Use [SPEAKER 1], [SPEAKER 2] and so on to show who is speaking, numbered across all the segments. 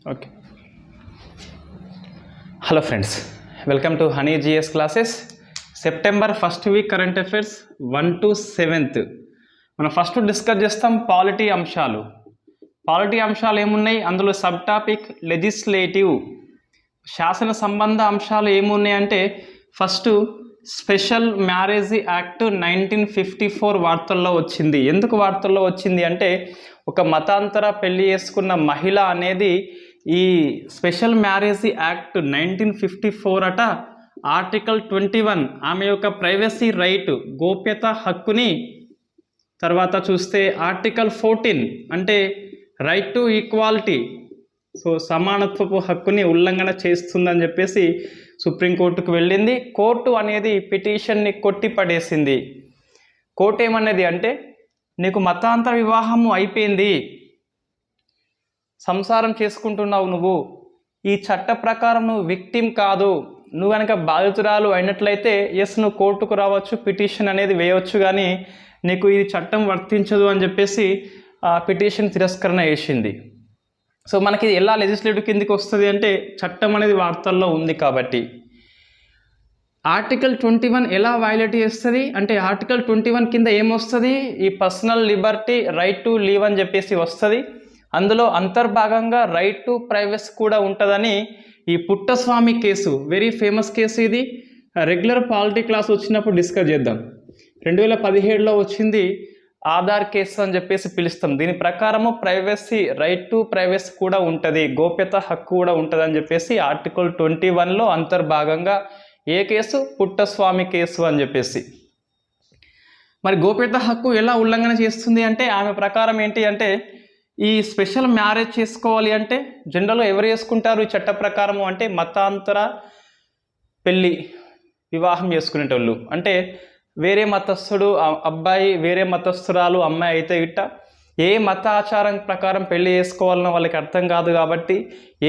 [SPEAKER 1] Okay. Hello friends, welcome to honey GS classes. September first week current affairs 1 to 7th మనం first discuss చేస్తాం polity అంశాలు. Polity అంశాలు ఏమున్నాయి, అందులో sub topic legislative, శాసన సంబంధ అంశాలు ఏమున్నాయంటే ఫస్ట్ స్పెషల్ మ్యారేజ్ యాక్ట్ 1954 వార్తల్లో వచ్చింది. ఎందుకు వార్తల్లో వచ్చింది అంటే ఒక మతాంతర పెళ్లి చేసుకున్న మహిళ అనేది ఈ స్పెషల్ మ్యారేజ్ యాక్ట్ 1954 అట ఆర్టికల్ 21 ఆమె యొక్క ప్రైవసీ రైట్ గోప్యత హక్కుని, తర్వాత చూస్తే ఆర్టికల్ 14 అంటే రైట్ టు ఈక్వాలిటీ, సో సమానత్వపు హక్కుని ఉల్లంఘన చేస్తుందని చెప్పేసి సుప్రీంకోర్టుకు వెళ్ళింది. కోర్టు అనేది పిటిషన్ని కొట్టిపడేసింది. కోర్టు ఏమన్నది అంటే నీకు మతాంతర వివాహము అయిపోయింది, సంసారం చేసుకుంటున్నావు, నువ్వు ఈ చట్ట ప్రకారం నువ్వు విక్టిమ్ కాదు, నువ్వు కనుక బాధితురాలు అయినట్లయితే ఎస్ నువ్వు కోర్టుకు రావచ్చు, పిటిషన్ అనేది వేయవచ్చు, కానీ నీకు ఈ చట్టం వర్తించదు అని చెప్పేసి ఆ పిటిషన్ తిరస్కరణ చేసింది. సో మనకి ఎలా లెజిస్లేటివ్ కిందికి వస్తుంది అంటే చట్టం అనేది వార్తల్లో ఉంది కాబట్టి. ఆర్టికల్ 21 ఎలా వైలేట్ చేస్తుంది అంటే ఆర్టికల్ 21 కింద ఏమొస్తుంది, ఈ personal Liberty right to leave అని చెప్పేసి వస్తుంది. అందులో అంతర్భాగంగా రైట్ టు ప్రైవసీ కూడా ఉంటుందని ఈ Puttaswamy case, very famous case ఇది. రెగ్యులర్ పాలిటీ క్లాస్ వచ్చినప్పుడు డిస్కస్ చేద్దాం. 2017లో వచ్చింది ఆధార్ కేసు అని చెప్పేసి పిలుస్తాం. దీని ప్రకారము ప్రైవసీ రైట్ టు ప్రైవసీ కూడా ఉంటుంది, గోప్యత హక్కు కూడా ఉంటుంది అని చెప్పేసి ఆర్టికల్ 21లో అంతర్భాగంగా ఏ కేసు, పుట్టస్వామి కేసు అని చెప్పేసి. మరి గోప్యత హక్కు ఎలా ఉల్లంఘన చేస్తుంది అంటే ఆమె ప్రకారం ఏంటి అంటే ఈ స్పెషల్ మ్యారేజ్ చేసుకోవాలి అంటే జనరల్గా ఎవరు చేసుకుంటారు ఈ చట్ట ప్రకారము అంటే మతాంతర పెళ్ళి వివాహం చేసుకునేటోళ్ళు. అంటే వేరే మతస్థుడు అబ్బాయి, వేరే మతస్థురాలు అమ్మాయి అయితే ఇట్ట ఏ మతాచారం ప్రకారం పెళ్లి చేసుకోవాలన్న వాళ్ళకి అర్థం కాదు కాబట్టి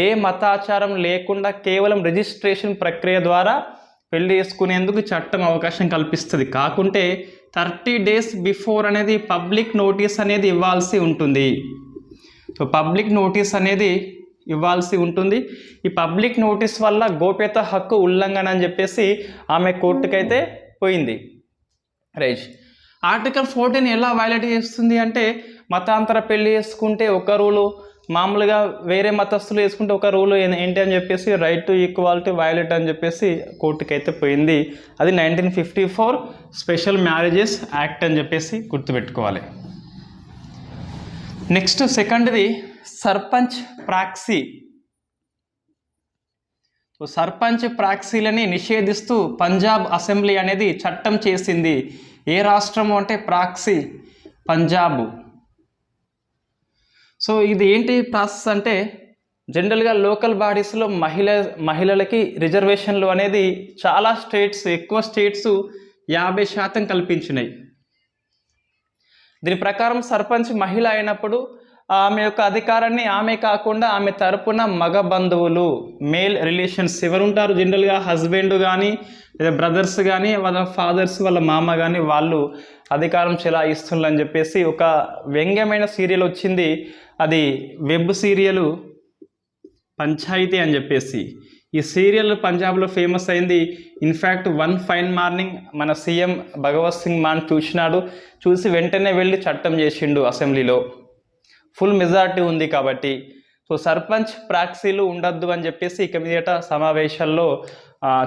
[SPEAKER 1] ఏ మతాచారం లేకుండా కేవలం రిజిస్ట్రేషన్ ప్రక్రియ ద్వారా పెళ్లి చేసుకునేందుకు చట్టం అవకాశం కల్పిస్తుంది. కాకుంటే 30 days బిఫోర్ అనేది పబ్లిక్ నోటీస్ అనేది ఇవ్వాల్సి ఉంటుంది. సో పబ్లిక్ నోటీస్ అనేది ఇవ్వాల్సి ఉంటుంది. ఈ పబ్లిక్ నోటీస్ వల్ల గోప్యత హక్కు ఉల్లంఘన అని చెప్పేసి ఆమె కోర్టుకైతే పోయింది. రైట్. ఆర్టికల్ 14 ఎలా వైలేట్ చేస్తుంది అంటే మతాంతర పెళ్లి చేసుకుంటే ఒక రూలు, మామూలుగా వేరే మతస్థులు వేసుకుంటే ఒక రూలు ఏంటి అని చెప్పేసి రైట్ టు ఈక్వాలిటీ వైలేట్ అని చెప్పేసి కోర్టుకైతే పోయింది. అది 1954 స్పెషల్ మ్యారేజెస్ యాక్ట్ అని చెప్పేసి గుర్తుపెట్టుకోవాలి. నెక్స్ట్ సెకండ్ది సర్పంచ్ ప్రాక్సీ. సో సర్పంచ్ ప్రాక్సీలని నిషేధిస్తూ పంజాబ్ అసెంబ్లీ అనేది చట్టం చేసింది. ఏ రాష్ట్రము అంటే ప్రాక్సీ పంజాబ్. సో ఇది ఏంటి ప్రాసెస్ అంటే జనరల్గా లోకల్ బాడీస్లో మహిళలకి రిజర్వేషన్లు అనేది చాలా స్టేట్స్, ఎక్కువ స్టేట్స్ 50% కల్పించినాయి. దీని ప్రకారం సర్పంచ్ మహిళ అయినప్పుడు ఆమె యొక్క అధికారాన్ని ఆమె కాకుండా ఆమె తరపున మగ బంధువులు, మేల్ రిలేషన్స్ ఎవరు ఉంటారు జనరల్గా హస్బెండ్ కానీ లేదా బ్రదర్స్ కానీ వాళ్ళ ఫాదర్స్ వాళ్ళ మామ కానీ వాళ్ళు అధికారం చెలాయిస్తుందని చెప్పేసి ఒక వ్యంగ్యమైన సీరియల్ వచ్చింది. అది వెబ్ సీరియల్ పంచాయితీ అని చెప్పేసి. ఈ సీరియల్ పంజాబ్లో ఫేమస్ అయింది. ఇన్ఫ్యాక్ట్ వన్ ఫైన్ మార్నింగ్ మన సీఎం భగవత్ సింగ్ మాన్ చూసినాడు, చూసి వెంటనే వెళ్ళి చట్టం చేసిండు అసెంబ్లీలో. ఫుల్ మెజారిటీ ఉంది కాబట్టి. సో సర్పంచ్ ప్రాక్సీలు ఉండద్దు అని చెప్పేసి ఇక మీదట సమావేశాల్లో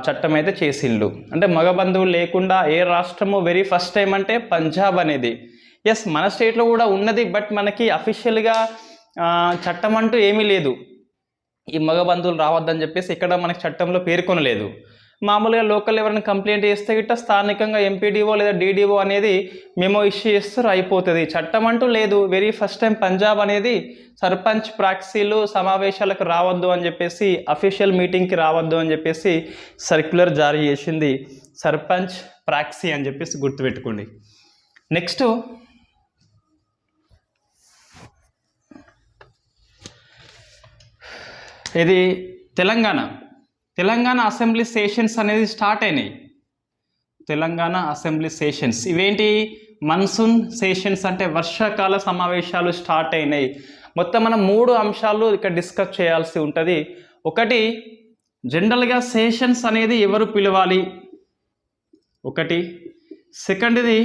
[SPEAKER 1] చట్టం అయితే చేసిండు. అంటే మగ బంధువులు లేకుండా ఏ రాష్ట్రము వెరీ ఫస్ట్ టైం అంటే పంజాబ్ అనేది. ఎస్ మన స్టేట్లో కూడా ఉన్నది, బట్ మనకి అఫీషియల్గా చట్టం అంటూ ఏమీ లేదు. ఈ మగ బంధువులు రావద్దని చెప్పేసి ఇక్కడ మనకి చట్టంలో పేర్కొనలేదు. మామూలుగా లోకల్ ఎవరైనా కంప్లైంట్ చేస్తే గిట్ట స్థానికంగా ఎంపీడీఓ లేదా డీడీఓ అనేది మెమో ఇష్యూ చేస్తారు, అయిపోతుంది. చట్టం అంటూ లేదు. వెరీ ఫస్ట్ టైం పంజాబ్ అనేది సర్పంచ్ ప్రాక్సీలు సమావేశాలకు రావద్దు అని చెప్పేసి, అఫీషియల్ మీటింగ్కి రావద్దు అని చెప్పేసి సర్క్యులర్ జారీ చేసింది. సర్పంచ్ ప్రాక్సీ అని చెప్పేసి గుర్తుపెట్టుకోండి. నెక్స్ట్ ఇది తెలంగాణ అసెంబ్లీ సెషన్స్ అనేది స్టార్ట్ అయినాయి. తెలంగాణ అసెంబ్లీ సెషన్స్ ఇవేంటి, మన్సూన్ సెషన్స్ అంటే వర్షాకాల సమావేశాలు స్టార్ట్ అయినాయి. మొత్తం మనం 3 అంశాలు ఇక్కడ డిస్కస్ చేయాల్సి ఉంటుంది. ఒకటి, జనరల్గా సెషన్స్ అనేది ఎవరు పిలవాలి ఒకటి. సెకండ్ది,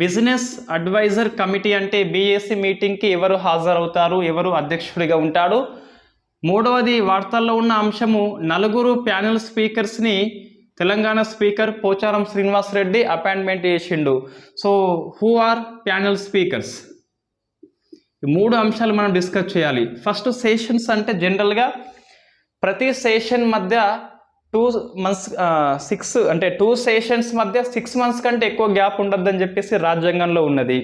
[SPEAKER 1] బిజినెస్ అడ్వైజర్ కమిటీ అంటే బీఏసీ మీటింగ్కి ఎవరు హాజరవుతారు, ఎవరు అధ్యక్షుడిగా ఉంటాడు. మూడవది, వార్తల్లో ఉన్న అంశము 4 ప్యానెల్ స్పీకర్స్ని తెలంగాణ స్పీకర్ పోచారం శ్రీనివాస్ రెడ్డి అపాయింట్మెంట్ చేసిండు. So who are panel speakers? ఈ 3 అంశాలు మనం డిస్కస్ చేయాలి. ఫస్ట్, సెషన్స్ అంటే జనరల్గా ప్రతి సెషన్ మధ్య 2 months 6 అంటే 2 సెషన్స్ మధ్య 6 months కంటే ఎక్కువ గ్యాప్ ఉండొద్దని చెప్పేసి రాజ్యాంగంలో ఉన్నది.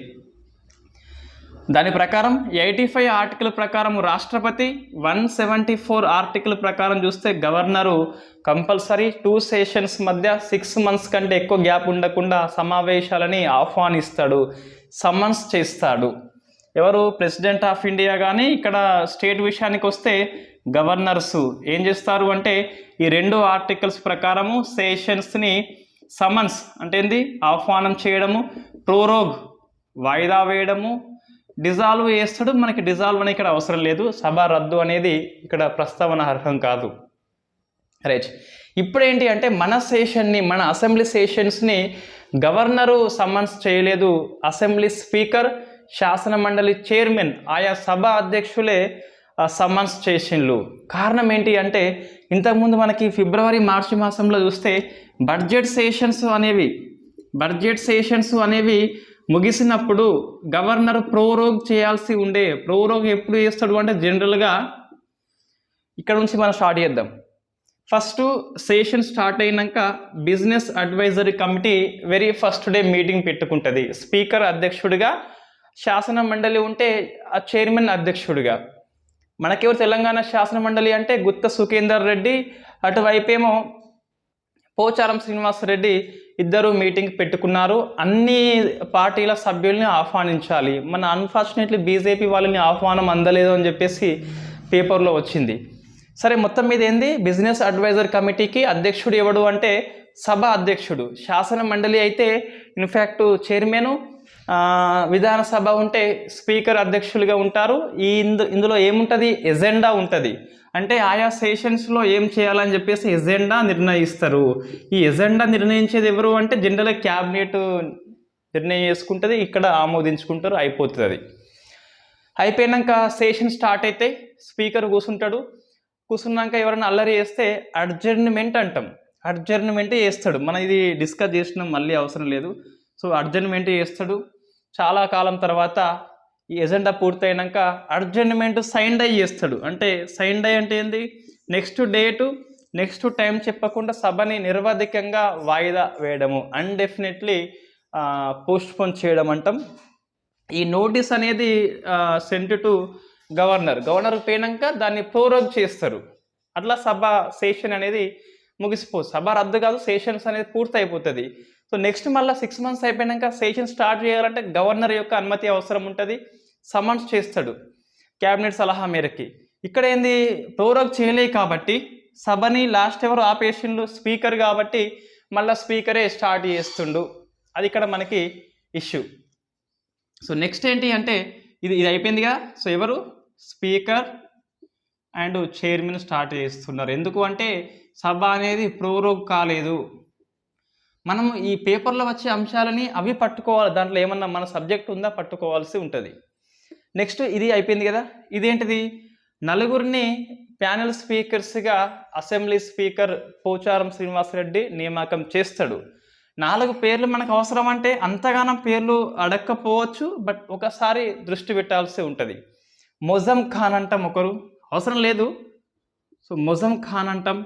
[SPEAKER 1] దాని ప్రకారం 85 ఆర్టికల్ ప్రకారం రాష్ట్రపతి, 174 ఆర్టికల్ ప్రకారం చూస్తే గవర్నరు కంపల్సరీ 2 సెషన్స్ మధ్య 6 months కంటే ఎక్కువ గ్యాప్ ఉండకుండా సమావేశాలని ఆహ్వానిస్తాడు, సమ్మన్స్ చేస్తాడు. ఎవరు? President of India. కానీ ఇక్కడ స్టేట్ విషయానికి వస్తే గవర్నర్స్ ఏం చేస్తారు అంటే ఈ 2 ఆర్టికల్స్ ప్రకారము సెషన్స్ని సమన్స్ అంటే ఏంది, ఆహ్వానం చేయడము, ప్రోరోగ్ వాయిదా వేయడము, డిజాల్వ్ చేస్తాడు. మనకి డిజాల్వ్ అని ఇక్కడ అవసరం లేదు, సభ రద్దు అనేది ఇక్కడ ప్రస్తావన అర్హం కాదు. రైట్. ఇప్పుడేంటి అంటే మన సెషన్ని, మన అసెంబ్లీ సెషన్స్ని గవర్నరు సమ్మన్స్ చేయలేదు, అసెంబ్లీ స్పీకర్, శాసన మండలి చైర్మన్ ఆయా సభ అధ్యక్షులే సమ్మన్స్ చేసిండ్రు. కారణం ఏంటి అంటే ఇంతకుముందు మనకి ఫిబ్రవరి మార్చి మాసంలో చూస్తే బడ్జెట్ సెషన్స్ అనేవి ముగిసినప్పుడు గవర్నర్ ప్రోరోగ్ చేయాల్సి ఉండే. ప్రోరోగ్ ఎప్పుడు చేస్తాడు అంటే జనరల్గా ఇక్కడ నుంచి మనం స్టార్ట్ చేద్దాం. ఫస్ట్ సెషన్ స్టార్ట్ అయినాక business advisory committee very first day meeting పెట్టుకుంటుంది. స్పీకర్ అధ్యక్షుడిగా, శాసన మండలి ఉంటే ఆ చైర్మన్ అధ్యక్షుడిగా. మనకెవరు తెలంగాణ శాసన మండలి అంటే గుత్త సుఖేందర్ రెడ్డి, అటువైపేమో పోచారం శ్రీనివాస్ రెడ్డి, ఇద్దరు మీటింగ్ పెట్టుకున్నారు. అన్ని పార్టీల సభ్యుల్ని ఆహ్వానించాలి. మన అన్ఫార్చునేట్లీ బీజేపీ వాళ్ళని ఆహ్వానం అందలేదు అని చెప్పేసి పేపర్లో వచ్చింది. సరే, మొత్తం మీద ఏంది, బిజినెస్ అడ్వైజర్ కమిటీకి అధ్యక్షుడు ఎవడు అంటే సభ అధ్యక్షుడు. శాసన మండలి అయితే ఇన్ఫ్యాక్ట్ చైర్మన్, విధానసభ ఉంటే స్పీకర్ అధ్యక్షులుగా ఉంటారు. ఇందులో ఏముంటుంది, ఎజెండా ఉంటుంది. అంటే ఆయా సెషన్స్లో ఏం చేయాలని చెప్పేసి ఎజెండా నిర్ణయిస్తారు. ఈ ఎజెండా నిర్ణయించేది ఎవరు అంటే జనరల్గా క్యాబినెట్ నిర్ణయం చేసుకుంటుంది, ఇక్కడ ఆమోదించుకుంటారు, అయిపోతుంది. అయిపోయాక సెషన్ స్టార్ట్ అయితే స్పీకర్ కూర్చున్నాక ఎవరైనా అల్లరి చేస్తే అడ్జర్న్మెంట్ అంటాం. అడ్జర్న్మెంట్ చేస్తాడు. మనం ఇది డిస్కస్ చేసినాం, మళ్ళీ అవసరం లేదు. సో అడ్జర్న్మెంట్ చేస్తాడు. చాలా కాలం తర్వాత ఈ ఎజెండా పూర్తయినాక అడ్జర్న్మెంట్ సైన్ డై చేస్తాడు. అంటే సైన్ డై అంటే ఏంది, నెక్స్ట్ డేటు, నెక్స్ట్ టైం చెప్పకుండా సభని నిరవధికంగా వాయిదా వేయడము, అన్డెఫినెట్లీ పోస్ట్పోన్ చేయడం అంటాం. ఈ నోటీస్ అనేది సెంట్ టు గవర్నర్ పోయినాక దాన్ని ప్రోరోగ్ చేస్తారు. అట్లా సభ సెషన్ అనేది ముగిసిపోతుంది. సభ రద్దు కాదు, సెషన్స్ అనేది పూర్తి అయిపోతుంది. సో నెక్స్ట్ మళ్ళీ 6 months అయిపోయాక సెషన్ స్టార్ట్ చేయాలంటే గవర్నర్ యొక్క అనుమతి అవసరం ఉంటుంది. సమన్స్ చేస్తాడు క్యాబినెట్ సలహా మేరకి. ఇక్కడ ఏంది, ప్రోరోగ్ చేయలే కాబట్టి సభని లాస్ట్ ఎవరు ఆపేసిండు, స్పీకర్ కాబట్టి మళ్ళీ స్పీకరే స్టార్ట్ చేస్తుండు. అది ఇక్కడ మనకి ఇష్యూ. సో నెక్స్ట్ ఏంటి అంటే ఇది అయిపోయిందిగా. సో ఎవరు, స్పీకర్ అండ్ చైర్మన్ స్టార్ట్ చేస్తున్నారు. ఎందుకు అంటే సభ అనేది ప్రోరోగ్ కాలేదు. మనం ఈ పేపర్లో వచ్చే అంశాలని అవి పట్టుకోవాలి, దాంట్లో ఏమన్నా మన సబ్జెక్ట్ ఉందా పట్టుకోవాల్సి ఉంటుంది. నెక్స్ట్ ఇది అయిపోయింది కదా. ఇదేంటిది, 4 ప్యానెల్ స్పీకర్స్గా అసెంబ్లీ స్పీకర్ పోచారం శ్రీనివాస్ రెడ్డి నియామకం చేస్తాడు. 4 పేర్లు మనకు అవసరం అంటే అంతగానం పేర్లు అడగకపోవచ్చు, బట్ ఒకసారి దృష్టి పెట్టాల్సి ఉంటుంది. మొజం ఖాన్ అంటాం, ఒకరు అవసరం లేదు. సో మొజం ఖాన్ అంటాం.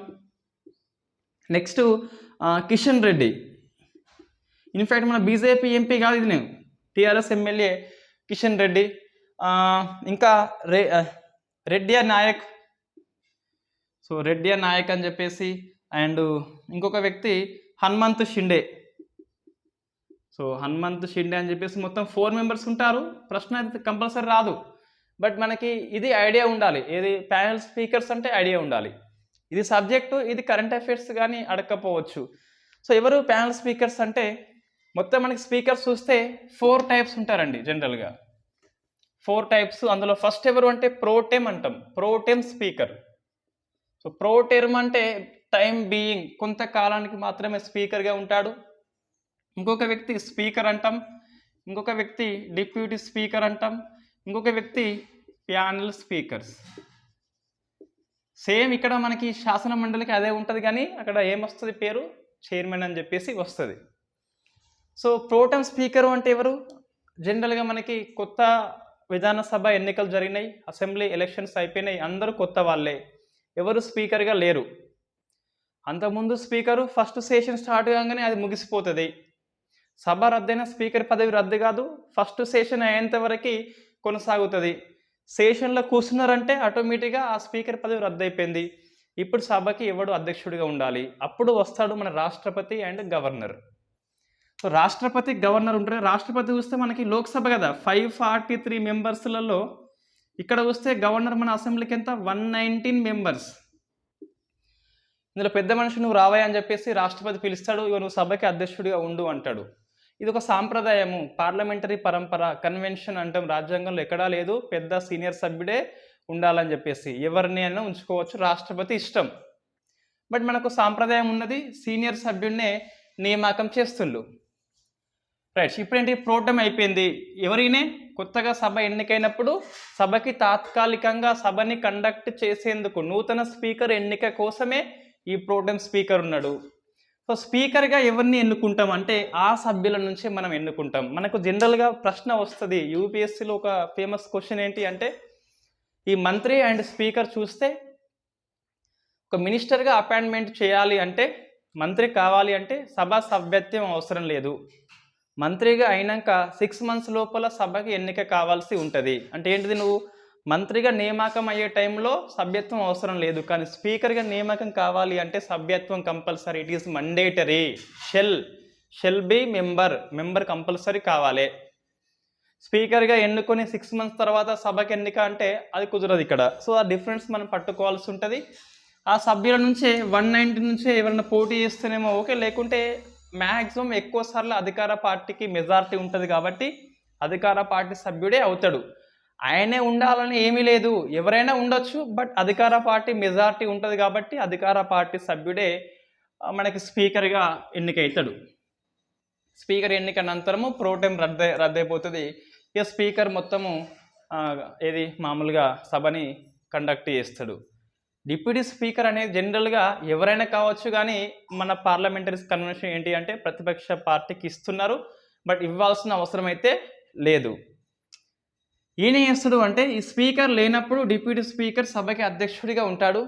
[SPEAKER 1] నెక్స్ట్ కిషన్ రెడ్డి, ఇన్ఫ్యాక్ట్ మన బీజేపీ ఎంపీ కాదు, ఇది నేను టీఆర్ఎస్ ఎమ్మెల్యే కిషన్ రెడ్డి. ఇంకా రెడ్డియా నాయక్. సో రెడ్డియా నాయక్ అని చెప్పేసి, అండ్ ఇంకొక వ్యక్తి హనుమంత్ షిండే. సో హనుమంత్ షిండే అని చెప్పేసి మొత్తం 4 members ఉంటారు. ప్రశ్న అయితే కంపల్సరీ రాదు, బట్ మనకి ఇది ఐడియా ఉండాలి. ఏది, ప్యానెల్ స్పీకర్స్ అంటే ఐడియా ఉండాలి. ఇది సబ్జెక్టు, ఇది కరెంట్ అఫైర్స్ కానీ అడగకపోవచ్చు. సో ఎవరు ప్యానెల్ స్పీకర్స్ అంటే మొత్తం మనకి స్పీకర్స్ చూస్తే 4 types ఉంటారండి. జనరల్గా 4 టైప్స్. అందులో ఫస్ట్ ఎవరు అంటే ప్రోటెమ్ అంటాం, ప్రోటెమ్ స్పీకర్. సో ప్రోటెర్మ్ అంటే టైం బీయింగ్, కొంతకాలానికి మాత్రమే స్పీకర్గా ఉంటాడు. ఇంకొక వ్యక్తి స్పీకర్ అంటాం, ఇంకొక వ్యక్తి డిప్యూటీ స్పీకర్ అంటాం, ఇంకొక వ్యక్తి ప్యానల్ స్పీకర్స్. సేమ్ ఇక్కడ మనకి శాసన మండలికి అదే ఉంటుంది, కానీ అక్కడ ఏమొస్తుంది పేరు, చైర్మన్ అని చెప్పేసి వస్తుంది. సో ప్రోటెమ్ స్పీకర్ అంటే ఎవరు, జనరల్గా మనకి కొత్త విధానసభ ఎన్నికలు జరిగినాయి, అసెంబ్లీ ఎలక్షన్స్ అయిపోయినాయి, అందరూ కొత్త వాళ్ళే, ఎవరు స్పీకర్గా లేరు. అంతకుముందు స్పీకరు ఫస్ట్ సెషన్ స్టార్ట్ కాగానే అది ముగిసిపోతుంది, సభ రద్దయిన స్పీకర్ పదవి రద్దు కాదు, ఫస్ట్ సెషన్ అయ్యేంత వరకు కొనసాగుతుంది. సెషన్లో కూర్చున్నారంటే ఆటోమేటిక్గా ఆ స్పీకర్ పదవి రద్దు అయిపోయింది. ఇప్పుడు సభకి ఎవడు అధ్యక్షుడిగా ఉండాలి, అప్పుడు వస్తాడు మన రాష్ట్రపతి అండ్ గవర్నర్. సో రాష్ట్రపతి గవర్నర్ ఉంటారు. రాష్ట్రపతి చూస్తే మనకి లోక్సభ కదా 543 మెంబర్స్లలో, ఇక్కడ వస్తే గవర్నర్ మన అసెంబ్లీకి ఎంత 119 మెంబర్స్. ఇందులో పెద్ద మనిషి నువ్వు రావాయి అని చెప్పేసి రాష్ట్రపతి పిలుస్తాడు, ఇక నువ్వు సభకి అధ్యక్షుడిగా ఉండు అంటాడు. ఇది ఒక సాంప్రదాయము, పార్లమెంటరీ పరంపర, కన్వెన్షన్ అంటాం. రాజ్యాంగంలో ఎక్కడా లేదు పెద్ద సీనియర్ సభ్యుడే ఉండాలని చెప్పేసి, ఎవరిని అయినా ఉంచుకోవచ్చు, రాష్ట్రపతి ఇష్టం. బట్ మనకు సాంప్రదాయం ఉన్నది, సీనియర్ సభ్యుడినే నియామకం చేస్తుండ్రు. రైట్, ఇప్పుడేంటి ప్రోటెమ్ అయిపోయింది. ఎవరినే కొత్తగా సభ ఎన్నికైనప్పుడు సభకి తాత్కాలికంగా సభని కండక్ట్ చేసేందుకు నూతన స్పీకర్ ఎన్నిక కోసమే ఈ ప్రోటెమ్ స్పీకర్ ఉన్నాడు. సో స్పీకర్గా ఎవరిని ఎన్నుకుంటాం అంటే ఆ సభ్యుల నుంచే మనం ఎన్నుకుంటాం. మనకు జనరల్గా ప్రశ్న వస్తుంది యూపీఎస్సీలో, ఒక ఫేమస్ క్వశ్చన్ ఏంటి అంటే, ఈ మంత్రి అండ్ స్పీకర్ చూస్తే ఒక మినిస్టర్గా అపాయింట్మెంట్ చేయాలి అంటే, మంత్రి కావాలి అంటే సభ సభ్యత్వం అవసరం లేదు, మంత్రిగా అయినాక 6 months లోపల సభకి ఎన్నిక కావాల్సి ఉంటుంది. అంటే ఏంటిది, నువ్వు మంత్రిగా నియామకం అయ్యే టైంలో సభ్యత్వం అవసరం లేదు, కానీ స్పీకర్గా నియామకం కావాలి అంటే సభ్యత్వం compulsory, it is mandatory, shall be member compulsory కావాలి. స్పీకర్గా ఎన్నుకొని 6 months తర్వాత సభకి ఎన్నిక అంటే అది కుదరదు ఇక్కడ. సో ఆ డిఫరెన్స్ మనం పట్టుకోవాల్సి ఉంటుంది. ఆ సభ్యుల నుంచే 190 నుంచే ఎవరైనా పోటీ చేస్తేనేమో ఓకే, లేకుంటే మ్యాక్సిమం ఎక్కువ సార్లు అధికార పార్టీకి మెజారిటీ ఉంటుంది కాబట్టి అధికార పార్టీ సభ్యుడే అవుతాడు. ఆయనే ఉండాలని ఏమీ లేదు, ఎవరైనా ఉండొచ్చు, బట్ అధికార పార్టీ మెజారిటీ ఉంటుంది కాబట్టి అధికార పార్టీ సభ్యుడే మనకి స్పీకర్గా ఎన్నికవుతాడు. స్పీకర్ ఎన్నిక అనంతరము ప్రోటెమ్ రద్దయిపోతుంది. ఇక స్పీకర్ మొత్తము ఏది మామూలుగా సభని కండక్ట్ చేస్తాడు. డిప్యూటీ స్పీకర్ అనేది జనరల్గా ఎవరైనా కావచ్చు, కానీ మన పార్లమెంటరీ కన్వెన్షన్ ఏంటి అంటే ప్రతిపక్ష పార్టీకి ఇస్తున్నారు, బట్ ఇవ్వాల్సిన అవసరం అయితే లేదు. ఈయన చేస్తాడు అంటే, ఈ స్పీకర్ లేనప్పుడు డిప్యూటీ స్పీకర్ సభకి అధ్యక్షుడిగా ఉంటాడు.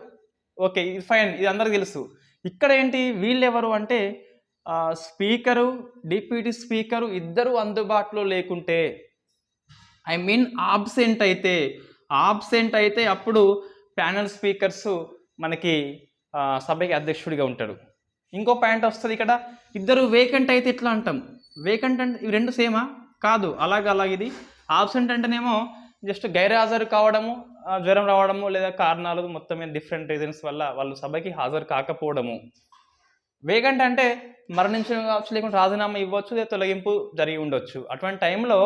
[SPEAKER 1] ఓకే, ఇది ఫైన్, ఇది అందరికీ తెలుసు. ఇక్కడ ఏంటి, వీళ్ళు ఎవరు అంటే స్పీకరు డిప్యూటీ స్పీకరు ఇద్దరు అందుబాటులో లేకుంటే, ఐ మీన్ ఆబ్సెంట్ అయితే అప్పుడు ప్యానల్ స్పీకర్స్ మనకి సభకి అధ్యక్షుడిగా ఉంటాడు. ఇంకో పాయింట్ వస్తుంది ఇక్కడ, ఇద్దరు వేకెంట్ అయితే ఎట్లా అంటాం, వేకెంట్ అంటే ఇవి రెండు సేమా కాదు, అలాగే ఇది ఆబ్సెంట్ అంటేనేమో జస్ట్ గైర్హాజరు కావడము, జ్వరం రావడము, లేదా కారణాలు మొత్తం డిఫరెంట్ రీజన్స్ వల్ల వాళ్ళు సభకి హాజరు కాకపోవడము. వేకెంట్ అంటే మరణించడం కావచ్చు, లేకుంటే రాజీనామా ఇవ్వచ్చు, లేదా తొలగింపు జరిగి ఉండొచ్చు. అటువంటి టైంలో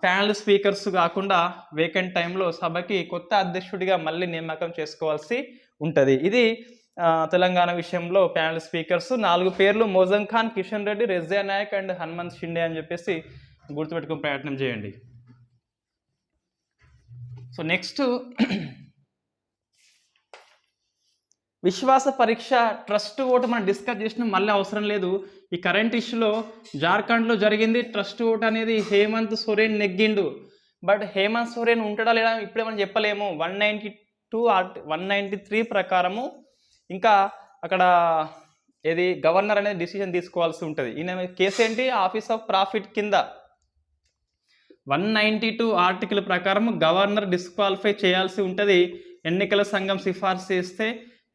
[SPEAKER 1] ప్యానల్ స్పీకర్స్ కాకుండా వేకెంట్ టైంలో సభకి కొత్త అధ్యక్షుడిగా మళ్ళీ నియామకం చేసుకోవాల్సి ఉంటుంది. ఇది తెలంగాణ విషయంలో ప్యానల్ స్పీకర్స్ 4 పేర్లు: మోజం ఖాన్, కిషన్ రెడ్డి, రెజ్జా నాయక్ అండ్ హనుమంత్ షిండే అని చెప్పేసి గుర్తుపెట్టుకునే ప్రయత్నం చేయండి. సో నెక్స్ట్ విశ్వాస పరీక్ష ట్రస్ట్ ఓటు మనం డిస్కస్ చేసిన మళ్ళీ అవసరం లేదు. ఈ కరెంట్ ఇష్యూలో జార్ఖండ్లో జరిగింది ట్రస్ట్ ఓటు అనేది, హేమంత్ సోరెన్ నెగ్గిండు. బట్ హేమంత్ సోరెన్ ఉంటాడా లేదా ఇప్పుడే మనం చెప్పలేము. 193 ప్రకారము ఇంకా అక్కడ ఏది గవర్నర్ అనేది డిసిషన్ తీసుకోవాల్సి ఉంటుంది. ఈయన కేసు ఏంటి, ఆఫీస్ ఆఫ్ ప్రాఫిట్ కింద 192 ఆర్టికల్ ప్రకారం గవర్నర్ డిస్క్వాలిఫై చేయాల్సి ఉంటుంది. ఎన్నికల సంఘం సిఫార్సు చేస్తే,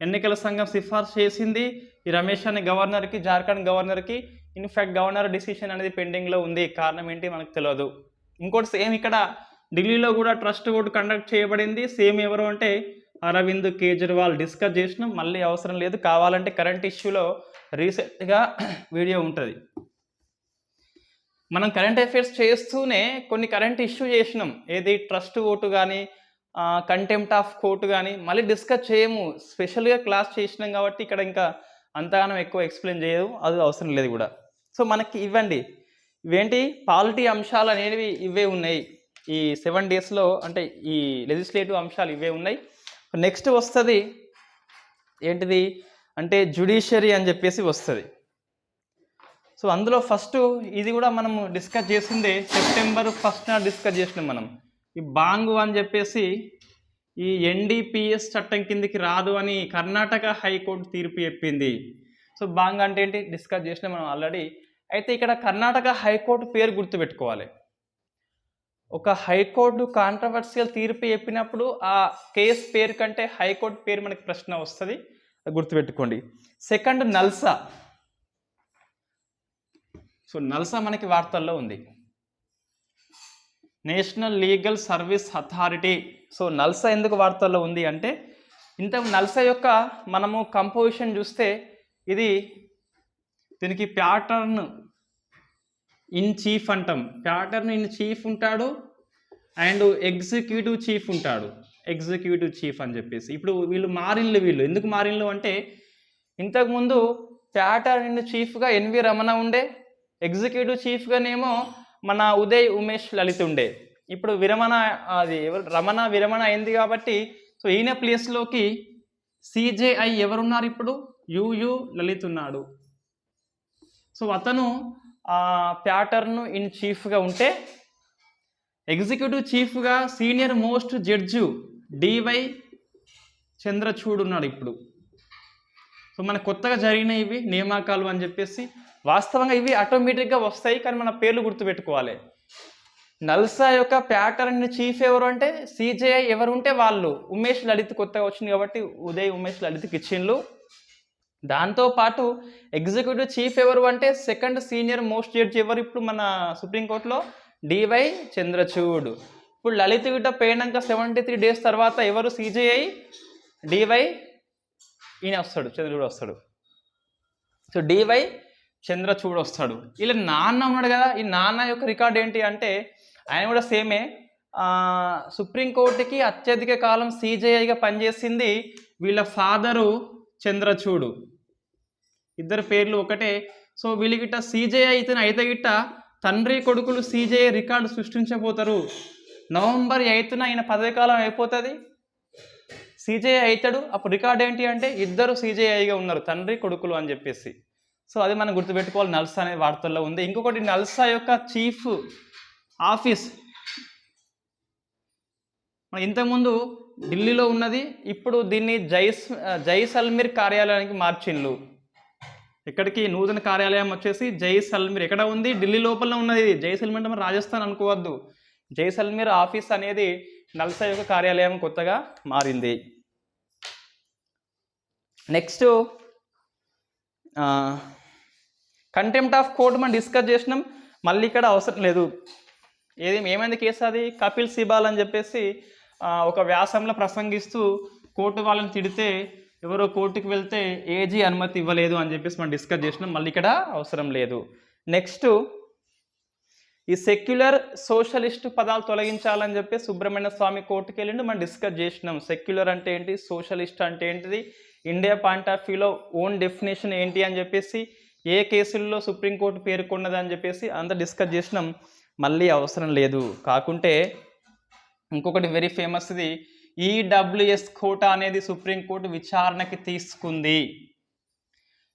[SPEAKER 1] ఎన్నికల సంఘం సిఫార్సు చేసింది ఈ రమేష్ అనే గవర్నర్కి, జార్ఖండ్ గవర్నర్కి. ఇన్ఫ్యాక్ట్ గవర్నర్ డిసిషన్ అనేది పెండింగ్లో ఉంది, కారణం ఏంటి మనకు తెలియదు. ఇంకోటి సేమ్ ఇక్కడ ఢిల్లీలో కూడా ట్రస్ట్ ఓటు కండక్ట్ చేయబడింది. సేమ్ ఎవరు అంటే అరవింద్ కేజ్రీవాల్. డిస్కస్ చేసినాం, మళ్ళీ అవసరం లేదు, కావాలంటే కరెంట్ ఇష్యూలో రీసెంట్గా వీడియో ఉంటుంది. మనం కరెంట్ అఫైర్స్ చేస్తూనే కొన్ని కరెంట్ ఇష్యూ చేసినాం, ఏది ట్రస్ట్ ఓటు కానీ కంటెంప్ట్ ఆఫ్ కోర్టు కానీ మళ్ళీ డిస్కస్ చేయము, స్పెషల్గా క్లాస్ చేసినాం కాబట్టి ఇక్కడ ఇంకా అంతగానం ఎక్కువ ఎక్స్ప్లెయిన్ చేయదు, అది అవసరం లేదు కూడా. సో మనకి ఇవ్వండి, ఇవేంటి పాలిటీ అంశాలు అనేవి ఇవే ఉన్నాయి ఈ 7 డేస్లో, అంటే ఈ లెజిస్లేటివ్ అంశాలు ఇవే ఉన్నాయి. నెక్స్ట్ వస్తుంది ఏంటిది అంటే జ్యుడిషియరీ అని చెప్పేసి వస్తుంది. సో అందులో ఫస్ట్ ఇది కూడా మనము డిస్కస్ చేసిందే, సెప్టెంబర్ 1న డిస్కస్ చేసినాం మనం. ఈ బాంగు అని చెప్పేసి ఈ ఎన్డీపీఎస్ చట్టం కిందికి రాదు అని కర్ణాటక హైకోర్టు తీర్పు చెప్పింది. సో బాంగ్ అంటే ఏంటి డిస్కస్ చేసినాం మనం ఆల్రెడీ. అయితే ఇక్కడ కర్ణాటక హైకోర్టు పేరు గుర్తుపెట్టుకోవాలి. ఒక హైకోర్టు కాంట్రవర్షియల్ తీర్పు చెప్పినప్పుడు ఆ కేసు పేరు కంటే హైకోర్టు పేరు మనకి ప్రశ్న వస్తుంది, గుర్తుపెట్టుకోండి. Second NALSA. సో నల్సా మనకి వార్తల్లో ఉంది, national legal service authority. So NALSA ఎందుకు వార్తల్లో ఉంది అంటే ఇంత నల్సా యొక్క మనము కంపోజిషన్ చూస్తే ఇది దీనికి ప్యాటర్న్ ఇన్ చీఫ్ అంటాం. ప్యాటర్న్ ఇన్ చీఫ్ ఉంటాడు అండ్ ఎగ్జిక్యూటివ్ చీఫ్ ఉంటాడు, ఎగ్జిక్యూటివ్ చీఫ్ అని చెప్పేసి. ఇప్పుడు వీళ్ళు మారిన్లు, వీళ్ళు ఎందుకు మారిన్లు అంటే ఇంతకుముందు ప్యాటర్న్ ఇన్ చీఫ్గా ఎన్వి రమణ ఉండే, ఎగ్జిక్యూటివ్ చీఫ్గానేమో మన ఉదయ్ ఉమేష్ లలిత్ ఉండే. ఇప్పుడు విరమణ అది రమణ విరమణ అయింది కాబట్టి సో ఈయన ప్లేస్లోకి సిజేఐ ఎవరున్నారు ఇప్పుడు, యుయు లలిత్ ఉన్నాడు. సో అతను ప్యాటర్న్ ఇన్ చీఫ్గా ఉంటే ఎగ్జిక్యూటివ్ చీఫ్గా senior most judge DY Chandrachud ఉన్నాడు ఇప్పుడు. సో మన కొత్తగా జరిగిన ఇవి నియామకాలు అని చెప్పేసి, వాస్తవంగా ఇవి ఆటోమేటిక్గా వస్తాయి కానీ మన పేర్లు గుర్తుపెట్టుకోవాలి. నల్సా యొక్క ప్యాటర్న్ చీఫ్ ఎవరు అంటే సిజేఐ ఎవరు ఉంటే వాళ్ళు, ఉమేష్ లలిత్ కొత్తగా వచ్చింది కాబట్టి ఉదయ్ ఉమేష్ లలిత్కి ఇచ్చిండ్రు. దాంతోపాటు ఎగ్జిక్యూటివ్ చీఫ్ ఎవరు అంటే సెకండ్ సీనియర్ మోస్ట్ జడ్జి ఎవరు ఇప్పుడు మన సుప్రీంకోర్టులో, డివై చంద్రచూడ్. ఇప్పుడు లలిత్ గిట్ట పోయినాక 73 డేస్ తర్వాత ఎవరు సిజేఐ, డివై ఈయన వస్తాడు, చంద్రచూడ్ వస్తాడు. సో డివై చంద్రచూడ్ వస్తాడు. ఇలా నాన్న ఉన్నాడు కదా, ఈ నాన్న యొక్క రికార్డ్ ఏంటి అంటే ఆయన కూడా సేమే, సుప్రీంకోర్టుకి అత్యధిక కాలం సిజేఐగా పనిచేసింది వీళ్ళ ఫాదరు చంద్రచూడ్, ఇద్దరు పేర్లు ఒకటే. సో వీళ్ళ గిట్ట సిజేఐ అయితే గిట్ట తండ్రి కొడుకులు సిజేఐ రికార్డు సృష్టించబోతారు. నవంబర్ 8న ఈయన పదవీకాలం అయిపోతుంది, సిజేఐ అవుతాడు. అప్పుడు రికార్డ్ ఏంటి అంటే ఇద్దరు సిజేఐగా ఉన్నారు, తండ్రి కొడుకులు అని చెప్పేసి. సో అది మనం గుర్తుపెట్టుకోవాలి, నల్సా అనే వార్తల్లో ఉంది. ఇంకొకటి నల్సా యొక్క చీఫ్ ఆఫీస్ ఇంతకుముందు ఢిల్లీలో ఉన్నది, ఇప్పుడు దీన్ని జైసల్మీర్ కార్యాలయానికి మార్చిండ్రు. ఇక్కడికి నూతన కార్యాలయం వచ్చేసి జైసల్మీర్ ఎక్కడ ఉంది, ఢిల్లీ లోపల ఉన్నది. ఇది జైసల్మీర్ అంటే రాజస్థాన్ అనుకోవద్దు, జైసల్మీర్ ఆఫీస్ అనేది నల్సా యొక్క కార్యాలయం కొత్తగా మారింది. నెక్స్ట్ కంటెంప్ట్ ఆఫ్ కోర్ట్ మనం డిస్కస్ చేసినాం, మళ్ళీ ఇక్కడ అవసరం లేదు. ఏమైంది కేసు అది, కపిల్ సిబాల్ అని చెప్పేసి ఒక వ్యాసంలో ప్రసంగిస్తూ కోర్టు వాళ్ళని తిడితే ఎవరో కోర్టుకు వెళ్తే ఏజీ అనుమతి ఇవ్వలేదు అని చెప్పేసి మనం డిస్కస్ చేసినాం, మళ్ళీ ఇక్కడ అవసరం లేదు. నెక్స్ట్ ఈ సెక్యులర్ సోషలిస్ట్ పదాలు తొలగించాలని చెప్పి సుబ్రహ్మణ్య స్వామి కోర్టుకి వెళ్ళిండు, మనం డిస్కస్ చేసినాం. సెక్యులర్ అంటే ఏంటి, సోషలిస్ట్ అంటే ఏంటిది, ఇండియా పాయింట్ ఆఫ్ వ్యూలో ఓన్ డెఫినేషన్ ఏంటి అని చెప్పేసి, ఏ కేసుల్లో సుప్రీంకోర్టు పేర్కొన్నది అని చెప్పేసి అంతా డిస్కస్ చేసినాం, మళ్ళీ అవసరం లేదు. కాకుంటే ఇంకొకటి వెరీ ఫేమస్ది, ఈడబ్ల్యూఎస్ కోటా అనేది సుప్రీంకోర్టు విచారణకి తీసుకుంది.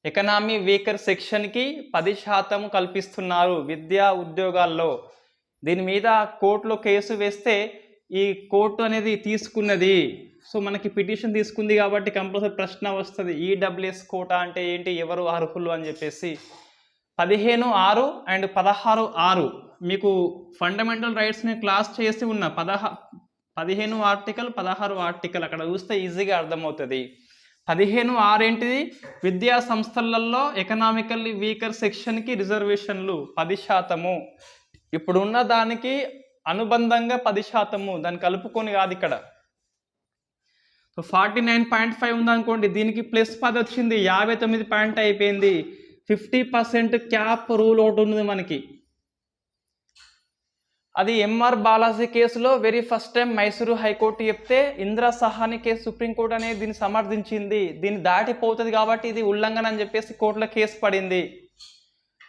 [SPEAKER 1] ఎకనామీ వీకర్ సెక్షన్కి 10% కల్పిస్తున్నారు విద్యా ఉద్యోగాల్లో. దీని మీద కోర్టులో కేసు వేస్తే ఈ కోర్టు అనేది తీసుకున్నది. సో మనకి పిటిషన్ తీసుకుంది కాబట్టి కంపల్సరీ ప్రశ్న వస్తుంది, ఈడబ్ల్యూఎస్ కోటా అంటే ఏంటి, ఎవరు అర్హులు అని చెప్పేసి. 15(6) అండ్ 16(6) మీకు ఫండమెంటల్ రైట్స్ని క్లాస్ చేసి ఉన్న 15 ఆర్టికల్ 16 ఆర్టికల్ అక్కడ చూస్తే ఈజీగా అర్థమవుతుంది. 15(6) ఏంటిది, విద్యా సంస్థలలో ఎకనామికల్లీ వీకర్ సెక్షన్కి రిజర్వేషన్లు 10%. ఇప్పుడున్న దానికి అనుబంధంగా 10%, దాన్ని కలుపుకొని కాదు ఇక్కడ. 49.5 ఉందనుకోండి, దీనికి +10 వచ్చింది, 59 పాయింట్ అయిపోయింది. 50% క్యాప్ రూల్ ఒకటి ఉంది మనకి. అది ఎంఆర్ బాలాజీ కేసులో very first time Mysuru high court చెప్తే ఇందిరా సహాని కేసు సుప్రీంకోర్టు అనేది దీన్ని సమర్థించింది. దీన్ని దాటిపోతుంది కాబట్టి ఇది ఉల్లంఘన అని చెప్పేసి కోర్టులో కేసు పడింది.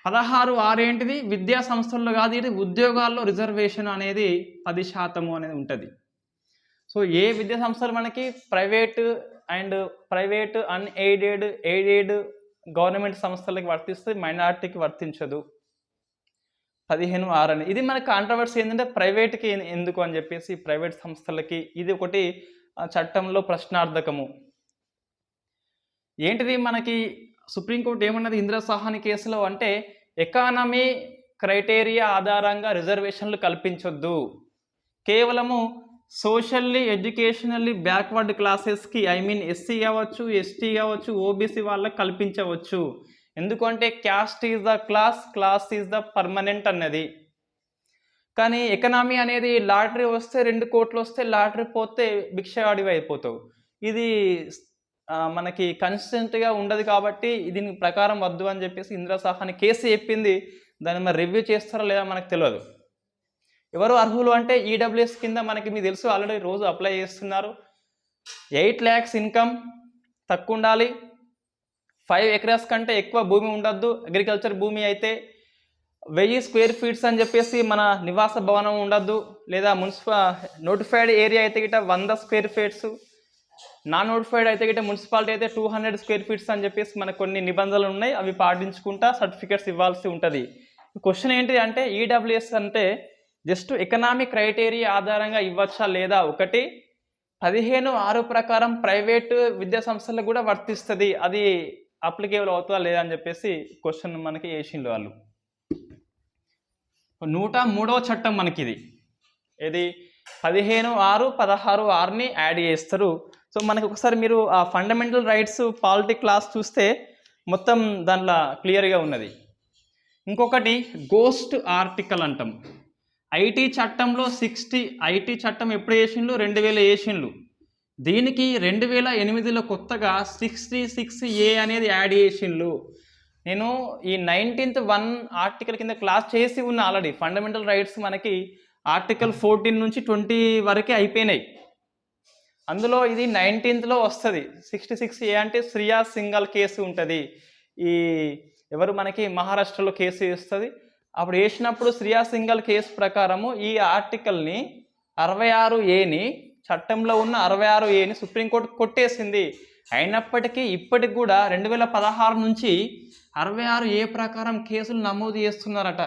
[SPEAKER 1] 16(6) ఏంటిది, విద్యా సంస్థల్లో కాదు, ఇది ఉద్యోగాల్లో రిజర్వేషన్ అనేది 10% అనేది ఉంటుంది. సో ఏ విద్యా సంస్థలు మనకి ప్రైవేట్ అన్ఎయిడెడ్, ఎయిడెడ్ గవర్నమెంట్ సంస్థలకి వర్తిస్తుంది, మైనారిటీకి వర్తించదు. 15(6) అని ఇది మన కాంట్రవర్సీ ఏంటంటే ప్రైవేట్కి ఎందుకు అని చెప్పేసి, ప్రైవేట్ సంస్థలకి ఇది ఒకటి చట్టంలో ప్రశ్నార్థకము. ఏంటిది మనకి సుప్రీంకోర్టు ఏమన్నది ఇందిరా సహాని కేసులో అంటే, ఎకానమీ క్రైటీరియా ఆధారంగా రిజర్వేషన్లు కల్పించొద్దు, కేవలము సోషల్లీ ఎడ్యుకేషనల్లీ బ్యాక్వర్డ్ క్లాసెస్కి ఎస్సీ కావచ్చు, ఎస్టీ కావచ్చు, ఓబీసీ వాళ్ళకి కల్పించవచ్చు. ఎందుకంటే caste is the class is the permanent అన్నది. కానీ ఎకనామీ అనేది లాటరీ వస్తే 2 కోట్లు వస్తే, లాటరీ పోతే భిక్షగాడివి అయిపోతావు. ఇది మనకి కన్సిస్టెంట్గా ఉండదు కాబట్టి దీని ప్రకారం వద్దు అని చెప్పేసి ఇందిరా సహాని కేసు చెప్పింది. దాన్ని మరి రివ్యూ చేస్తారో లేదా మనకు తెలియదు. ఎవరు అర్హులు అంటే ఈడబ్ల్యూఎస్ కింద మనకి మీకు తెలుసు, ఆల్రెడీ రోజు అప్లై చేస్తున్నారు. 8 lakhs ఇన్కమ్ తక్కువ ఉండాలి, 5 acres కంటే ఎక్కువ భూమి ఉండొద్దు, అగ్రికల్చర్ భూమి అయితే 1000 square feet అని చెప్పేసి మన నివాస భవనం ఉండొద్దు, లేదా నోటిఫైడ్ ఏరియా అయితే గిట్ట 100 square feet, నాన్ నోటిఫైడ్ అయితే గిట్ట మున్సిపాలిటీ అయితే 200 square feet అని చెప్పేసి మనకు కొన్ని నిబంధనలు ఉన్నాయి. అవి పాటించుకుంటా సర్టిఫికేట్స్ ఇవ్వాల్సి ఉంటుంది. క్వశ్చన్ ఏంటి అంటే ఈడబ్ల్యూఎస్ అంటే జస్ట్ ఎకనామిక్ క్రైటీరియా ఆధారంగా ఇవ్వచ్చా లేదా, 1 15(6) ప్రకారం ప్రైవేటు విద్యా సంస్థలకు కూడా వర్తిస్తుంది, అది అప్లికేబుల్ అవుతుందా లేదా అని చెప్పేసి క్వశ్చన్ మనకి వేసిండు వాళ్ళు. 103వ చట్టం మనకి ఇది 15(6), 16(6)ని యాడ్ చేస్తారు. సో మనకి ఒకసారి మీరు ఆ ఫండమెంటల్ రైట్స్ పాలిటీ క్లాస్ చూస్తే మొత్తం దాంట్లో క్లియర్గా ఉన్నది. ఇంకొకటి గోస్ట్ ఆర్టికల్ అంటాం. ఐటీ చట్టంలో 60 ఐటీ చట్టం ఎప్పుడు వేసిండ్రు, 2000 వేసిండ్రు. దీనికి 2008లో కొత్తగా 66A అనేది యాడ్ చేసిండ్రు. నేను ఈ 19th 1 ఆర్టికల్ కింద క్లాస్ చేసి ఉన్న ఆల్రెడీ. ఫండమెంటల్ రైట్స్ మనకి ఆర్టికల్ 14 నుంచి 20 వరకే అయిపోయినాయి. అందులో ఇది 19thలో వస్తుంది. 66A అంటే శ్రియా సింఘాల్ కేసు ఉంటుంది. ఈ ఎవరు మనకి మహారాష్ట్రలో కేసు వేస్తుంది. అప్పుడు వేసినప్పుడు శ్రియా సింఘాల్ కేసు ప్రకారము ఈ ఆర్టికల్ని 66Aని, చట్టంలో ఉన్న 66Aని సుప్రీంకోర్టు కొట్టేసింది. అయినప్పటికీ ఇప్పటికి కూడా 2016 నుంచి 66A ప్రకారం కేసులు నమోదు చేస్తున్నారట.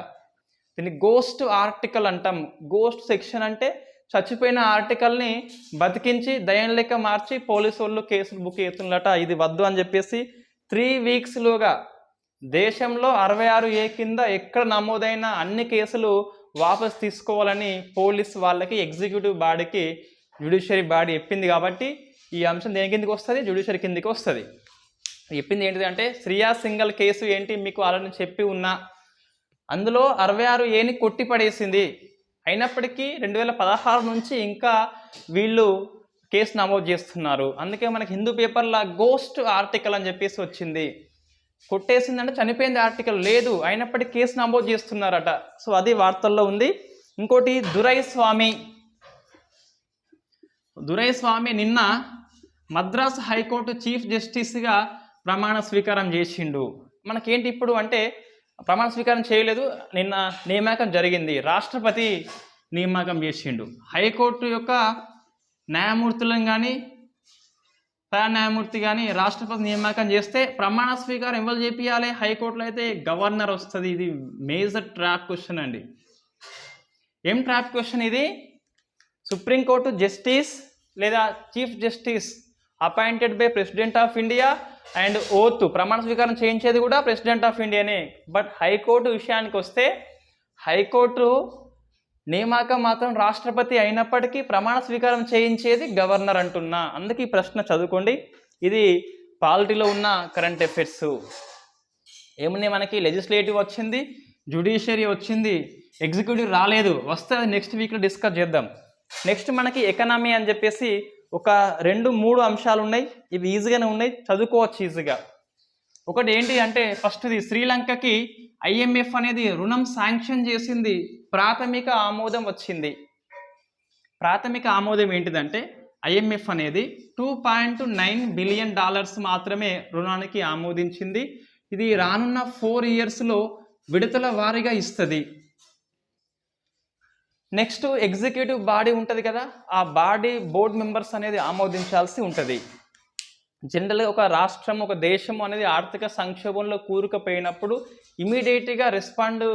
[SPEAKER 1] దీన్ని గోస్ట్ ఆర్టికల్ అంటాం. గోస్ట్ సెక్షన్ అంటే చచ్చిపోయిన ఆర్టికల్ని బతికించి దయం లెక్క మార్చి పోలీసు వాళ్ళు కేసులు బుక్ చేస్తున్నారట. ఇది వద్దు అని చెప్పేసి 3 weeksలోగా దేశంలో 66A కింద ఎక్కడ నమోదైన అన్ని కేసులు వాపస్ తీసుకోవాలని పోలీస్ వాళ్ళకి, ఎగ్జిక్యూటివ్ బాడీకి జ్యుడిషియరీ బాడీ చెప్పింది. కాబట్టి ఈ అంశం దేని కిందకి వస్తుంది, జ్యుడిషియరీ కిందకి వస్తుంది. చెప్పింది ఏంటిది అంటే శ్రియా సింఘాల్ కేసు ఏంటి మీకు ఆల్రెడీ చెప్పి ఉన్నా. అందులో 66Aని కొట్టిపడేసింది. అయినప్పటికీ 2016 నుంచి ఇంకా వీళ్ళు కేసు నమోదు చేస్తున్నారు. అందుకే మనకి హిందూ పేపర్లో గోస్ట్ ఆర్టికల్ అని చెప్పేసి వచ్చింది. కొట్టేసిందంటే చనిపోయింది ఆర్టికల్ లేదు, అయినప్పటికీ కేసు నమోదు చేస్తున్నారట. సో అది వార్తల్లో ఉంది. ఇంకోటి దురై స్వామి నిన్న మద్రాస్ హైకోర్టు చీఫ్ జస్టిస్గా ప్రమాణ స్వీకారం చేసిండు. మనకేంటి ఇప్పుడు అంటే ప్రమాణ స్వీకారం చేయలేదు, నిన్న నియామకం జరిగింది. రాష్ట్రపతి నియామకం చేసిండు. హైకోర్టు యొక్క న్యాయమూర్తులను కానీ ప్రధాన న్యాయమూర్తి కానీ రాష్ట్రపతి నియామకం చేస్తే ప్రమాణ స్వీకారం ఎవరు చేపియాలి? హైకోర్టులో అయితే గవర్నర్ వస్తుంది. ఇది మేజర్ ట్రాప్ క్వశ్చన్ అండి. ఏం ట్రాప్ క్వశ్చన్ ఇది? సుప్రీంకోర్టు జస్టిస్ లేదా chief justice appointed by president of India and oath ప్రమాణ స్వీకారం చేయించేది కూడా ప్రెసిడెంట్ ఆఫ్ ఇండియానే. బట్ హైకోర్టు విషయానికి వస్తే హైకోర్టు నియామకం మాత్రం రాష్ట్రపతి అయినప్పటికీ ప్రమాణ స్వీకారం చేయించేది గవర్నర్ అంటున్నా. అందుకే ఈ ప్రశ్న చదువుకోండి. ఇది పాలిటీలో ఉన్న కరెంట్ అఫైర్స్. ఏముంది మనకి లెజిస్లేటివ్ వచ్చింది, జ్యుడిషియరీ వచ్చింది, ఎగ్జిక్యూటివ్ రాలేదు. వస్తే అది నెక్స్ట్ వీక్లో డిస్కస్ చేద్దాం. నెక్స్ట్ మనకి ఎకనామీ అని చెప్పేసి ఒక 2-3 అంశాలు ఉన్నాయి. ఇవి ఈజీగానే ఉన్నాయి, చదువుకోవచ్చు ఈజీగా. ఒకటి ఏంటి అంటే ఫస్ట్ది శ్రీలంకకి IMF అనేది రుణం శాంక్షన్ చేసింది, ప్రాథమిక ఆమోదం వచ్చింది. ప్రాథమిక ఆమోదం ఏంటిదంటే IMF అనేది $2.9 బిలియన్ మాత్రమే రుణానికి ఆమోదించింది. ఇది రానున్న 4 ఇయర్స్లో విడతల వారీగా ఇస్తుంది. నెక్స్ట్ ఎగ్జిక్యూటివ్ బాడీ ఉంటుంది కదా, ఆ బాడీ బోర్డ్ మెంబర్స్ అనేది ఆమోదించాల్సి ఉంటుంది. జనరల్గా ఒక రాష్ట్రం, ఒక దేశం అనేది ఆర్థిక సంక్షోభంలో కూరుకుపోయినప్పుడు ఇమీడియట్గా రెస్పాండ్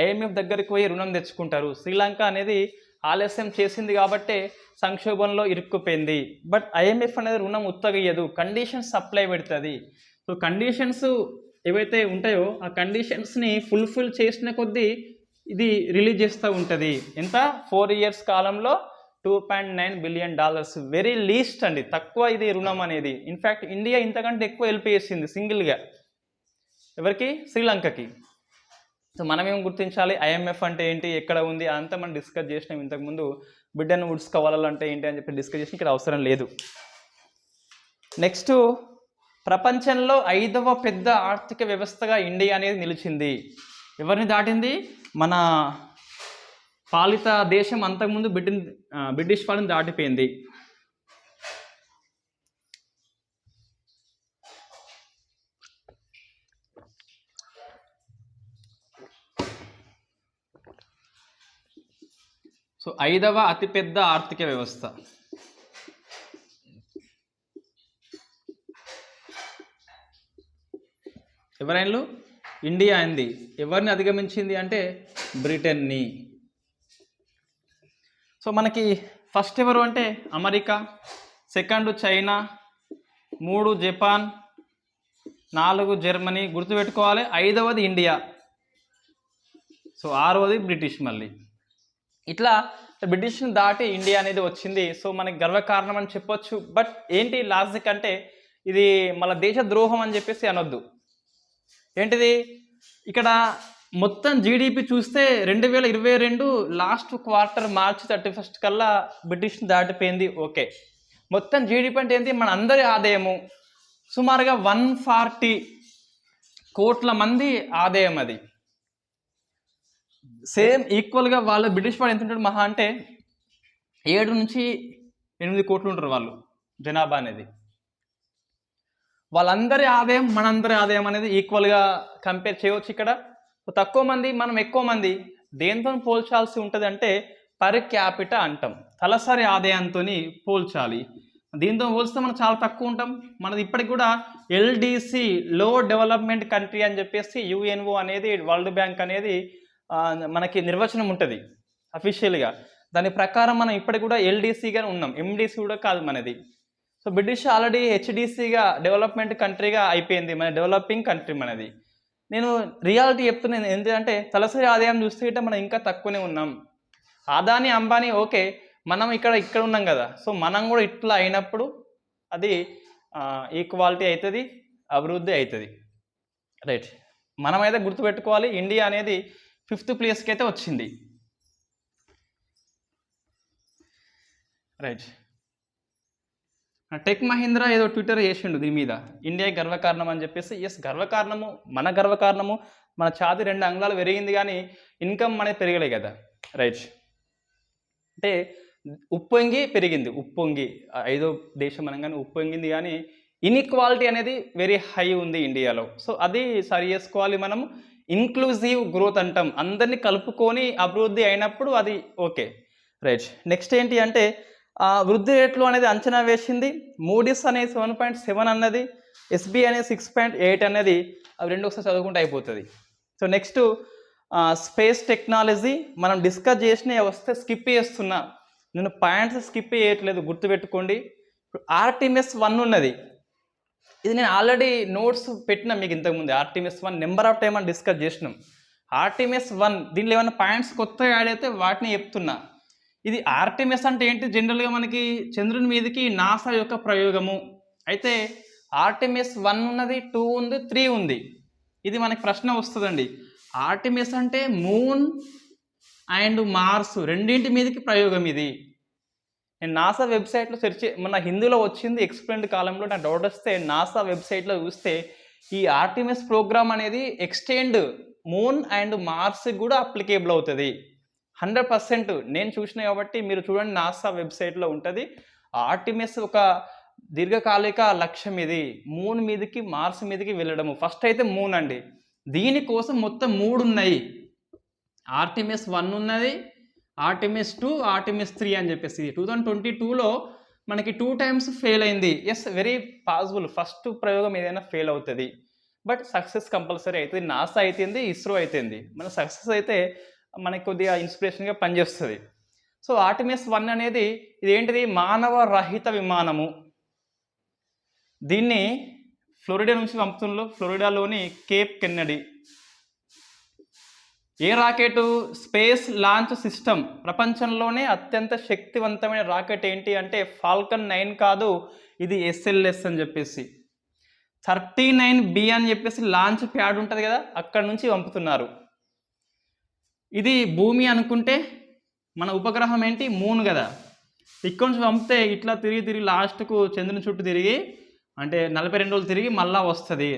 [SPEAKER 1] IMF దగ్గరికి పోయి రుణం తెచ్చుకుంటారు. శ్రీలంక అనేది ఆలస్యం చేసింది కాబట్టే సంక్షోభంలో ఇరుక్కుపోయింది. బట్ IMF అనేది రుణం ఉత్తగయ్యదు, కండిషన్స్ సప్లై పెడుతుంది. సో కండిషన్స్ ఏవైతే ఉంటాయో ఆ కండిషన్స్ని ఫుల్ఫిల్ చేసిన కొద్దీ ఇది రిలీజ్ చేస్తూ ఉంటుంది. ఎంత 4 ఇయర్స్ కాలంలో $2.9 బిలియన్, వెరీ లీస్ట్ అండి, తక్కువ ఇది రుణం అనేది. ఇన్ఫ్యాక్ట్ ఇండియా ఇంతకంటే ఎక్కువ హెల్ప్ చేసింది సింగిల్గా. ఎవరికి? శ్రీలంకకి. సో మనం ఏం గుర్తించాలి, IMF అంటే ఏంటి, ఎక్కడ ఉంది, అంతా మనం డిస్కస్ చేసినాం ఇంతకుముందు. బిడ్డన్ వుడ్స్ కవాలంటే ఏంటి అని చెప్పి డిస్కస్ చేసి ఇక్కడ అవసరం లేదు. నెక్స్ట్, ప్రపంచంలో 5వ పెద్ద ఆర్థిక వ్యవస్థగా ఇండియా అనేది నిలిచింది. ఎవరిని దాటింది? మన పాలిత దేశం అంతకుముందు బ్రిటిష్ వాళ్ళని దాటిపోయింది. సో 5వ అతిపెద్ద ఆర్థిక వ్యవస్థ. ఎవరైనా? ఇండియా అయింది. ఎవరిని అధిగమించింది అంటే బ్రిటన్ని. సో మనకి ఫస్ట్ ఎవరు అంటే America, second China, 3 Japan, 4 Germany, గుర్తుపెట్టుకోవాలి. 5వది ఇండియా, సో 6వది బ్రిటిష్. మళ్ళీ ఇట్లా బ్రిటిష్ని దాటి ఇండియా అనేది వచ్చింది. సో మనకి గర్వకారణం అని చెప్పొచ్చు. బట్ ఏంటి లాజిక్ అంటే ఇది మన దేశ ద్రోహం అని చెప్పేసి అనొద్దు. ఏంటిది? ఇక్కడ మొత్తం జీడిపి చూస్తే 2022 లాస్ట్ క్వార్టర్ మార్చి 31 కల్లా బ్రిటిష్ని దాటిపోయింది. ఓకే, మొత్తం జీడిపి అంటే ఏంటి? మన అందరి ఆదాయము సుమారుగా 140 కోట్ల మంది ఆదాయం. అది సేమ్ ఈక్వల్గా వాళ్ళు బ్రిటిష్ వాడు ఎంత ఉంటాడు మహా అంటే 7 నుంచి 8 కోట్లు ఉంటారు వాళ్ళు జనాభా అనేది. వాళ్ళందరి ఆదాయం మనందరి ఆదాయం అనేది ఈక్వల్గా కంపేర్ చేయవచ్చు. ఇక్కడ తక్కువ మంది, మనం ఎక్కువ మంది. దేంతో పోల్చాల్సి ఉంటుంది అంటే పర్ క్యాపిటా అంటాం, తలసరి ఆదాయంతో పోల్చాలి. దీంతో పోల్స్తే మనం చాలా తక్కువ ఉంటాం. మనది ఇప్పటికి కూడా LDC, లో డెవలప్మెంట్ కంట్రీ అని చెప్పేసి UNO అనేది, వరల్డ్ బ్యాంక్ అనేది మనకి నిర్వచనం ఉంటుంది అఫీషియల్గా. దాని ప్రకారం మనం ఇప్పటికి కూడా LDCగానే ఉన్నాం, MDC కూడా కాదు మనది. సో బ్రిటిష్ ఆల్రెడీ HDCగా డెవలప్మెంట్ కంట్రీగా అయిపోయింది, మన డెవలపింగ్ కంట్రీ మనది. నేను రియాలిటీ చెప్తున్నాను. ఎందుకంటే తలసరి ఆదాయం చూస్తే మనం ఇంకా తక్కువనే ఉన్నాం. అదాని, అంబానీ ఓకే, మనం ఇక్కడ ఉన్నాం కదా. సో మనం కూడా ఇట్లా అయినప్పుడు అది ఈక్వాలిటీ అవుతుంది, అభివృద్ధి అవుతుంది. రైట్, మనమైతే గుర్తుపెట్టుకోవాలి ఇండియా అనేది 5th ప్లేస్కి అయితే వచ్చింది. రైట్, టెక్ మహీంద్రా ఏదో ట్విట్టర్ చేసిండు దీని మీద, ఇండియా గర్వకారణం అని చెప్పేసి. ఎస్, గర్వకారణము, మన గర్వకారణము. మన ఛాతి 2 అంగుళాలు పెరిగింది కానీ ఇన్కమ్ అనేది పెరగలే కదా. రైట్, అంటే ఉప్పొంగి పెరిగింది, ఉప్పొంగి 5వ దేశం అనగానే ఉప్పొంగింది, కానీ ఇన్ఈక్వాలిటీ అనేది వెరీ హై ఉంది ఇండియాలో. సో అది సరి చేసుకోవాలి మనము. ఇన్క్లూజివ్ గ్రోత్ అంటాం, అందరినీ కలుపుకొని అభివృద్ధి అయినప్పుడు అది ఓకే. రైట్, నెక్స్ట్ ఏంటి అంటే వృద్ధి రేట్లు అనేది అంచనా వేసింది. మూడీస్ అనేది 7.7 అన్నది, SBI అనేది 6.8 అనేది. అవి 2 ఒకసారి చదువుకుంటే అయిపోతుంది. సో నెక్స్ట్ స్పేస్ టెక్నాలజీ మనం డిస్కస్ చేసిన వస్తే స్కిప్ చేస్తున్నా, నేను పాయింట్స్ స్కిప్ చేయట్లేదు, గుర్తుపెట్టుకోండి. ఇప్పుడు ఆర్టిమిస్ 1 ఉన్నది, ఇది నేను ఆల్రెడీ నోట్స్ పెట్టినా మీకు ఇంతకుముందు. ఆర్టిమిస్ 1 నెంబర్ ఆఫ్ టైం అని డిస్కస్ చేసినాం. ఆర్టిమిస్ 1 దీనిలో ఏమైనా పాయింట్స్ కొత్తగా యాడ్ అయితే వాటిని చెప్తున్నా. ఇది ఆర్టిమిస్ అంటే ఏంటి? జనరల్గా మనకి చంద్రుని మీదకి నాసా యొక్క ప్రయోగము. అయితే ఆర్టిమిస్ 1 ఉన్నది, 2 ఉంది, 3 ఉంది. ఇది మనకి ప్రశ్న వస్తుందండి. ఆర్టిమిస్ అంటే మూన్ అండ్ మార్స్ రెండింటి మీదకి ప్రయోగం ఇది. నేను నాసా వెబ్సైట్లో సెర్చ్ మన హిందీలో వచ్చింది, ఎక్స్ప్లెయిన్డ్ కాలంలో నాకు డౌట్ వస్తే నాసా వెబ్సైట్లో చూస్తే ఈ ఆర్టిమిస్ ప్రోగ్రామ్ అనేది ఎక్స్టెండ్ మూన్ అండ్ మార్స్ కూడా అప్లికేబుల్ అవుతుంది 100%. నేను చూసిన కాబట్టి మీరు చూడండి, నాసా వెబ్సైట్లో ఉంటుంది. ఆర్టిమిస్ ఒక దీర్ఘకాలిక లక్ష్యం, ఇది మూన్ మీదకి మార్స్ మీదకి వెళ్ళడము. ఫస్ట్ అయితే మూన్ అండి. దీనికోసం మొత్తం 3 ఉన్నాయి. ఆర్టిమిస్ 1 ఉన్నది, ఆర్టిమిస్ 2, ఆర్టిమిస్ 3 అని చెప్పేసి. 2022లో మనకి 2 టైమ్స్ ఫెయిల్ అయింది. ఎస్, వెరీ పాసిబుల్ ఫస్ట్ ప్రయోగం ఏదైనా ఫెయిల్ అవుతుంది, బట్ సక్సెస్ కంపల్సరీ అవుతుంది. నాసా అయితేంది, ఇస్రో అయితేంది, మన సక్సెస్ అయితే మనకి కొద్దిగా ఇన్స్పిరేషన్గా పనిచేస్తుంది. సో ఆర్టిమిస్ 1 అనేది ఇదేంటిది, మానవ రహిత విమానము. దీన్ని ఫ్లోరిడా నుంచి పంపుతున్నారు, ఫ్లోరిడాలోని Cape Kennedy. A rocket? Space launch system. ప్రపంచంలోనే అత్యంత శక్తివంతమైన రాకెట్ ఏంటి అంటే ఫాల్కన్ 9 కాదు, ఇది SLS అని చెప్పేసి. 39B అని చెప్పేసి లాంచ్ ప్యాడ్ ఉంటుంది కదా, అక్కడ నుంచి పంపుతున్నారు. ఇది భూమి అనుకుంటే మన ఉపగ్రహం ఏంటి, మూన్ కదా. ఇక్కడ నుంచి పంపితే ఇట్లా తిరిగి లాస్ట్కు చంద్రుని చుట్టూ తిరిగి, అంటే 42 రోజులు తిరిగి మళ్ళా వస్తుంది.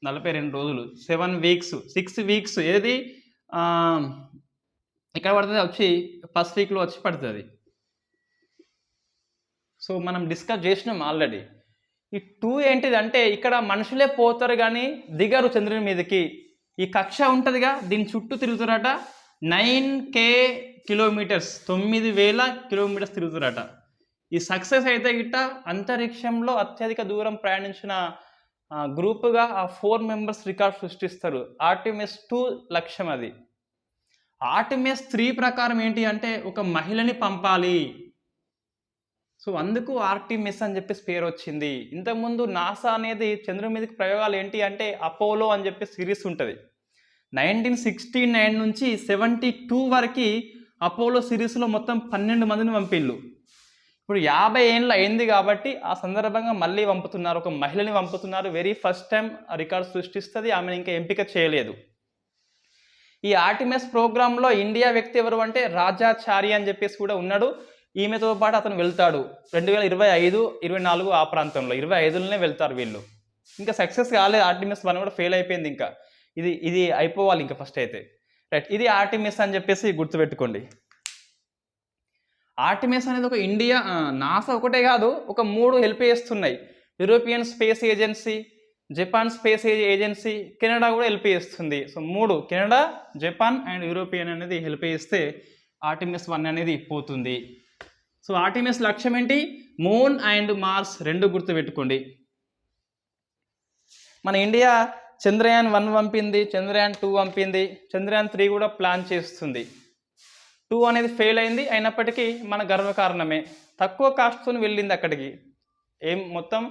[SPEAKER 1] 42 రోజులు, 7 వీక్స్, 6 వీక్స్. ఏది ఇక్కడ పడుతుంది, వచ్చి పసిఫిక్లో వచ్చి పడుతుంది. సో మనం డిస్కస్ చేసినాం ఆల్రెడీ. ఈ 2 ఏంటిది అంటే ఇక్కడ మనుషులే పోతారు కానీ దిగరు చంద్రుని మీదకి. ఈ కక్ష ఉంటుందిగా, దీని చుట్టూ తిరుగుతారట. 9K kilometres, 9000 kilometres తిరుగుతారట. ఈ సక్సెస్ అయితే గిట్ట అంతరిక్షంలో అత్యధిక దూరం ప్రయాణించిన గ్రూపుగా ఆ 4 మెంబర్స్ రికార్డ్ సృష్టిస్తారు. ఆర్టిమిస్ 2 లక్ష్యం అది. ఆర్టిమిస్ 3 ప్రకారం ఏంటి అంటే ఒక మహిళని పంపాలి. సో అందుకు ఆర్టిమిస్ అని చెప్పేసి పేరు వచ్చింది. ఇంతకుముందు నాసా అనేది చంద్రుని మీదకి ప్రయోగాలు ఏంటి అంటే అపోలో అని చెప్పి సిరీస్ ఉంటుంది. 1969 నుంచి 72 వరకు అపోలో సిరీస్లో మొత్తం 12 మందిని పంపిళ్ళు. ఇప్పుడు 50 ఏళ్ళు అయింది కాబట్టి ఆ సందర్భంగా మళ్ళీ పంపుతున్నారు, ఒక మహిళని పంపుతున్నారు. వెరీ ఫస్ట్ టైం రికార్డ్ సృష్టిస్తుంది, ఆమెను ఇంకా ఎంపిక చేయలేదు. ఈ ఆర్టిమిస్ ప్రోగ్రాంలో ఇండియా వ్యక్తి ఎవరు అంటే రాజాచారి అని చెప్పేసి కూడా ఉన్నాడు. ఈమెతో పాటు అతను వెళ్తాడు 2025, 24 ఆ ప్రాంతంలో. 25లోనే వెళ్తారు వీళ్ళు. ఇంకా సక్సెస్ కాలేదు, ఆర్టిమిస్ 1 కూడా ఫెయిల్ అయిపోయింది. ఇంకా ఇది అయిపోవాలి ఇంకా ఫస్ట్ అయితే. రైట్, ఇది ఆర్టిమిస్ అని చెప్పేసి గుర్తుపెట్టుకోండి. ఆర్టిమిస్ అనేది ఒక ఇండియా, నాసా ఒకటే కాదు, ఒక 3 హెల్ప్ చేస్తున్నాయి. European space agency, Japan space agency, Canada కూడా హెల్ప్ చేస్తుంది. So 3, Canada, Japan and European అనేది హెల్ప్ చేస్తే ఆర్టిమిస్ 1 అనేది పోతుంది. సో ఆర్టిమిస్ లక్ష్యం ఏంటి, మూన్ అండ్ మార్స్ 2 గుర్తుపెట్టుకోండి. మన ఇండియా చంద్రయాన్ 1 పంపింది, చంద్రయాన్ 2 పంపింది, చంద్రయాన్ 3 కూడా ప్లాన్ చేస్తుంది. 2 అనేది ఫెయిల్ అయింది, అయినప్పటికీ మన గర్వకారణమే. తక్కువ కాస్ట్తో వెళ్ళింది అక్కడికి. మొత్తం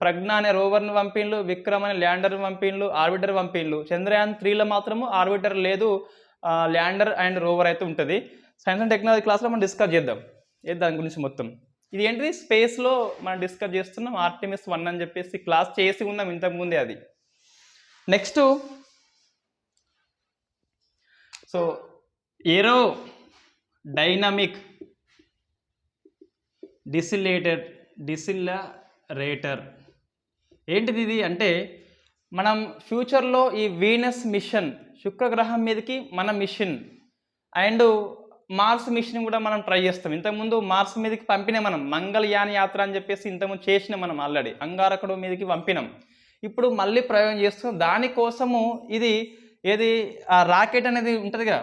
[SPEAKER 1] ప్రజ్ఞ అనే రోవర్ను పంపిండ్లు, విక్రమ్ అనే ల్యాండర్ పంపిండ్లు, ఆర్బిటర్ పంపిండ్లు. చంద్రయాన్ 3లో మాత్రము ఆర్బిటర్ లేదు, ల్యాండర్ అండ్ రోవర్ అయితే ఉంటుంది. సైన్స్ అండ్ టెక్నాలజీ క్లాస్లో మనం డిస్కస్ చేద్దాం దాని గురించి మొత్తం. ఇది ఏంటిది, స్పేస్లో మనం డిస్కస్ చేస్తున్నాం. ఆర్టిమిస్ 1 అని చెప్పేసి క్లాస్ చేసి ఉన్నాం ఇంతకుముందే అది. నెక్స్ట్, సో ఏరో డైనమిక్ డిసిలరేటర్ ఏంటిది ఇది అంటే, మనం ఫ్యూచర్లో ఈ వీనస్ మిషన్, శుక్రగ్రహం మీదకి మన మిషన్ అండ్ మార్స్ మిషన్ కూడా మనం ట్రై చేస్తాం. ఇంతకుముందు మార్స్ మీదకి పంపినాం మనం, మంగళయాన్ యాత్ర అని చెప్పేసి ఇంతకుముందు చేసినాం మనం ఆల్రెడీ. అంగారకుడు మీదకి పంపినాం. ఇప్పుడు మళ్ళీ ప్రయోగం చేస్తున్నాం. దానికోసము ఇది ఏది, ఆ రాకెట్ అనేది ఉంటుందిగా,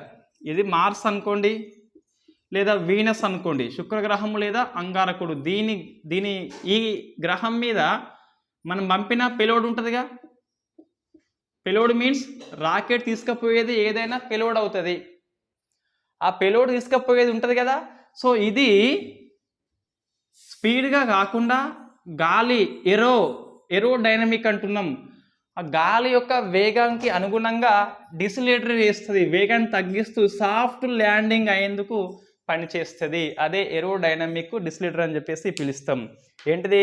[SPEAKER 1] ఇది మార్స్ అనుకోండి లేదా వీనస్ అనుకోండి, శుక్రగ్రహం లేదా అంగారకుడు. ఈ గ్రహం మీద మనం పంపిన పెలోడ్ ఉంటుందిగా. పెలోడ్ మీన్స్ రాకెట్ తీసుకుపోయేది ఏదైనా పెలోడ్ అవుతుంది. ఆ పెలోడ్ తీసుకుపోయేది ఉంటుంది కదా. సో ఇది స్పీడ్గా కాకుండా గాలి ఏరోడైనమిక్ అంటున్నాం. ఆ గాలి యొక్క వేగానికి అనుగుణంగా డిసిలేటర్ చేస్తుంది, వేగాన్ని తగ్గిస్తూ సాఫ్ట్ ల్యాండింగ్ అయ్యేందుకు పనిచేస్తుంది. అదే ఏరోడైనమిక్ డిసిలేటర్ అని చెప్పేసి పిలుస్తాం. ఏంటిది,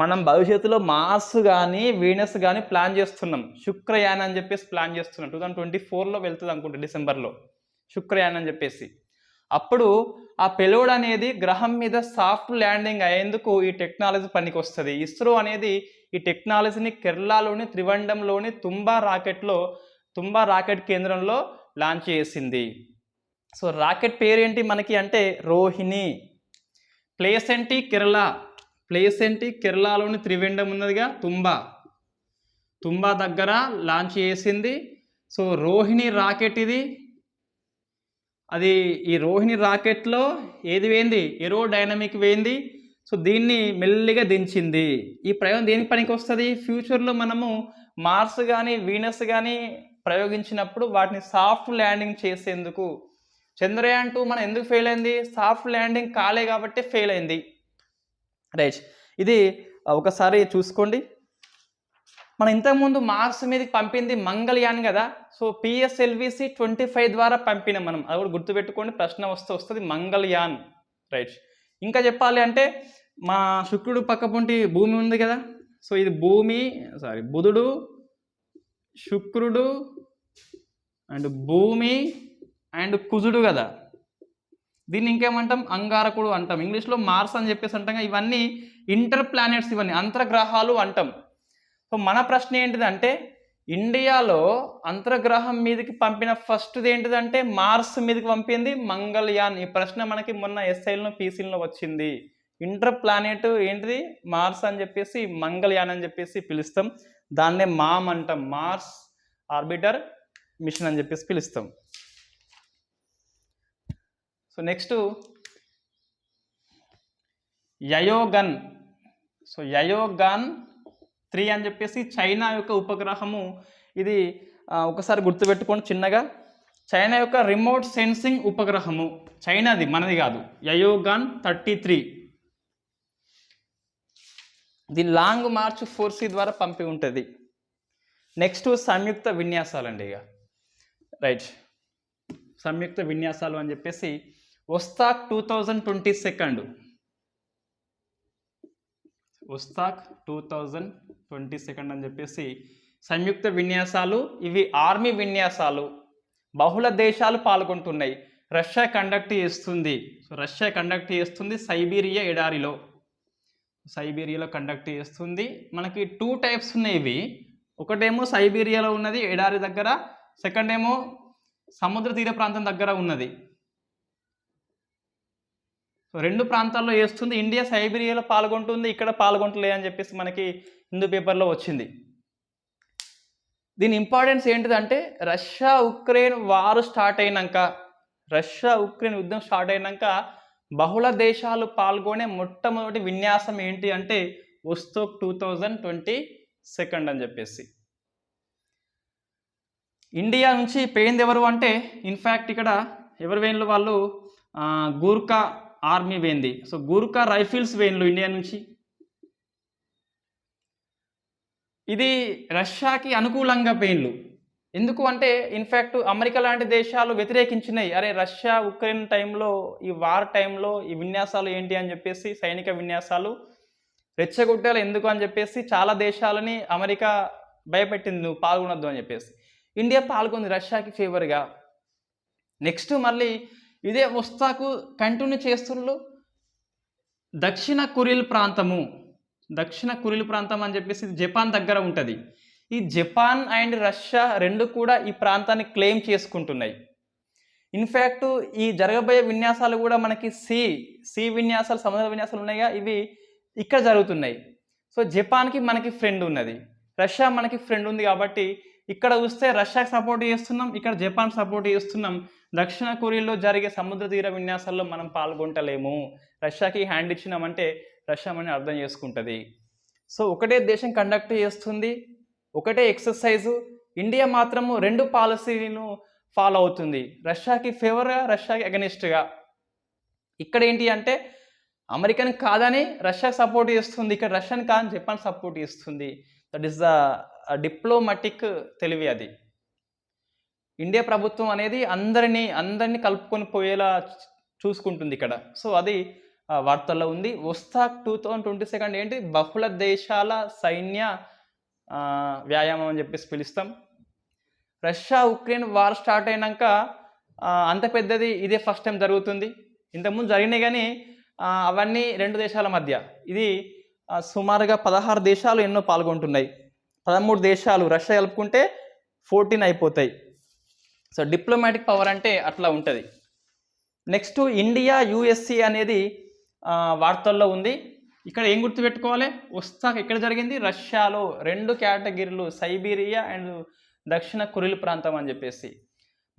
[SPEAKER 1] మనం భవిష్యత్తులో మార్స్ కానీ వీనస్ కానీ ప్లాన్ చేస్తున్నాం. శుక్రయాన్ అని చెప్పేసి ప్లాన్ చేస్తున్నాం. 2024లో వెళ్తుంది అనుకుంటా, డిసెంబర్లో శుక్రయాన్ అని చెప్పేసి. అప్పుడు ఆ పెలోడ్ అనేది గ్రహం మీద సాఫ్ట్ ల్యాండింగ్ అయ్యేందుకు ఈ టెక్నాలజీ పనికి వస్తుంది. ఇస్రో అనేది ఈ టెక్నాలజీని కేరళలోని త్రివండంలోని తుంబా రాకెట్ కేంద్రంలో లాంచ్ చేసింది. సో రాకెట్ పేరేంటి మనకి అంటే రోహిణి. ప్లేస్ ఏంటి కేరళలోని త్రివేండం ఉన్నదిగా తుంబా దగ్గర లాంచ్ చేసింది. సో రోహిణి రాకెట్ ఇది. అది ఈ రోహిణి రాకెట్లో ఏది వేయింది, ఏరోడైనమిక్ వేయింది. సో దీన్ని మెల్లిగా దించింది. ఈ ప్రయోగం దేనికి పనికి వస్తుంది, ఫ్యూచర్లో మనము మార్స్ కానీ వీనస్ కానీ ప్రయోగించినప్పుడు వాటిని సాఫ్ట్ ల్యాండింగ్ చేసేందుకు. చంద్రయాన్ 2 మనం ఎందుకు ఫెయిల్ అయింది, సాఫ్ట్ ల్యాండింగ్ కాలే కాబట్టి ఫెయిల్ అయింది. రైట్, ఇది ఒకసారి చూసుకోండి. మనం ఇంతకుముందు మార్స్ మీదకి పంపింది మంగళయాన్ కదా. సో PSLV-C 25 ద్వారా పంపినాం మనం, అది కూడా గుర్తుపెట్టుకోండి, ప్రశ్న వస్తుంది మంగళయాన్. రైట్, ఇంకా చెప్పాలి అంటే మా శుక్రుడు పక్కపొంటి భూమి ఉంది కదా. సో ఇది బుధుడు, శుక్రుడు అండ్ భూమి అండ్ కుజుడు కదా. దీన్ని ఇంకేమంటాం, అంగారకుడు అంటాం. ఇంగ్లీష్లో మార్స్ అని చెప్పేసి అంటాం. ఇవన్నీ ఇంటర్ ప్లానెట్స్, ఇవన్నీ అంతర్గ్రహాలు అంటాం. సో మన ప్రశ్న ఏంటిదంటే, ఇండియాలో అంతర్గ్రహం మీదకి పంపిన ఫస్ట్ది ఏంటిదంటే మార్స్ మీదకి పంపింది మంగళయాన్. ఈ ప్రశ్న మనకి మొన్న SIలో PCలో వచ్చింది. ఇంటర్ ప్లానెట్ ఏంటిది, మార్స్ అని చెప్పేసి మంగళయాన్ అని చెప్పేసి పిలుస్తాం. దాన్నే మామ్ అంటాం, మార్స్ ఆర్బిటర్ మిషన్ అని చెప్పేసి పిలుస్తాం. సో నెక్స్ట్ యయోగన్. సో యయోగన్ 3 అని చెప్పేసి చైనా యొక్క ఉపగ్రహము. ఇది ఒకసారి గుర్తుపెట్టుకోండి చిన్నగా, చైనా యొక్క రిమోట్ సెన్సింగ్ ఉపగ్రహము. చైనాది, మనది కాదు. యయోగన్ 33. ఇది లాంగ్ మార్చ్ 4C ద్వారా పంపి ఉంటుంది. నెక్స్ట్ సంయుక్త విన్యాసాలండి. ఇక రైట్, సంయుక్త విన్యాసాలు అని చెప్పేసి వస్తాక్ 2022 అని చెప్పేసి సంయుక్త విన్యాసాలు. ఇవి ఆర్మీ విన్యాసాలు, బహుళ దేశాలు పాల్గొంటున్నాయి. రష్యా కండక్ట్ చేస్తుంది సైబీరియా ఎడారిలో కండక్ట్ చేస్తుంది. మనకి 2 టైప్స్ ఉన్నాయి ఇవి. ఒకటేమో సైబీరియాలో ఉన్నది ఎడారి దగ్గర, సెకండ్ ఏమో సముద్ర తీర ప్రాంతం దగ్గర ఉన్నది. సో 2 ప్రాంతాల్లో చేస్తుంది. ఇండియా సైబీరియాలో పాల్గొంటుంది, ఇక్కడ పాల్గొంటలే అని చెప్పేసి మనకి హిందూ పేపర్లో వచ్చింది. దీని ఇంపార్టెన్స్ ఏంటిదంటే, రష్యా ఉక్రెయిన్ యుద్ధం స్టార్ట్ అయినాక బహుళ దేశాలు పాల్గొనే మొట్టమొదటి విన్యాసం ఏంటి అంటే వస్తోక్ 2022 అని చెప్పేసి. ఇండియా నుంచి పోయింది ఎవరు అంటే, ఇన్ఫ్యాక్ట్ ఇక్కడ ఎవరు వేన్లు, వాళ్ళు గూర్ఖా ఆర్మీ వేయింది. సో గూర్ఖా రైఫిల్స్ వేన్లు ఇండియా నుంచి. ఇది రష్యాకి అనుకూలంగా పోయిన్లు. ఎందుకు అంటే, ఇన్ఫ్యాక్ట్ అమెరికా లాంటి దేశాలు వ్యతిరేకించినాయి. అరే రష్యా ఉక్రెయిన్ టైంలో, ఈ వార్ టైంలో ఈ విన్యాసాలు ఏంటి అని చెప్పేసి, సైనిక విన్యాసాలు రెచ్చగొట్టాలి ఎందుకు అని చెప్పేసి చాలా దేశాలని అమెరికా భయపెట్టింది, నువ్వు పాల్గొనొద్దు అని చెప్పేసి. ఇండియా పాల్గొంది రష్యాకి ఫేవర్గా. నెక్స్ట్ మళ్ళీ ఇదే వస్తాకు కంటిన్యూ చేస్తున్నారు దక్షిణ కురిల్ ప్రాంతం అని చెప్పేసి జపాన్ దగ్గర ఉంటుంది. ఈ జపాన్ అండ్ రష్యా రెండు కూడా ఈ ప్రాంతాన్ని క్లెయిమ్ చేసుకుంటున్నాయి. ఇన్ఫ్యాక్ట్ ఈ జరగబోయే విన్యాసాలు కూడా మనకి సి విన్యాసాలు, సముద్ర విన్యాసాలు ఉన్నాయిగా, ఇవి ఇక్కడ జరుగుతున్నాయి. సో జపాన్కి మనకి ఫ్రెండ్ ఉన్నది, రష్యా మనకి ఫ్రెండ్ ఉంది కాబట్టి ఇక్కడ చూస్తే రష్యాకి సపోర్ట్ చేస్తున్నాం, ఇక్కడ జపాన్ సపోర్ట్ చేస్తున్నాం. దక్షిణ కొరియాలో జరిగే సముద్ర తీర విన్యాసాల్లో మనం పాల్గొంటలేము. రష్యాకి హ్యాండ్ ఇచ్చినామంటే రష్యా అని అర్థం చేసుకుంటుంది. సో ఒకటే దేశం కండక్ట్ చేస్తుంది, ఒకటే ఎక్సర్సైజు. ఇండియా మాత్రము 2 పాలసీలను ఫాలో అవుతుంది, రష్యాకి ఫేవర్గా, రష్యాకి అగెనిస్ట్గా. ఇక్కడ ఏంటి అంటే అమెరికన్ కాదని రష్యా సపోర్ట్ చేస్తుంది, ఇక్కడ రష్యన్ కాదని జపాన్ సపోర్ట్ చేస్తుంది. దట్ ఈస్ ద డిప్లొమాటిక్ తెలివి. అది ఇండియా ప్రభుత్వం అనేది అందరినీ కలుపుకొని పోయేలా చూసుకుంటుంది ఇక్కడ. సో అది వార్తల్లో ఉంది. వస్తాక్ 2022 ఏంటి, బహుళ దేశాల సైన్య వ్యాయామం అని చెప్పేసి పిలుస్తాం. రష్యా ఉక్రెయిన్ వార్ స్టార్ట్ అయినాక అంత పెద్దది ఇదే ఫస్ట్ టైం జరుగుతుంది. ఇంతకుముందు జరిగినాయి కానీ అవన్నీ 2 దేశాల మధ్య. ఇది సుమారుగా 16 దేశాలు ఎన్నో పాల్గొంటున్నాయి. 13 దేశాలు రష్యా కలుపుకుంటే 14 అయిపోతాయి. సో డిప్లొమాటిక్ పవర్ అంటే అట్లా ఉంటుంది. నెక్స్ట్ ఇండియా యుఎస్సి అనేది వార్తల్లో ఉంది. ఇక్కడ ఏం గుర్తుపెట్టుకోవాలి, వస్తాక ఎక్కడ జరిగింది, రష్యాలో 2 కేటగిరీలు, సైబీరియా అండ్ దక్షిణ కురిల్ ప్రాంతం అని చెప్పేసి.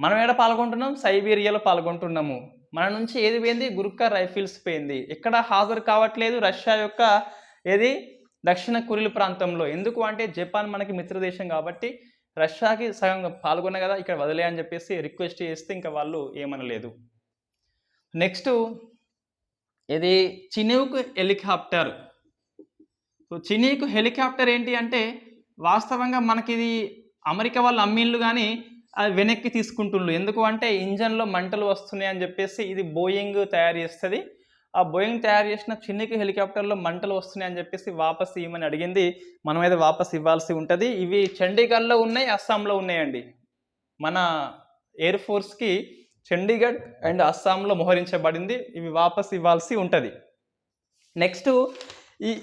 [SPEAKER 1] మనం ఏడ పాల్గొంటున్నాం, సైబీరియాలో పాల్గొంటున్నాము. మన నుంచి ఏది పోయింది, గుర్ఖా రైఫిల్స్ పోయింది. ఎక్కడ హాజరు కావట్లేదు, రష్యా యొక్క ఏది దక్షిణ కురిల్ ప్రాంతంలో. ఎందుకు అంటే జపాన్ మనకి మిత్రదేశం కాబట్టి రష్యాకి సగం పాల్గొన్న కదా, ఇక్కడ వదిలే అని చెప్పేసి రిక్వెస్ట్ చేస్తే ఇంకా వాళ్ళు ఏమనలేదు. నెక్స్ట్ ఇది Chinook helicopter. So Chinook helicopter ఏంటి అంటే వాస్తవంగా మనకి ఇది అమెరికా వాళ్ళు అమ్మిళ్ళు కానీ అది వెనక్కి తీసుకుంటుండ్రు. ఎందుకు అంటే ఇంజన్లో మంటలు వస్తున్నాయి అని చెప్పేసి ఇది బోయింగ్ తయారు చేస్తుంది. ఆ బోయింగ్ తయారు చేసిన చిన్నకి హెలికాప్టర్లో మంటలు వస్తున్నాయి అని చెప్పేసి వాపస్ ఇవ్వమని అడిగింది. మనమైతే వాపస్ ఇవ్వాల్సి ఉంటుంది. ఇవి చండీగఢ్లో ఉన్నాయి, అస్సాంలో ఉన్నాయండి. మన ఎయిర్ ఫోర్స్కి చండీగఢ్ అండ్ అస్సాంలో మోహరించబడింది. ఇవి వాపస్ ఇవ్వాల్సి ఉంటుంది. నెక్స్ట్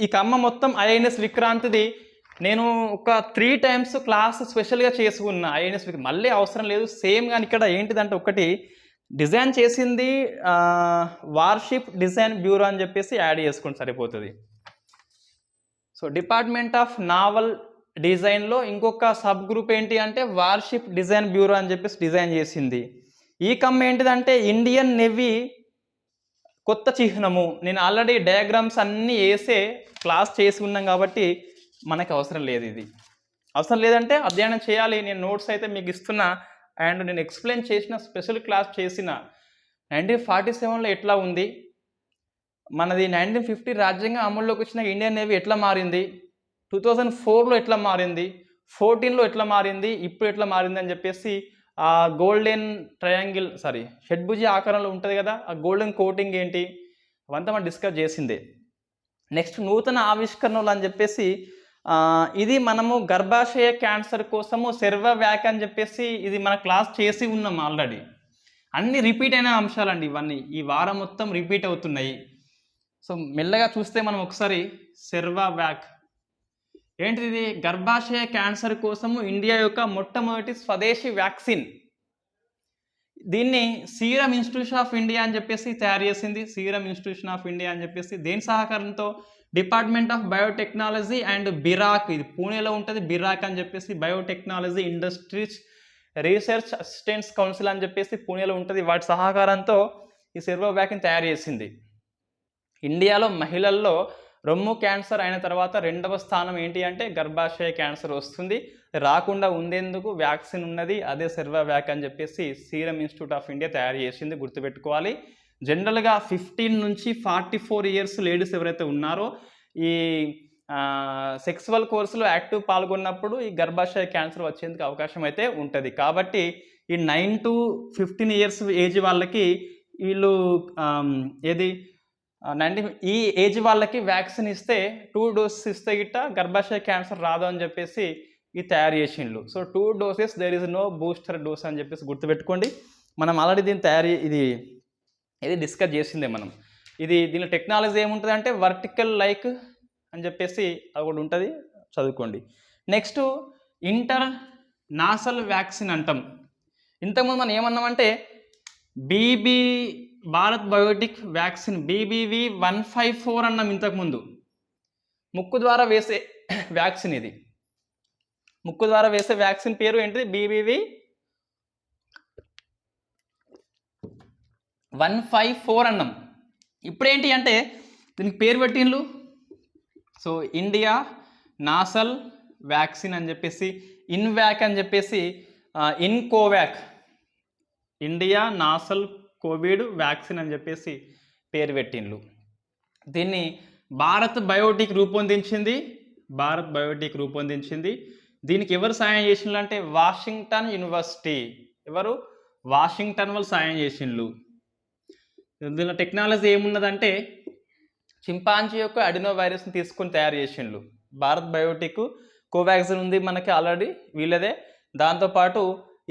[SPEAKER 1] ఈ కమ్మ మొత్తం ఐఎన్ఎస్ విక్రాంత్ది నేను ఒక 3 times క్లాస్ స్పెషల్గా చేసుకున్నా. ఐఎన్ఎస్ మళ్ళీ అవసరం లేదు, సేమ్. కానీ ఇక్కడ ఏంటిదంటే ఒకటి డిజైన్ చేసింది వార్షిప్ డిజైన్ బ్యూరో అని చెప్పేసి యాడ్ చేసుకుంటే సరిపోతుంది. సో డిపార్ట్మెంట్ ఆఫ్ నావల్ డిజైన్లో ఇంకొక సబ్ గ్రూప్ ఏంటి అంటే వార్షిప్ డిజైన్ బ్యూరో అని చెప్పేసి డిజైన్ చేసింది. ఈ కమ్ ఏంటిదంటే ఇండియన్ నేవీ కొత్త చిహ్నము. నేను ఆల్రెడీ డయాగ్రామ్స్ అన్నీ వేసే క్లాస్ చేసి ఉన్నాం కాబట్టి మనకు అవసరం లేదు. ఇది అవసరం లేదంటే అధ్యయనం చేయాలి. నేను నోట్స్ అయితే మీకు ఇస్తున్నా అండ్ నేను ఎక్స్ప్లెయిన్ చేసిన స్పెషల్ క్లాస్ చేసిన 1947లో ఎట్లా ఉంది, మనది 1950 రాజ్యాంగం అమల్లోకి వచ్చిన ఇండియన్ నేవీ ఎట్లా మారింది, 2004లో ఎట్లా మారింది, 14లో ఎట్లా మారింది, ఇప్పుడు ఎట్లా మారింది అని చెప్పేసి ఆ గోల్డెన్ ట్రయాంగిల్ షడ్భుజ ఆకారంలో ఉంటుంది కదా, ఆ గోల్డెన్ కోటింగ్ ఏంటి అవంతా మనం డిస్కస్ చేసిందే. నెక్స్ట్ నూతన ఆవిష్కరణలు అని చెప్పేసి ఇది మనము గర్భాశయ క్యాన్సర్ కోసము సెర్వవ్యాక్ అని చెప్పేసి ఇది మన క్లాస్ చేసి ఉన్నాం ఆల్రెడీ. అన్ని రిపీట్ అయిన అంశాలండి ఇవన్నీ, ఈ వారం మొత్తం రిపీట్ అవుతున్నాయి. సో మెల్లగా చూస్తే మనం ఒకసారి సెర్వవ్యాక్ ఏంటిది, ఇది గర్భాశయ క్యాన్సర్ కోసము ఇండియా యొక్క మొట్టమొదటి స్వదేశీ వ్యాక్సిన్. దీన్ని సీరం ఇన్స్టిట్యూషన్ ఆఫ్ ఇండియా అని చెప్పేసి తయారు చేసింది. సీరం ఇన్స్టిట్యూషన్ ఆఫ్ ఇండియా అని చెప్పేసి దేని సహకారంతో, department of biotechnology and BIRAC, ఇది పూణేలో ఉంటుంది, బిరాక్ అని చెప్పేసి biotechnology industries research assistants council అని చెప్పేసి పూణేలో ఉంటుంది. వాటి సహకారంతో ఈ సెర్వోవ్యాక్ని తయారు చేసింది. ఇండియాలో మహిళల్లో రొమ్ము క్యాన్సర్ అయిన తర్వాత 2వ స్థానం ఏంటి అంటే గర్భాశయ క్యాన్సర్ వస్తుంది. రాకుండా ఉండేందుకు వ్యాక్సిన్ ఉన్నది, అదే సెర్వవ్యాక్ అని చెప్పేసి సీరం ఇన్స్టిట్యూట్ ఆఫ్ ఇండియా తయారు చేసింది, గుర్తుపెట్టుకోవాలి. జనరల్గా 15 నుంచి 44 ఇయర్స్ లేడీస్ ఎవరైతే ఉన్నారో ఈ సెక్సువల్ కోర్సులో యాక్టివ్ పాల్గొన్నప్పుడు ఈ గర్భాశయ క్యాన్సర్ వచ్చేందుకు అవకాశం అయితే ఉంటుంది. కాబట్టి ఈ 9 to 15 ఇయర్స్ ఏజ్ వాళ్ళకి వీళ్ళు ఈ ఏజ్ వాళ్ళకి వ్యాక్సిన్ ఇస్తే 2 doses ఇస్తే గిట్ట గర్భాశయ క్యాన్సర్ రాదు అని చెప్పేసి ఇది తయారు చేసిండ్రు. So 2 doses, there is no booster dose అని చెప్పేసి గుర్తుపెట్టుకోండి. మనం ఆల్రెడీ దీన్ని ఇది డిస్కస్ చేసిందే మనం. దీని టెక్నాలజీ ఏముంటుంది అంటే వర్టికల్ లైక్ అని చెప్పేసి అది కూడా ఉంటుంది, చదువుకోండి. నెక్స్ట్ ఇంటర్ నాసల్ వ్యాక్సిన్ అంటాం. ఇంతకుముందు మనం ఏమన్నామంటే భారత్ బయోటిక్ వ్యాక్సిన్ BBV154 అన్నాం ఇంతకుముందు. ముక్కు ద్వారా వేసే వ్యాక్సిన్ ఇది. ముక్కు ద్వారా వేసే వ్యాక్సిన్ పేరు ఏంటిది, BBV154 అన్నాం. ఇప్పుడేంటి అంటే దీనికి పేరు పెట్టిండ్రు. సో ఇండియా నాసల్ వ్యాక్సిన్ అని చెప్పేసి, ఇన్వ్యాక్ అని చెప్పేసి, ఇన్కోవ్యాక్, ఇండియా నాసల్ కోవిడ్ వ్యాక్సిన్ అని చెప్పేసి పేరు పెట్టిండ్రు. దీన్ని భారత్ బయోటిక్ రూపొందించింది. దీనికి ఎవరు సాయం చేసిండ్రు అంటే వాషింగ్టన్ యూనివర్సిటీ. వాషింగ్టన్ వాళ్ళు సాయం చేసిండ్రు. దీనిలో టెక్నాలజీ ఏమున్నదంటే చింపాంజీ యొక్క అడినో వైరస్ని తీసుకొని తయారు చేసిండ్రు. భారత్ బయోటిక్ కోవాక్సిన్ ఉంది మనకి ఆల్రెడీ వీళ్ళదే, దాంతోపాటు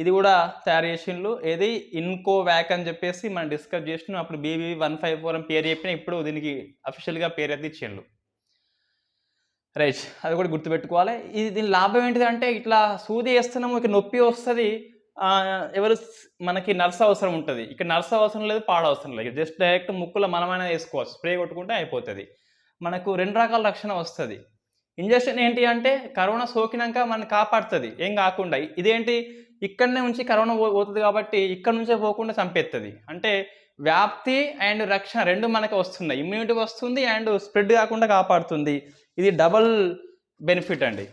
[SPEAKER 1] ఇది కూడా తయారు చేసిండ్రు. ఏది ఇన్కోవ్యాక్ అని చెప్పేసి మనం డిస్కస్ చేసినాం. అప్పుడు BBV154 అని పేరు చెప్పిన, ఇప్పుడు దీనికి అఫీషియల్గా పేరు అయితే ఇచ్చిండ్రు. రైట్, అది కూడా గుర్తుపెట్టుకోవాలి. ఇది దీని లాభం ఏంటిది అంటే ఇట్లా సూది వేస్తున్నాము, ఇక నొప్పి వస్తుంది, ఎవరు మనకి నర్స్ అవసరం ఉంటుంది. ఇక్కడ నర్స్ అవసరం లేదు, అవసరం లేదు, జస్ట్ డైరెక్ట్ ముక్కులో మనమైనా వేసుకోవచ్చు, స్ప్రే కొట్టుకుంటే అయిపోతుంది. మనకు 2 రకాల రక్షణ వస్తుంది. ఇంజెక్షన్ ఏంటి అంటే కరోనా సోకినాక మనల్ని కాపాడుతుంది, ఏం కాకుండా. ఇదేంటి, ఇక్కడనే ఉంచి కరోనా పోతుంది కాబట్టి ఇక్కడ నుంచే పోకుండా చంపేస్తుంది. అంటే వ్యాప్తి అండ్ రక్షణ 2 మనకి వస్తున్నాయి, ఇమ్యూనిటీ వస్తుంది అండ్ స్ప్రెడ్ కాకుండా కాపాడుతుంది. ఇది డబల్ బెనిఫిట్ అండి.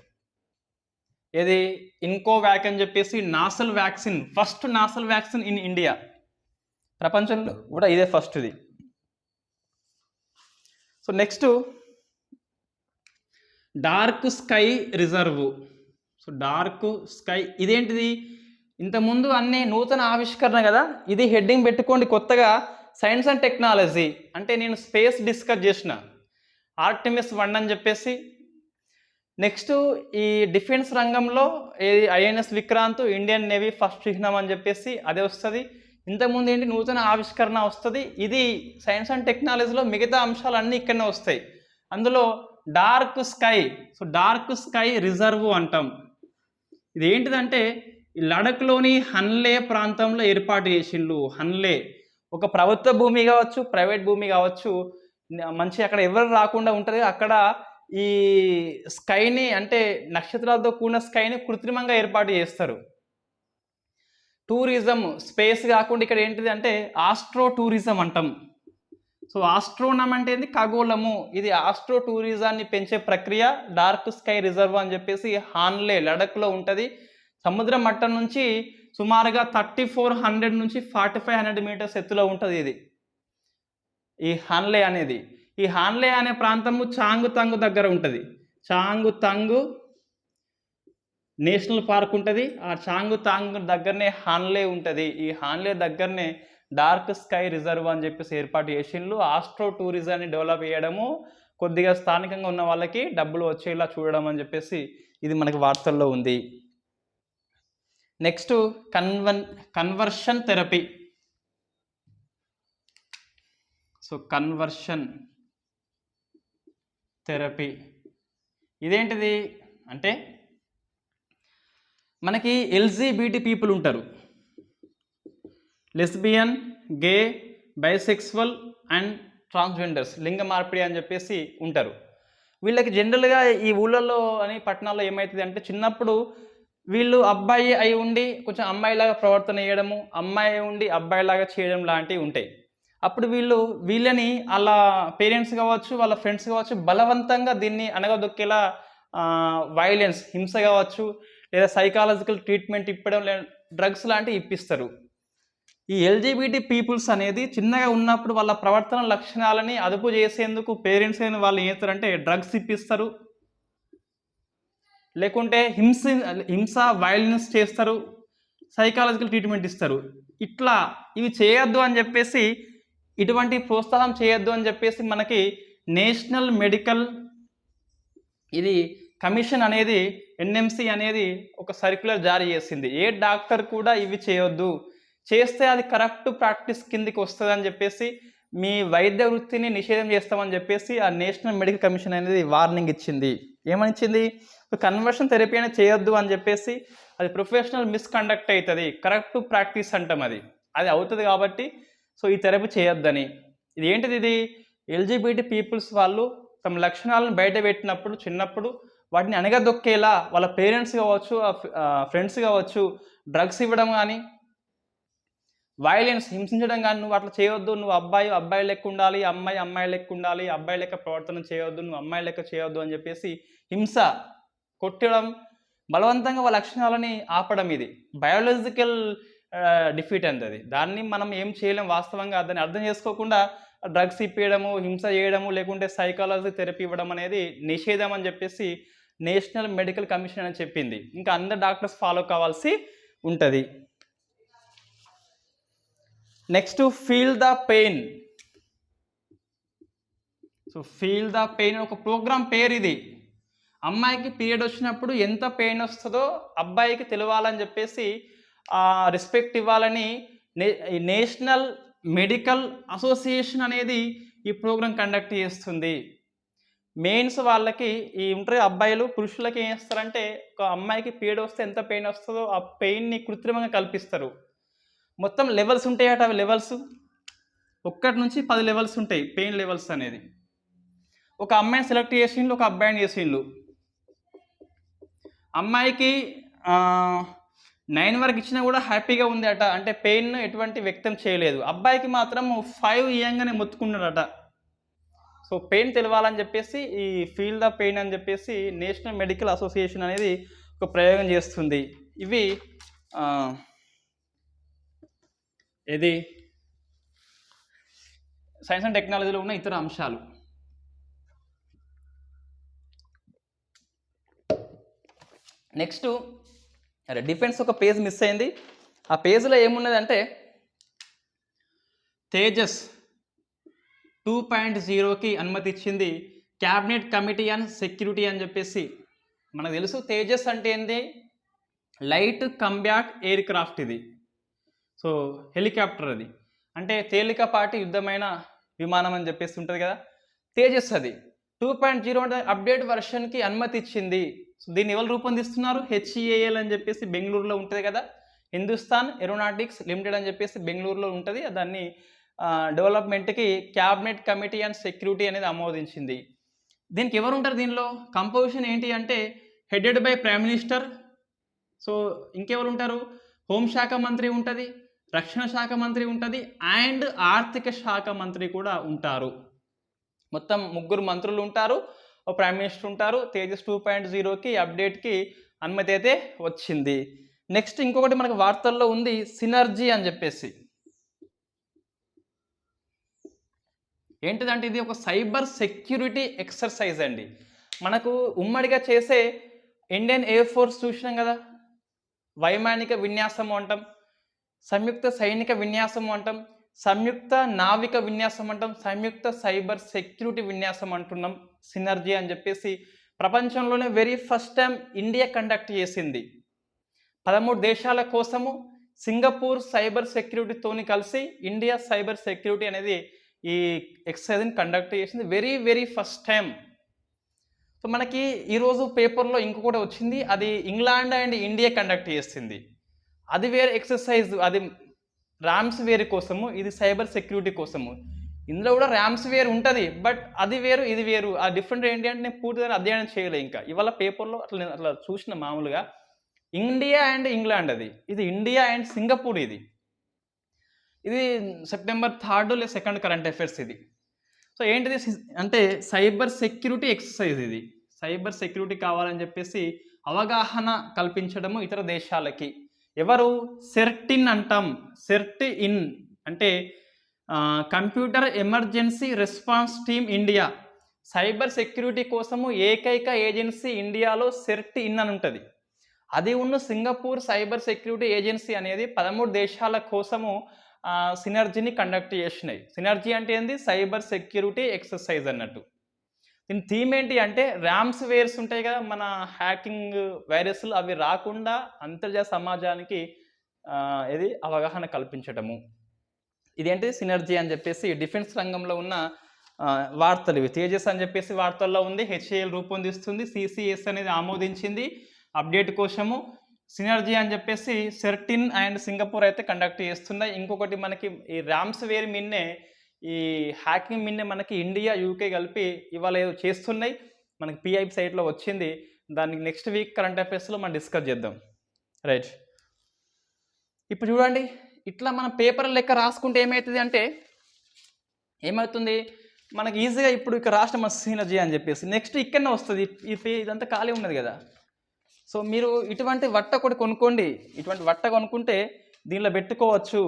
[SPEAKER 1] ఇది ఇన్కోవాక్ అని చెప్పేసి nasal vaccine, first nasal vaccine in India, ప్రపంచంలో కూడా ఇదే ఫస్ట్ది. So next dark sky reserve. So dark sky ఇదేంటిది, ఇంతకుముందు అన్ని నూతన ఆవిష్కరణ కదా, ఇది హెడ్డింగ్ పెట్టుకోండి కొత్తగా, సైన్స్ అండ్ టెక్నాలజీ. అంటే నేను స్పేస్ డిస్కస్ చేసిన ఆర్టెమిస్ 1 అని చెప్పేసి. నెక్స్ట్ ఈ డిఫెన్స్ రంగంలో INS Vikrant, Indian navy first చిహ్నం అని చెప్పేసి అదే వస్తుంది. ఇంతకుముందు ఏంటి, నూతన ఆవిష్కరణ వస్తుంది. ఇది సైన్స్ అండ్ టెక్నాలజీలో మిగతా అంశాలన్నీ ఇక్కడనే వస్తాయి. అందులో dark sky, so dark sky reserve అంటాం. ఇది ఏంటిదంటే లడఖ్లోని హన్లే ప్రాంతంలో ఏర్పాటు చేసిండ్రు. హన్లే ఒక ప్రభుత్వ భూమి కావచ్చు, ప్రైవేట్ భూమి కావచ్చు, మంచి అక్కడ ఎవరు రాకుండా ఉంటుంది. అక్కడ ఈ స్కైని అంటే నక్షత్రాలతో కూడిన స్కైని కృత్రిమంగా ఏర్పాటు చేస్తారు. టూరిజం, స్పేస్ కాకుండా ఇక్కడ ఏంటిది అంటే ఆస్ట్రో టూరిజం అంటాం. సో ఆస్ట్రోనమ్ అంటే ఏంది, ఖగోళము. ఇది ఆస్ట్రో టూరిజాన్ని పెంచే ప్రక్రియ డార్క్ స్కై రిజర్వ్ అని చెప్పేసి హాన్లే లడఖ్లో ఉంటుంది. సముద్ర మట్టం నుంచి సుమారుగా 3400 నుంచి 4500 మీటర్స్ ఎత్తులో ఉంటుంది ఇది, ఈ హాన్లే అనేది. ఈ హాన్లే అనే ప్రాంతము చాంగుతంగు దగ్గర ఉంటుంది. చాంగుతంగు నేషనల్ పార్క్ ఉంటుంది. ఆ చాంగుతాంగ్ దగ్గరనే హాన్లే ఉంటుంది. ఈ హాన్లే దగ్గరనే డార్క్ స్కై రిజర్వ్ అని చెప్పేసి ఏర్పాటు చేసిండ్రు. ఆస్ట్రో టూరిజాన్ని డెవలప్ చేయడము, కొద్దిగా స్థానికంగా ఉన్న వాళ్ళకి డబ్బులు వచ్చేలా చూడడం అని చెప్పేసి ఇది మనకి వార్తల్లో ఉంది. Next conversion therapy. So conversion therapy ఇదేంటిది అంటే మనకి ఎల్జీబీటీ పీపుల్ ఉంటారు, lesbian, gay, bisexual and transgenders, లింగ మార్పిడి అని చెప్పేసి ఉంటారు. వీళ్ళకి జనరల్గా ఈ ఊళ్ళల్లో అని పట్టణాల్లో ఏమవుతుంది అంటే చిన్నప్పుడు వీళ్ళు అబ్బాయి అయి ఉండి కొంచెం అమ్మాయిలాగా ప్రవర్తన చేయడము, అమ్మాయి ఉండి అబ్బాయిలాగా చేయడం లాంటివి ఉంటాయి. అప్పుడు వీళ్ళని అలా పేరెంట్స్ కావచ్చు, వాళ్ళ ఫ్రెండ్స్ కావచ్చు, బలవంతంగా దీన్ని అనగదొక్కేలా వైలెన్స్, హింస కావచ్చు, లేదా సైకాలజికల్ ట్రీట్మెంట్ ఇప్పడం, లేదా డ్రగ్స్ లాంటివి ఇప్పిస్తారు. ఈ ఎల్జీబీటీ పీపుల్స్ అనేది చిన్నగా ఉన్నప్పుడు వాళ్ళ ప్రవర్తన లక్షణాలని అదుపు చేసేందుకు పేరెంట్స్ అయిన వాళ్ళు ఏం చేస్తారంటే డ్రగ్స్ ఇప్పిస్తారు, లేకుంటే హింస వైలెన్స్ చేస్తారు, సైకాలజికల్ ట్రీట్మెంట్ ఇస్తారు. ఇట్లా ఇవి చేయొద్దు అని చెప్పేసి, ఇటువంటి ప్రోత్సాహం చేయొద్దు అని చెప్పేసి మనకి నేషనల్ మెడికల్ ఇది కమిషన్ అనేది, ఎన్ఎంసి అనేది ఒక సర్క్యులర్ జారీ చేసింది. ఏ డాక్టర్ కూడా ఇవి చేయొద్దు, చేస్తే అది కరెక్ట్ ప్రాక్టీస్ కిందికి వస్తుంది అని చెప్పేసి, మీ వైద్య వృత్తిని నిషేధం చేస్తామని చెప్పేసి ఆ నేషనల్ మెడికల్ కమిషన్ అనేది వార్నింగ్ ఇచ్చింది. ఏమని ఇచ్చింది, కన్వర్షన్ థెరపీ అనేది చేయొద్దు అని చెప్పేసి, అది ప్రొఫెషనల్ మిస్కండక్ట్ అవుతుంది, కరెక్ట్ ప్రాక్టీస్ అంటాం, అది అవుతుంది కాబట్టి సో ఈ థెరపీ చేయొద్దని. ఇది ఏంటిది, ఇది ఎల్జీబీటీ పీపుల్స్ వాళ్ళు తమ లక్షణాలను బయట పెట్టినప్పుడు చిన్నప్పుడు వాటిని అణగదొక్కేలా వాళ్ళ పేరెంట్స్ కావచ్చు, ఫ్రెండ్స్ కావచ్చు, డ్రగ్స్ ఇవ్వడం కానీ, వైలెన్స్, హింసించడం కానీ, నువ్వు అట్లా చేయొద్దు, నువ్వు అబ్బాయి లెక్క ఉండాలి, అమ్మాయి లెక్క ఉండాలి, అబ్బాయి లెక్క ప్రవర్తన చేయొద్దు, నువ్వు అమ్మాయి లెక్క చేయొద్దు అని చెప్పేసి హింస, కొట్టడం, బలవంతంగా వాళ్ళ లక్షణాలని ఆపడం, ఇది బయాలజికల్ డిఫీట్ అంతది. దాన్ని మనం ఏం చేయలేం, వాస్తవంగా దాన్ని అర్థం చేసుకోకుండా డ్రగ్స్ ఇప్పించడము, హింస చేయడము, లేకుంటే సైకాలజీ థెరపీ ఇవ్వడం అనేది నిషేధం అని చెప్పేసి నేషనల్ మెడికల్ కమిషన్ అని చెప్పింది. ఇంకా అందరు డాక్టర్స్ ఫాలో కావాల్సి ఉంటుంది. Next feel the pain. So feel the pain ఒక ప్రోగ్రామ్ పేరు ఇది. అమ్మాయికి పీరియడ్ వచ్చినప్పుడు ఎంత పెయిన్ వస్తుందో అబ్బాయికి తెలియాలని చెప్పేసి రెస్పెక్ట్ ఇవ్వాలని నేషనల్ మెడికల్ అసోసియేషన్ అనేది ఈ ప్రోగ్రాం కండక్ట్ చేస్తుంది. మెయిన్స్ వాళ్ళకి ఈ ఉంటారు అబ్బాయిలు పురుషులకి ఏం చేస్తారంటే ఒక అమ్మాయికి పీరియడ్ వస్తే ఎంత పెయిన్ వస్తుందో ఆ పెయిన్ని కృత్రిమంగా కల్పిస్తారు. మొత్తం లెవెల్స్ ఉంటాయట. అవి లెవెల్స్ 1 నుంచి 10 లెవెల్స్ ఉంటాయి పెయిన్ లెవెల్స్ అనేది. ఒక అమ్మాయిని సెలెక్ట్ చేసిండ్రు, ఒక అబ్బాయిని చేసిండ్రు. అమ్మాయికి 9 వరకు ఇచ్చినా కూడా హ్యాపీగా ఉంది అట, అంటే పెయిన్ ఎటువంటి వ్యక్తం చేయలేదు. అబ్బాయికి మాత్రం 5 ఇయ్యంగానే మొత్తుకున్నాడట. సో పెయిన్ తెలవాలని చెప్పేసి ఈ ఫీల్ ద పెయిన్ అని చెప్పేసి నేషనల్ మెడికల్ అసోసియేషన్ అనేది ఒక ప్రయోగం చేస్తుంది. ఇవి ఇది సైన్స్ అండ్ టెక్నాలజీలో ఉన్న ఇతర అంశాలు. నెక్స్ట్ డిఫెన్స్ ఒక పేజ్ మిస్ అయింది. ఆ పేజ్లో ఏమున్నదంటే తేజస్ 2.0కి అనుమతి ఇచ్చింది క్యాబినెట్ కమిటీ ఆన్ సెక్యూరిటీ అని చెప్పేసి. మనకు తెలుసు తేజస్ అంటే ఏంది, లైట్ కంబ్యాట్ ఎయిర్ క్రాఫ్ట్. ఇది సో హెలికాప్టర్, అది అంటే తేలికపాటి యుద్ధమైన విమానం అని చెప్పేసి ఉంటుంది కదా, తేజస్ అది 2.0 అంటే అప్డేట్ వర్షన్కి అనుమతి ఇచ్చింది. సో దీన్ని ఎవరు రూపొందిస్తున్నారు, HAL అని చెప్పేసి బెంగళూరులో ఉంటుంది కదా, హిందుస్థాన్ ఏరోనాటిక్స్ లిమిటెడ్ అని చెప్పేసి బెంగళూరులో ఉంటుంది. దాన్ని డెవలప్మెంట్కి క్యాబినెట్ కమిటీ అండ్ సెక్యూరిటీ అనేది ఆమోదించింది. దీనికి ఎవరు ఉంటారు, దీనిలో కంపోజిషన్ ఏంటి అంటే headed by prime minister. So ఇంకెవరు ఉంటారు, హోంశాఖ మంత్రి ఉంటుంది, రక్షణ శాఖ మంత్రి ఉంటుంది, అండ్ ఆర్థిక శాఖ మంత్రి కూడా ఉంటారు. మొత్తం 3 మంత్రులు ఉంటారు, ఒక ప్రైమ్ మినిస్టర్ ఉంటారు. తేజస్ 2.0కి అప్డేట్కి అనుమతి అయితే వచ్చింది. నెక్స్ట్ ఇంకొకటి మనకు వార్తల్లో ఉంది సినర్జీ అని చెప్పేసి. ఏంటిదంటే ఇది ఒక సైబర్ సెక్యూరిటీ ఎక్సర్సైజ్ అండి. మనకు ఉమ్మడిగా చేసే ఇండియన్ ఎయిర్ ఫోర్స్ చూసినాం కదా, వైమానిక విన్యాసం అంటాం, సంయుక్త సైనిక విన్యాసం అంటాం, సంయుక్త నావిక విన్యాసం అంటాం, సంయుక్త సైబర్ సెక్యూరిటీ విన్యాసం అంటున్నాం. సినర్జీ అని చెప్పేసి ప్రపంచంలోనే very first time India conduct చేసింది. 13 దేశాల కోసము సింగపూర్ సైబర్ సెక్యూరిటీతోని కలిసి ఇండియా సైబర్ సెక్యూరిటీ అనేది ఈ ఎక్సర్సైజ్ని కండక్ట్ చేసింది, very very first time. So మనకి ఈరోజు పేపర్లో ఇంకొకటి వచ్చింది, అది ఇంగ్లాండ్ అండ్ ఇండియా కండక్ట్ చేసింది. అది వేరే ఎక్సర్సైజ్, అది ర్యామ్స్ వేర్ కోసము, ఇది సైబర్ సెక్యూరిటీ కోసము. ఇందులో కూడా ర్యామ్స్ వేర్ ఉంటుంది, బట్ అది వేరు ఇది వేరు. ఆ డిఫరెంట్ ఏంటి అంటే నేను పూర్తిగా అధ్యయనం చేయలేదు. ఇంకా ఇవాళ పేపర్లో అట్లా చూసిన మామూలుగా ఇండియా అండ్ ఇంగ్లాండ్, ఇది ఇండియా అండ్ సింగపూర్. ఇది సెప్టెంబర్ 3 లేదా 2 కరెంట్ అఫైర్స్ ఇది. సో ఏంటిది అంటే సైబర్ సెక్యూరిటీ ఎక్సర్సైజ్. ఇది సైబర్ సెక్యూరిటీ కావాలని చెప్పేసి అవగాహన కల్పించడము ఇతర దేశాలకి. ఎవరు, సెర్టిన్ అంటాం. సెర్టిన్ అంటే computer emergency response team India. Cyber security కోసము ఏకైక ఏజెన్సీ ఇండియాలో సెర్టిన్ అని ఉంటుంది. అది ఉన్న సింగపూర్ సైబర్ సెక్యూరిటీ ఏజెన్సీ అనేది 13 దేశాల కోసము సినర్జీని కండక్ట్ చేసినాయి. సినర్జీ అంటే ఏంది, సైబర్ సెక్యూరిటీ ఎక్సర్సైజ్ అన్నట్టు. దీని థీమ్ ఏంటి అంటే ర్యామ్స్ వేర్స్ ఉంటాయి కదా, మన హ్యాకింగ్ వైరస్లు, అవి రాకుండా అంతర్జాతీయ సమాజానికి ఇది అవగాహన కల్పించటము. ఇదేంటి సినర్జీ అని చెప్పేసి డిఫెన్స్ రంగంలో ఉన్న వార్తలు ఇవి. తేజస్ అని చెప్పేసి వార్తల్లో ఉంది, HAL రూపొందిస్తుంది, CCS అనేది ఆమోదించింది అప్డేట్ కోసము. సినర్జీ అని చెప్పేసి సెర్టిన్ అండ్ సింగపూర్ అయితే కండక్ట్ చేస్తున్నాయి. ఇంకొకటి మనకి ఈ ర్యామ్స్ వేర్ మిన్నే, ఈ హ్యాకింగ్ మిన్నే మనకి ఇండియా UK కలిపి ఇవాళ ఏదో చేస్తున్నాయి. మనకి PIB సైట్లో వచ్చింది. దానికి నెక్స్ట్ వీక్ కరెంట్ అఫైర్స్లో మనం డిస్కస్ చేద్దాం. రైట్, ఇప్పుడు చూడండి, ఇట్లా మన పేపర్ లెక్క రాసుకుంటే ఏమవుతుంది అంటే ఏమవుతుంది మనకి ఈజీగా. ఇప్పుడు ఇక్కడ రాష్ట్రం మన సినర్జీ అని చెప్పేసి నెక్స్ట్ ఇక్కడనే వస్తుంది. ఇదంతా ఖాళీ ఉన్నది కదా. సో మీరు ఇటువంటి వట్ట కూడా కొనుక్కోండి. ఇటువంటి వట్ట కొనుక్కుంటే దీనిలో పెట్టుకోవచ్చు.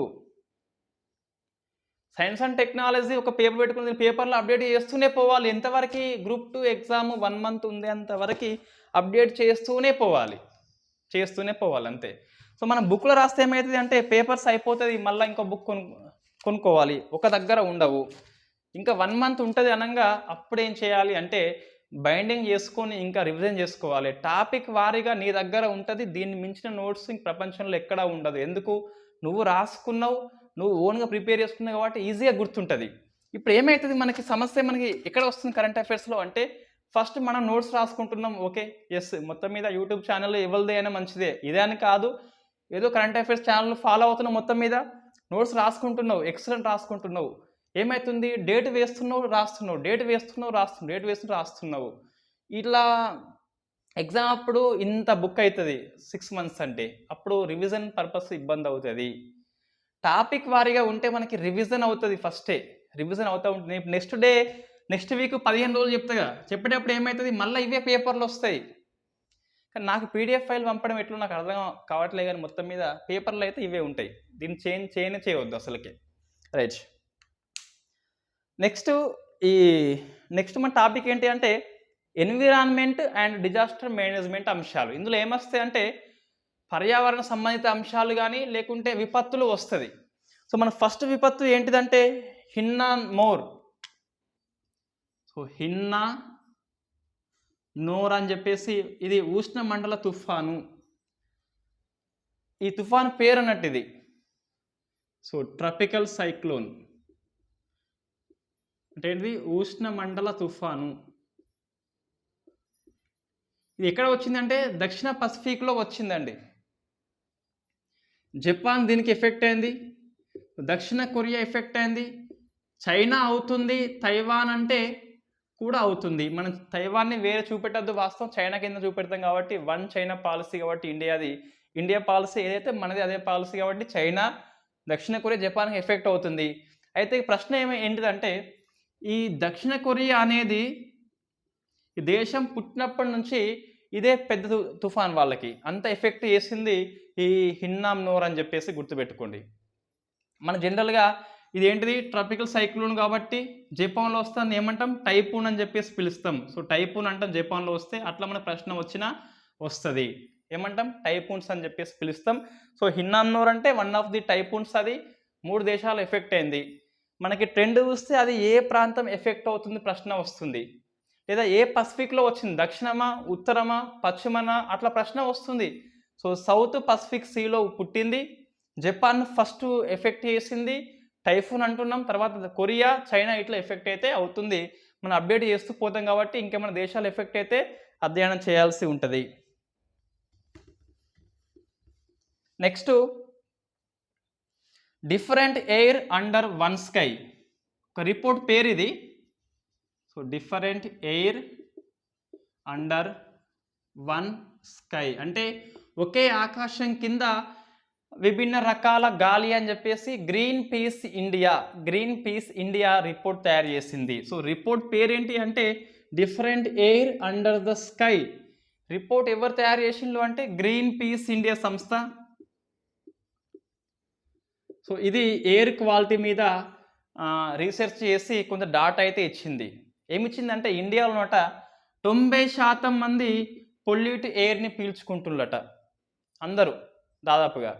[SPEAKER 1] సైన్స్ అండ్ టెక్నాలజీ ఒక పేపర్ పెట్టుకుని పేపర్లో అప్డేట్ చేస్తూనే పోవాలి. ఎంతవరకు Group 2 ఎగ్జామ్ 1 మంత్ ఉంది అంతవరకు అప్డేట్ చేస్తూనే పోవాలి అంతే. సో మనం బుక్లో రాస్తే ఏమవుతుంది అంటే పేపర్స్ అయిపోతుంది, మళ్ళీ ఇంకో బుక్ కొనుక్కోవాలి, ఒక దగ్గర ఉండవు. ఇంకా 1 మంత్ ఉంటుంది అనగా అప్పుడు ఏం చేయాలి అంటే బైండింగ్ చేసుకొని ఇంకా రివిజన్ చేసుకోవాలి. టాపిక్ వారీగా నీ దగ్గర ఉంటుంది. దీన్ని మించిన నోట్స్ ప్రపంచంలో ఎక్కడా ఉండదు. ఎందుకు, నువ్వు రాసుకున్నావు, నువ్వు ఓన్గా ప్రిపేర్ చేసుకున్నావు కాబట్టి ఈజీగా గుర్తుంటుంది. ఇప్పుడు ఏమవుతుంది మనకి సమస్య మనకి ఎక్కడ వస్తుంది కరెంట్ అఫైర్స్లో అంటే ఫస్ట్ మనం నోట్స్ రాసుకుంటున్నాం. ఓకే, ఎస్, మొత్తం మీద యూట్యూబ్ ఛానల్ ఎవరిది అయినా మంచిదే, ఇదే అని కాదు, ఏదో కరెంట్ అఫైర్స్ ఛానల్ ఫాలో అవుతున్నావు, మొత్తం మీద నోట్స్ రాసుకుంటున్నావు, ఎక్సలెంట్ రాసుకుంటున్నావు. ఏమవుతుంది, డేట్ వేస్తున్నావు రాస్తున్నావు, డేట్ వేస్తున్నావు రాస్తున్నావు, డేట్ వేస్తున్నావు రాస్తున్నావు. ఇట్లా ఎగ్జామ్ అప్పుడు ఇంత బుక్ అవుతుంది 6 months అంటే, అప్పుడు రివిజన్ పర్పస్ ఇబ్బంది అవుతుంది. టాపిక్ వారీగా ఉంటే మనకి రివిజన్ అవుతుంది, ఫస్టే రివిజన్ అవుతూ ఉంటుంది. నెక్స్ట్ వీక్ 15 రోజులు చెప్తాగా, చెప్పేటప్పుడు ఏమవుతుంది, మళ్ళీ ఇవే పేపర్లు వస్తాయి. కానీ నాకు పీడిఎఫ్ ఫైల్ పంపడం ఎట్లా నాకు అర్థం కావట్లేదు, కానీ మొత్తం మీద పేపర్లు అయితే ఇవే ఉంటాయి. దీన్ని చేయవద్దు అసలుకే. రైట్, నెక్స్ట్ మన టాపిక్ ఏంటి అంటే ఎన్విరాన్మెంట్ అండ్ డిజాస్టర్ మేనేజ్మెంట్ అంశాలు. ఇందులో ఏమొస్తాయి అంటే పర్యావరణ సంబంధిత అంశాలు కానీ లేకుంటే విపత్తులు వస్తుంది. సో మన ఫస్ట్ విపత్తు ఏంటిదంటే హిన్నాన్మోర్. సో హిన్నాన్మోర్ అని చెప్పేసి ఇది ఉష్ణమండల తుఫాను. ఈ తుఫాను పేరు అన్నట్టు ఇది. సో ట్రాపికల్ సైక్లోన్ అంటే ఏంటిది, ఉష్ణమండల తుఫాను. ఇది ఎక్కడ వచ్చిందంటే దక్షిణ పసిఫిక్లో వచ్చిందండి. జపాన్ దీనికి ఎఫెక్ట్ అయింది, దక్షిణ కొరియా ఎఫెక్ట్ అయింది, చైనా అవుతుంది, తైవాన్ అంటే కూడా అవుతుంది. మనం తైవాన్ని వేరే చూపెట్టద్దు, వాస్తవం చైనా కింద చూపెడతాం కాబట్టి, వన్ చైనా పాలసీ కాబట్టి ఇండియా పాలసీ ఏదైతే మనది అదే పాలసీ కాబట్టి చైనా, దక్షిణ కొరియా, జపాన్కి ఎఫెక్ట్ అవుతుంది. అయితే ప్రశ్న ఏంటిదంటే ఈ దక్షిణ కొరియా అనేది ఈ దేశం పుట్టినప్పటి నుంచి ఇదే పెద్ద తుఫాన్, వాళ్ళకి అంత ఎఫెక్ట్ చేసింది ఈ హిన్నాన్మోర్ అని చెప్పేసి గుర్తుపెట్టుకోండి. మన జనరల్గా ఇది ఏంటిది, ట్రాపికల్ సైక్లోన్ కాబట్టి జపాన్లో వస్తాను ఏమంటాం, టైఫూన్ అని చెప్పేసి పిలుస్తాం. సో టైఫూన్ అంటాం జపాన్లో వస్తే, అట్లా మన ప్రశ్న వచ్చినా వస్తుంది, ఏమంటాం, టైఫూన్స్ అని చెప్పేసి పిలుస్తాం. సో హిన్నాన్మోర్ అంటే వన్ ఆఫ్ ది టైఫూన్స్, అది 3 దేశాలు ఎఫెక్ట్ అయింది. మనకి ట్రెండ్ చూస్తే అది ఏ ప్రాంతం ఎఫెక్ట్ అవుతుంది ప్రశ్న వస్తుంది, లేదా ఏ పసిఫిక్లో వచ్చింది, దక్షిణమా, ఉత్తరమా, పశ్చిమనా, అట్లా ప్రశ్న వస్తుంది. సో సౌత్ పసిఫిక్ సీలో పుట్టింది, జపాన్ ఫస్ట్ ఎఫెక్ట్ చేసింది, టైఫూన్ అంటున్నాం, తర్వాత కొరియా, చైనా ఇట్లా ఎఫెక్ట్ అయితే అవుతుంది. మనం అప్డేట్ చేస్తూ పోతాం కాబట్టి ఇంకేమైనా దేశాలు ఎఫెక్ట్ అయితే అధ్యయనం చేయాల్సి ఉంటుంది. Next different air under one sky. ఒక రిపోర్ట్ పేరు ఇది. So different air under one sky అంటే ఒకే ఆకాశం కింద విభిన్న రకాల గాలి అని చెప్పేసి గ్రీన్ పీస్ ఇండియా రిపోర్ట్ తయారు చేసింది. సో రిపోర్ట్ పేరేంటి అంటే different air under the sky. Report ఎవరు తయారు చేసిండ్రు అంటే గ్రీన్ పీస్ ఇండియా సంస్థ. సో ఇది ఎయిర్ క్వాలిటీ మీద రీసెర్చ్ చేసి కొంత డాటా అయితే ఇచ్చింది. ఏమిచ్చిందంటే ఇండియాలో 90% మంది పొల్యూట్ ఎయిర్ని పీల్చుకుంటున్నట అందరూ దాదాపుగా.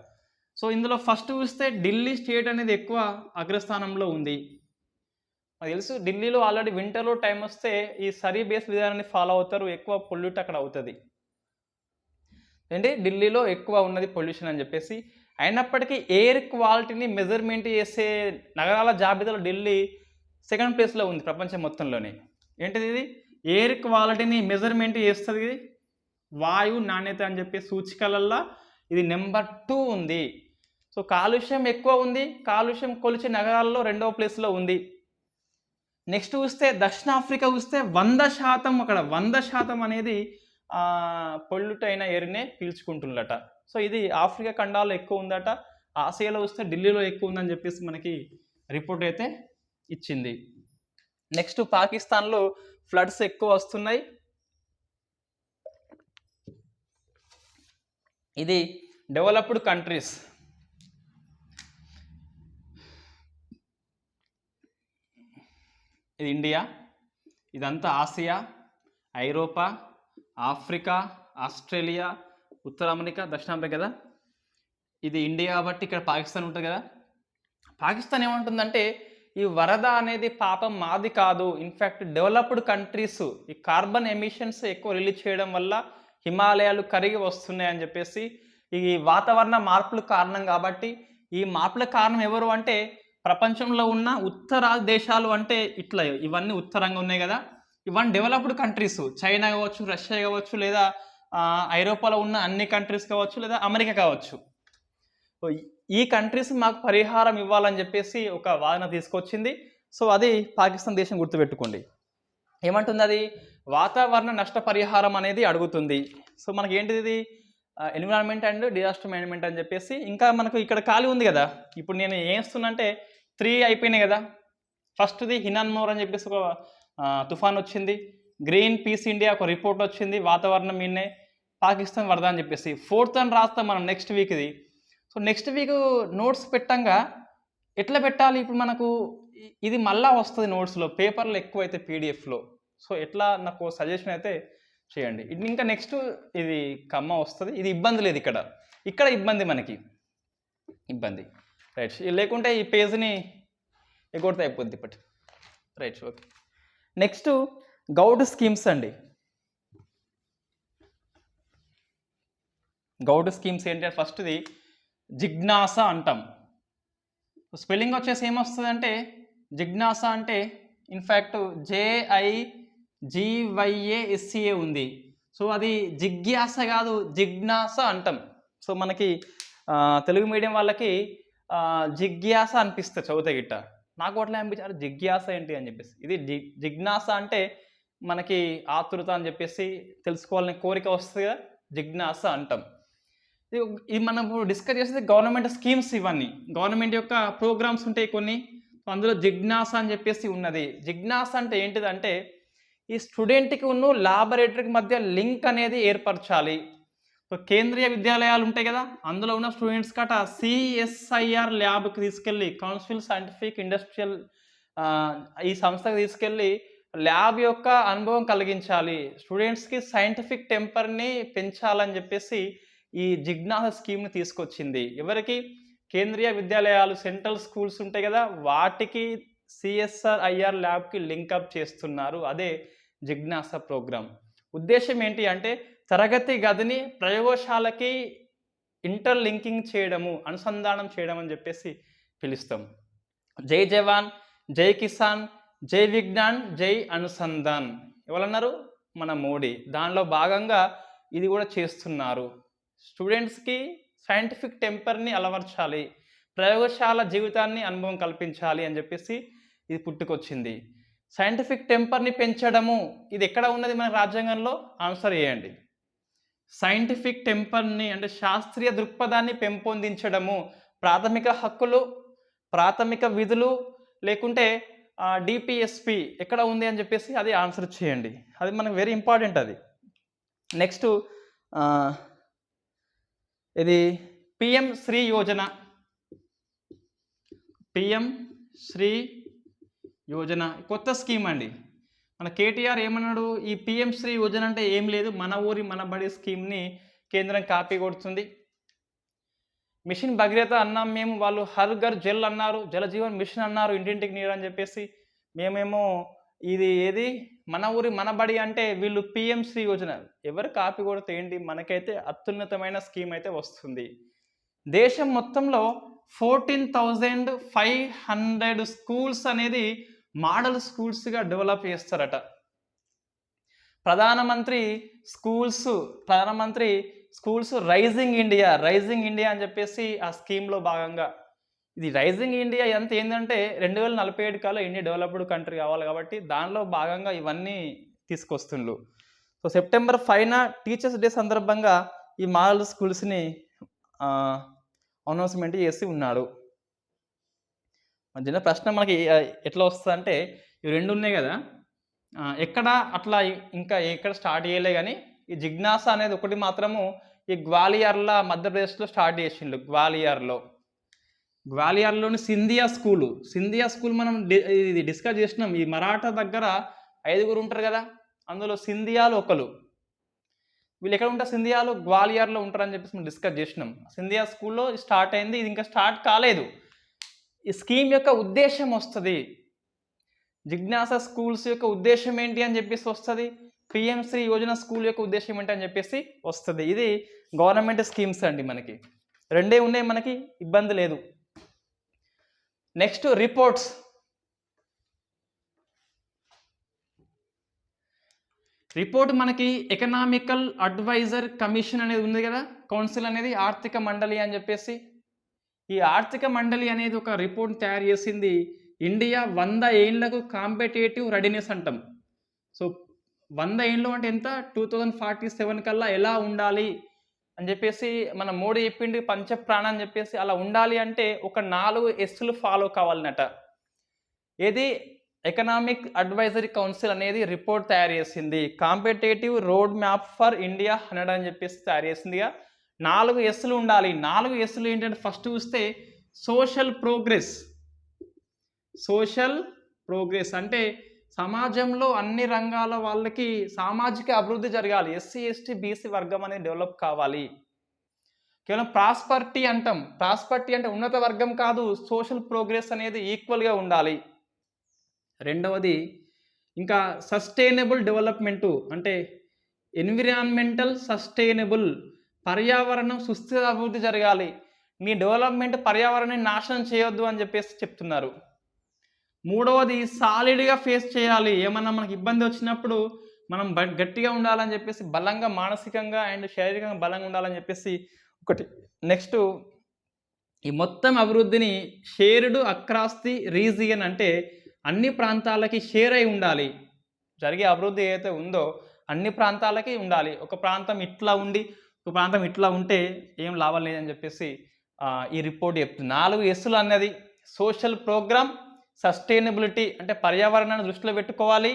[SPEAKER 1] సో ఇందులో ఫస్ట్ చూస్తే ఢిల్లీ స్టేట్ అనేది ఎక్కువ అగ్రస్థానంలో ఉంది. నాకు తెలుసు ఢిల్లీలో ఆల్రెడీ వింటర్లో టైం వస్తే ఈ సరీ బేస్ విధానాన్ని ఫాలో అవుతారు, ఎక్కువ పొల్యూట్ అక్కడ అవుతుంది. అంటే ఢిల్లీలో ఎక్కువ ఉన్నది పొల్యూషన్ అని చెప్పేసి. అయినప్పటికీ ఎయిర్ క్వాలిటీని మెజర్మెంట్ చేసే నగరాల జాబితాలో ఢిల్లీ 2nd ప్లేస్లో ఉంది ప్రపంచం మొత్తంలోనే. ఏంటిది ఇది, ఎయిర్ క్వాలిటీని మెజర్మెంట్ చేస్తుంది వాయు నాణ్యత అని చెప్పి సూచికలల్లో ఇది నెంబర్ 2 ఉంది. సో కాలుష్యం ఎక్కువ ఉంది, కాలుష్యం కొలిచే నగరాల్లో 2వ ప్లేస్లో ఉంది. నెక్స్ట్ చూస్తే దక్షిణాఫ్రికా చూస్తే 100% అక్కడ 100% అనేది పొల్యూట్ అయిన ఎయిర్నే పీల్చుకుంటున్నట. సో ఇది ఆఫ్రికా ఖండాల్లో ఎక్కువ ఉందట, ఆసియాలో వస్తే ఢిల్లీలో ఎక్కువ ఉందని చెప్పేసి మనకి రిపోర్ట్ అయితే ఇచ్చింది. నెక్స్ట్ పాకిస్తాన్లో ఫ్లడ్స్ ఎక్కువ వస్తున్నాయి. ఇది డెవలప్డ్ కంట్రీస్. ఇది ఇండియా, ఇదంతా ఆసియా, ఐరోపా, ఆఫ్రికా, ఆస్ట్రేలియా, ఉత్తర అమెరికా, దక్షిణ అమెరికా కదా. ఇది ఇండియా కాబట్టి ఇక్కడ పాకిస్తాన్ ఉంటుంది కదా. పాకిస్తాన్ ఏమంటుందంటే ఈ వరద అనేది పాపం మాది కాదు, ఇన్ఫ్యాక్ట్ డెవలప్డ్ కంట్రీస్ ఈ కార్బన్ ఎమిషన్స్ ఎక్కువ రిలీజ్ చేయడం వల్ల హిమాలయాలు కరిగి వస్తున్నాయని చెప్పేసి, ఈ వాతావరణ మార్పుల కారణం కాబట్టి, ఈ మార్పుల కారణం ఎవరు అంటే ప్రపంచంలో ఉన్న ఉత్తర దేశాలు, అంటే ఇట్లా ఇవన్నీ ఉత్తరంగా ఉన్నాయి కదా, ఇవన్నీ డెవలప్డ్ కంట్రీస్, చైనా కావచ్చు, రష్యా కావచ్చు, లేదా ఐరోపాలో ఉన్న అన్ని కంట్రీస్ కావచ్చు, లేదా అమెరికా కావచ్చు. సో ఈ కంట్రీస్ మాకు పరిహారం ఇవ్వాలని చెప్పేసి ఒక వాదన తీసుకొచ్చింది. సో అది పాకిస్తాన్ దేశం గుర్తుపెట్టుకోండి. ఏమంటుంది అది? వాతావరణ నష్టపరిహారం అనేది అడుగుతుంది. సో మనకి ఏంటిది ఇది? ఎన్విరాన్మెంట్ అండ్ డిజాస్టర్ మేనేజ్మెంట్ అని చెప్పేసి. ఇంకా మనకు ఇక్కడ ఖాళీ ఉంది కదా, ఇప్పుడు నేను ఏం ఇస్తున్నా అంటే 3 అయిపోయినాయి కదా. ఫస్ట్ది హినాన్మోర్ అని చెప్పేసి ఒక తుఫాన్ వచ్చింది. గ్రీన్ పీస్ ఇండియా ఒక రిపోర్ట్ వచ్చింది వాతావరణం మీదనే. పాకిస్తాన్ వరద అని చెప్పేసి 4th అని రాస్తాం మనం నెక్స్ట్ వీక్ ఇది. సో నెక్స్ట్ వీక్ నోట్స్ పెట్టంగా ఎట్లా పెట్టాలి? ఇప్పుడు మనకు ఇది మళ్ళా వస్తుంది నోట్స్లో, పేపర్లో ఎక్కువ అయితే పీడిఎఫ్లో. సో ఎట్లా నాకు సజెషన్ అయితే చేయండి. ఇది ఇంకా నెక్స్ట్ ఇది కమ్మ వస్తుంది. ఇది ఇబ్బంది లేదు ఇక్కడ, ఇక్కడ ఇబ్బంది మనకి ఇబ్బంది, రైట్. లేకుంటే ఈ పేజ్ని ఎగొడితే అయిపోద్ది ఇప్పటి, right. Okay, next Goud schemes అండి. గౌడ్ స్కీమ్స్ ఏంటంటే ఫస్ట్ది జిజ్ఞాసా అంటాం. స్పెల్లింగ్ వచ్చేసి ఏమొస్తుంది అంటే జిజ్ఞాసా అంటే ఇన్ఫ్యాక్ట్ JIGYASCA ఉంది. సో అది జిజ్ఞాస కాదు, జిజ్ఞాస అంటాం. సో మనకి తెలుగు మీడియం వాళ్ళకి జిజ్ఞాస అనిపిస్తుంది చదివితే గిట్ట. నాకు అట్లా అనిపించారు జిజ్ఞాస ఏంటి అని చెప్పేసి. ఇది జిజ్ఞాస అంటే మనకి ఆతృత అని చెప్పేసి తెలుసుకోవాలని కోరిక వస్తుంది కదా, జిజ్ఞాస అంటాం. ఇది మనం డిస్కస్ చేసేది గవర్నమెంట్ స్కీమ్స్. ఇవన్నీ గవర్నమెంట్ యొక్క ప్రోగ్రామ్స్ ఉంటాయి కొన్ని, అందులో జిజ్ఞాస అని చెప్పేసి ఉన్నది. జిజ్ఞాస అంటే ఏంటిదంటే ఈ స్టూడెంట్కి ఉన్న లాబొరేటరీకి మధ్య లింక్ అనేది ఏర్పరచాలి. సో కేంద్రీయ విద్యాలయాలు ఉంటాయి కదా, అందులో ఉన్న స్టూడెంట్స్ కట CSIR ల్యాబ్కి తీసుకెళ్ళి, కౌన్సిల్ సైంటిఫిక్ ఇండస్ట్రియల్ ఈ సంస్థకు తీసుకెళ్ళి ల్యాబ్ యొక్క అనుభవం కలిగించాలి, స్టూడెంట్స్కి సైంటిఫిక్ టెంపర్ని పెంచాలని చెప్పేసి ఈ జిజ్ఞాస స్కీమ్ని తీసుకొచ్చింది. ఎవరికి? కేంద్రీయ విద్యాలయాలు, సెంట్రల్ స్కూల్స్ ఉంటాయి కదా, వాటికి CSIR ల్యాబ్కి లింకప్ చేస్తున్నారు. అదే జిజ్ఞాస ప్రోగ్రామ్. ఉద్దేశం ఏంటి అంటే తరగతి గదిని ప్రయోగశాలకి ఇంటర్లింకింగ్ చేయడము, అనుసంధానం చేయడం అని చెప్పేసి పిలుస్తాం. జై జవాన్, జై కిసాన్, జై విజ్ఞాన్, జై అనుసంధాన్ ఎవరన్నారు? మన మోడీ. దానిలో భాగంగా ఇది కూడా చేస్తున్నారు. స్టూడెంట్స్కి సైంటిఫిక్ టెంపర్ని అలవర్చాలి, ప్రయోగశాల జీవితాన్ని అనుభవం కల్పించాలి అని చెప్పేసి ఇది పుట్టుకొచ్చింది. సైంటిఫిక్ టెంపర్ని పెంచడము ఇది ఎక్కడ ఉన్నది మన రాజ్యాంగంలో? ఆన్సర్ చేయండి. సైంటిఫిక్ టెంపర్ని అంటే శాస్త్రీయ దృక్పథాన్ని పెంపొందించడము, ప్రాథమిక హక్కులు, ప్రాథమిక విధులు, లేకుంటే DPSP ఎక్కడ ఉంది అని చెప్పేసి అది ఆన్సర్ చేయండి. అది మనకు వెరీ ఇంపార్టెంట్ అది. నెక్స్ట్ ఇది PM శ్రీ యోజన. PM శ్రీ యోజన కొత్త స్కీమ్ అండి. మన కేటీఆర్ ఏమన్నాడు? ఈ PM శ్రీ యోజన అంటే ఏం లేదు, మన ఊరి మన బడి స్కీమ్ని కేంద్రం కాపీ కొడుతుంది. మిషన్ భగీరథ అన్నాం మేము, వాళ్ళు హర్ ఘర్ జల్ అన్నారు, జలజీవన్ మిషన్ అన్నారు, ఇంటింటికి నీరు అని చెప్పేసి. మేమేమో ఇది ఏది మన ఊరి మన బడి అంటే వీళ్ళు PM శ్రీ యోజన. ఎవరు కాపీ కొడితే ఏంటి, మనకైతే అత్యున్నతమైన స్కీమ్ అయితే వస్తుంది. దేశం మొత్తంలో 14,500 స్కూల్స్ అనేది మోడల్ స్కూల్స్గా డెవలప్ చేస్తారట. ప్రధానమంత్రి స్కూల్స్ రైజింగ్ ఇండియా అని చెప్పేసి ఆ స్కీమ్లో భాగంగా. ఇది రైజింగ్ ఇండియా ఎంత ఏంటంటే 2047 కల్లా ఇండియా డెవలప్డ్ కంట్రీ కావాలి కాబట్టి దానిలో భాగంగా ఇవన్నీ తీసుకొస్తుండ్రు. సో September 5న టీచర్స్ డే సందర్భంగా ఈ మోడల్ స్కూల్స్ని అనౌన్స్మెంట్ చేసి ఉన్నాడు. మధ్యన ప్రశ్న మనకి ఎట్లా వస్తుంది అంటే ఇవి 2 ఉన్నాయి కదా, ఎక్కడ అట్లా ఇంకా ఎక్కడ స్టార్ట్ చేయలే కానీ ఈ జిజ్ఞాస అనేది ఒకటి మాత్రము ఈ గ్వాలియర్లో మధ్యప్రదేశ్లో స్టార్ట్ చేసిండు. గ్వాలియర్లోని సింధియా స్కూల్ మనం ఇది డిస్కస్ చేసినాం. ఈ మరాఠా దగ్గర 5 ఉంటారు కదా, అందులో సింధియాలు ఒకరు. వీళ్ళు ఎక్కడ ఉంటారు? సింధియాలో గ్వాలియర్లో ఉంటారని చెప్పేసి మనం డిస్కస్ చేసినాం. సింధియా స్కూల్లో స్టార్ట్ అయింది, ఇది ఇంకా స్టార్ట్ కాలేదు. ఈ స్కీమ్ యొక్క ఉద్దేశం వస్తుంది, జిజ్ఞాస స్కూల్స్ యొక్క ఉద్దేశం ఏంటి అని చెప్పేసి వస్తుంది, PM శ్రీ యోజన స్కూల్ యొక్క ఉద్దేశం ఏంటి అని చెప్పేసి వస్తుంది. ఇది గవర్నమెంట్ స్కీమ్స్ అండి. మనకి 2 ఉన్నాయి, మనకి ఇబ్బంది లేదు. Next reports. రిపోర్ట్ మనకి ఎకనామికల్ అడ్వైజర్ కమిషన్ అనేది ఉంది కదా, కౌన్సిల్ అనేది ఆర్థిక మండలి అని చెప్పేసి. ఈ ఆర్థిక మండలి అనేది ఒక రిపోర్ట్ తయారు చేసింది. ఇండియా 100 ఏళ్లకు కాంపిటేటివ్ రెడీనెస్ అంటాం. సో 100 ఏళ్ళు అంటే ఎంత, 2047 కల్లా ఎలా ఉండాలి అని చెప్పేసి మన మోడీ చెప్పింది, పంచప్రాణ అని చెప్పేసి. అలా ఉండాలి అంటే ఒక 4 ఎస్లు ఫాలో కావాలన్నట. ఏది ఎకనామిక్ అడ్వైజరీ కౌన్సిల్ అనేది రిపోర్ట్ తయారు చేసింది. Competitive road map for India 100 అని చెప్పేసి తయారు చేసిందిగా. 4 ఎస్లు ఉండాలి. 4 ఎస్లు ఏంటంటే ఫస్ట్ చూస్తే సోషల్ ప్రోగ్రెస్. సోషల్ ప్రోగ్రెస్ అంటే సమాజంలో అన్ని రంగాల వాళ్ళకి సామాజిక అభివృద్ధి జరగాలి. ఎస్సీ ఎస్టీ బీసీ వర్గం అనేది డెవలప్ కావాలి. కేవలం ప్రాస్పర్టీ అంటాం. ప్రాస్పర్టీ అంటే ఉన్నత వర్గం కాదు, సోషల్ ప్రోగ్రెస్ అనేది ఈక్వల్గా ఉండాలి. రెండవది ఇంకా సస్టైనబుల్ డెవలప్మెంటు అంటే ఎన్విరాన్మెంటల్ సస్టైనబుల్, పర్యావరణం సుస్థిర అభివృద్ధి జరగాలి. మీ డెవలప్మెంట్ పర్యావరణాన్ని నాశనం చేయొద్దు అని చెప్పేసి చెప్తున్నారు. మూడవది సాలిడ్గా ఫేస్ చేయాలి. ఏమన్నా మనకి ఇబ్బంది వచ్చినప్పుడు మనం గట్టిగా ఉండాలని చెప్పేసి, బలంగా మానసికంగా అండ్ శారీరకంగా బలంగా ఉండాలని చెప్పేసి ఒకటి. నెక్స్ట్ ఈ మొత్తం అభివృద్ధిని షేర్డ్ అక్రాస్ ది రీజియన్ అంటే అన్ని ప్రాంతాలకి షేర్ అయి ఉండాలి. జరిగే అభివృద్ధి ఏదైతే ఉందో అన్ని ప్రాంతాలకి ఉండాలి. ఒక ప్రాంతం ఇట్లా ఉండి ఒక ప్రాంతం ఇట్లా ఉంటే ఏం లాభం లేదని చెప్పేసి ఈ రిపోర్ట్ చెప్తుంది. 4 ఎస్లు అన్నది సోషల్ ప్రోగ్రామ్, సస్టైనబిలిటీ అంటే పర్యావరణాన్ని దృష్టిలో పెట్టుకోవాలి,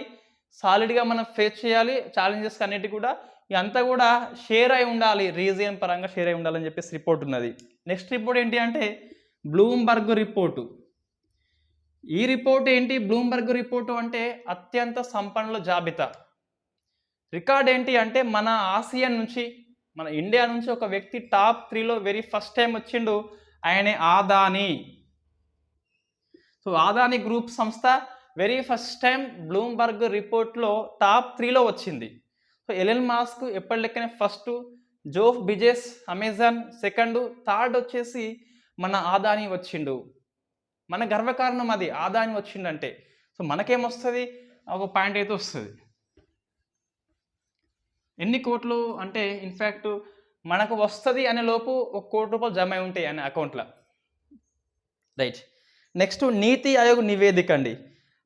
[SPEAKER 1] సాలిడ్గా మనం ఫేస్ చేయాలి ఛాలెంజెస్ అన్నిటి కూడా. ఇదంతా కూడా షేర్ అయి ఉండాలి, రీజియన్ పరంగా షేర్ అయి ఉండాలని చెప్పేసి రిపోర్ట్ ఉన్నది. నెక్స్ట్ రిపోర్ట్ ఏంటి అంటే బ్లూంబర్గ్ రిపోర్టు. ఈ రిపోర్ట్ ఏంటి, బ్లూంబర్గ్ రిపోర్టు అంటే అత్యంత సంపన్నుల జాబితా. రికార్డ్ ఏంటి అంటే మన ఆసియన్ నుంచి, మన ఇండియా నుంచి ఒక వ్యక్తి టాప్ 3లో వెరీ ఫస్ట్ టైం వచ్చిండు. ఆయనే ఆదాని. సో ఆదాని గ్రూప్ సంస్థ వెరీ ఫస్ట్ టైం బ్లూంబర్గ్ రిపోర్ట్లో టాప్ 3లో వచ్చింది. సో ఎలన్ మాస్క్ ఎప్పటి లెక్కనే ఫస్ట్, జోఫ్ బిజెస్ అమెజాన్ సెకండ్, థర్డ్ వచ్చేసి మన ఆదాని వచ్చిండు. మన గర్వకారణం అది, ఆదాని వచ్చిండంటే. సో మనకేమొస్తుంది, ఒక పాయింట్ అయితే వస్తుంది. ఎన్ని కోట్లు అంటే ఇన్ఫ్యాక్ట్ మనకు వస్తుంది అనే లోపు 1 కోటి రూపాయలు జమ అయి ఉంటాయి అనే అకౌంట్లో. రైట్. నెక్స్ట్ నీతి ఆయోగ్ నివేదిక అండి.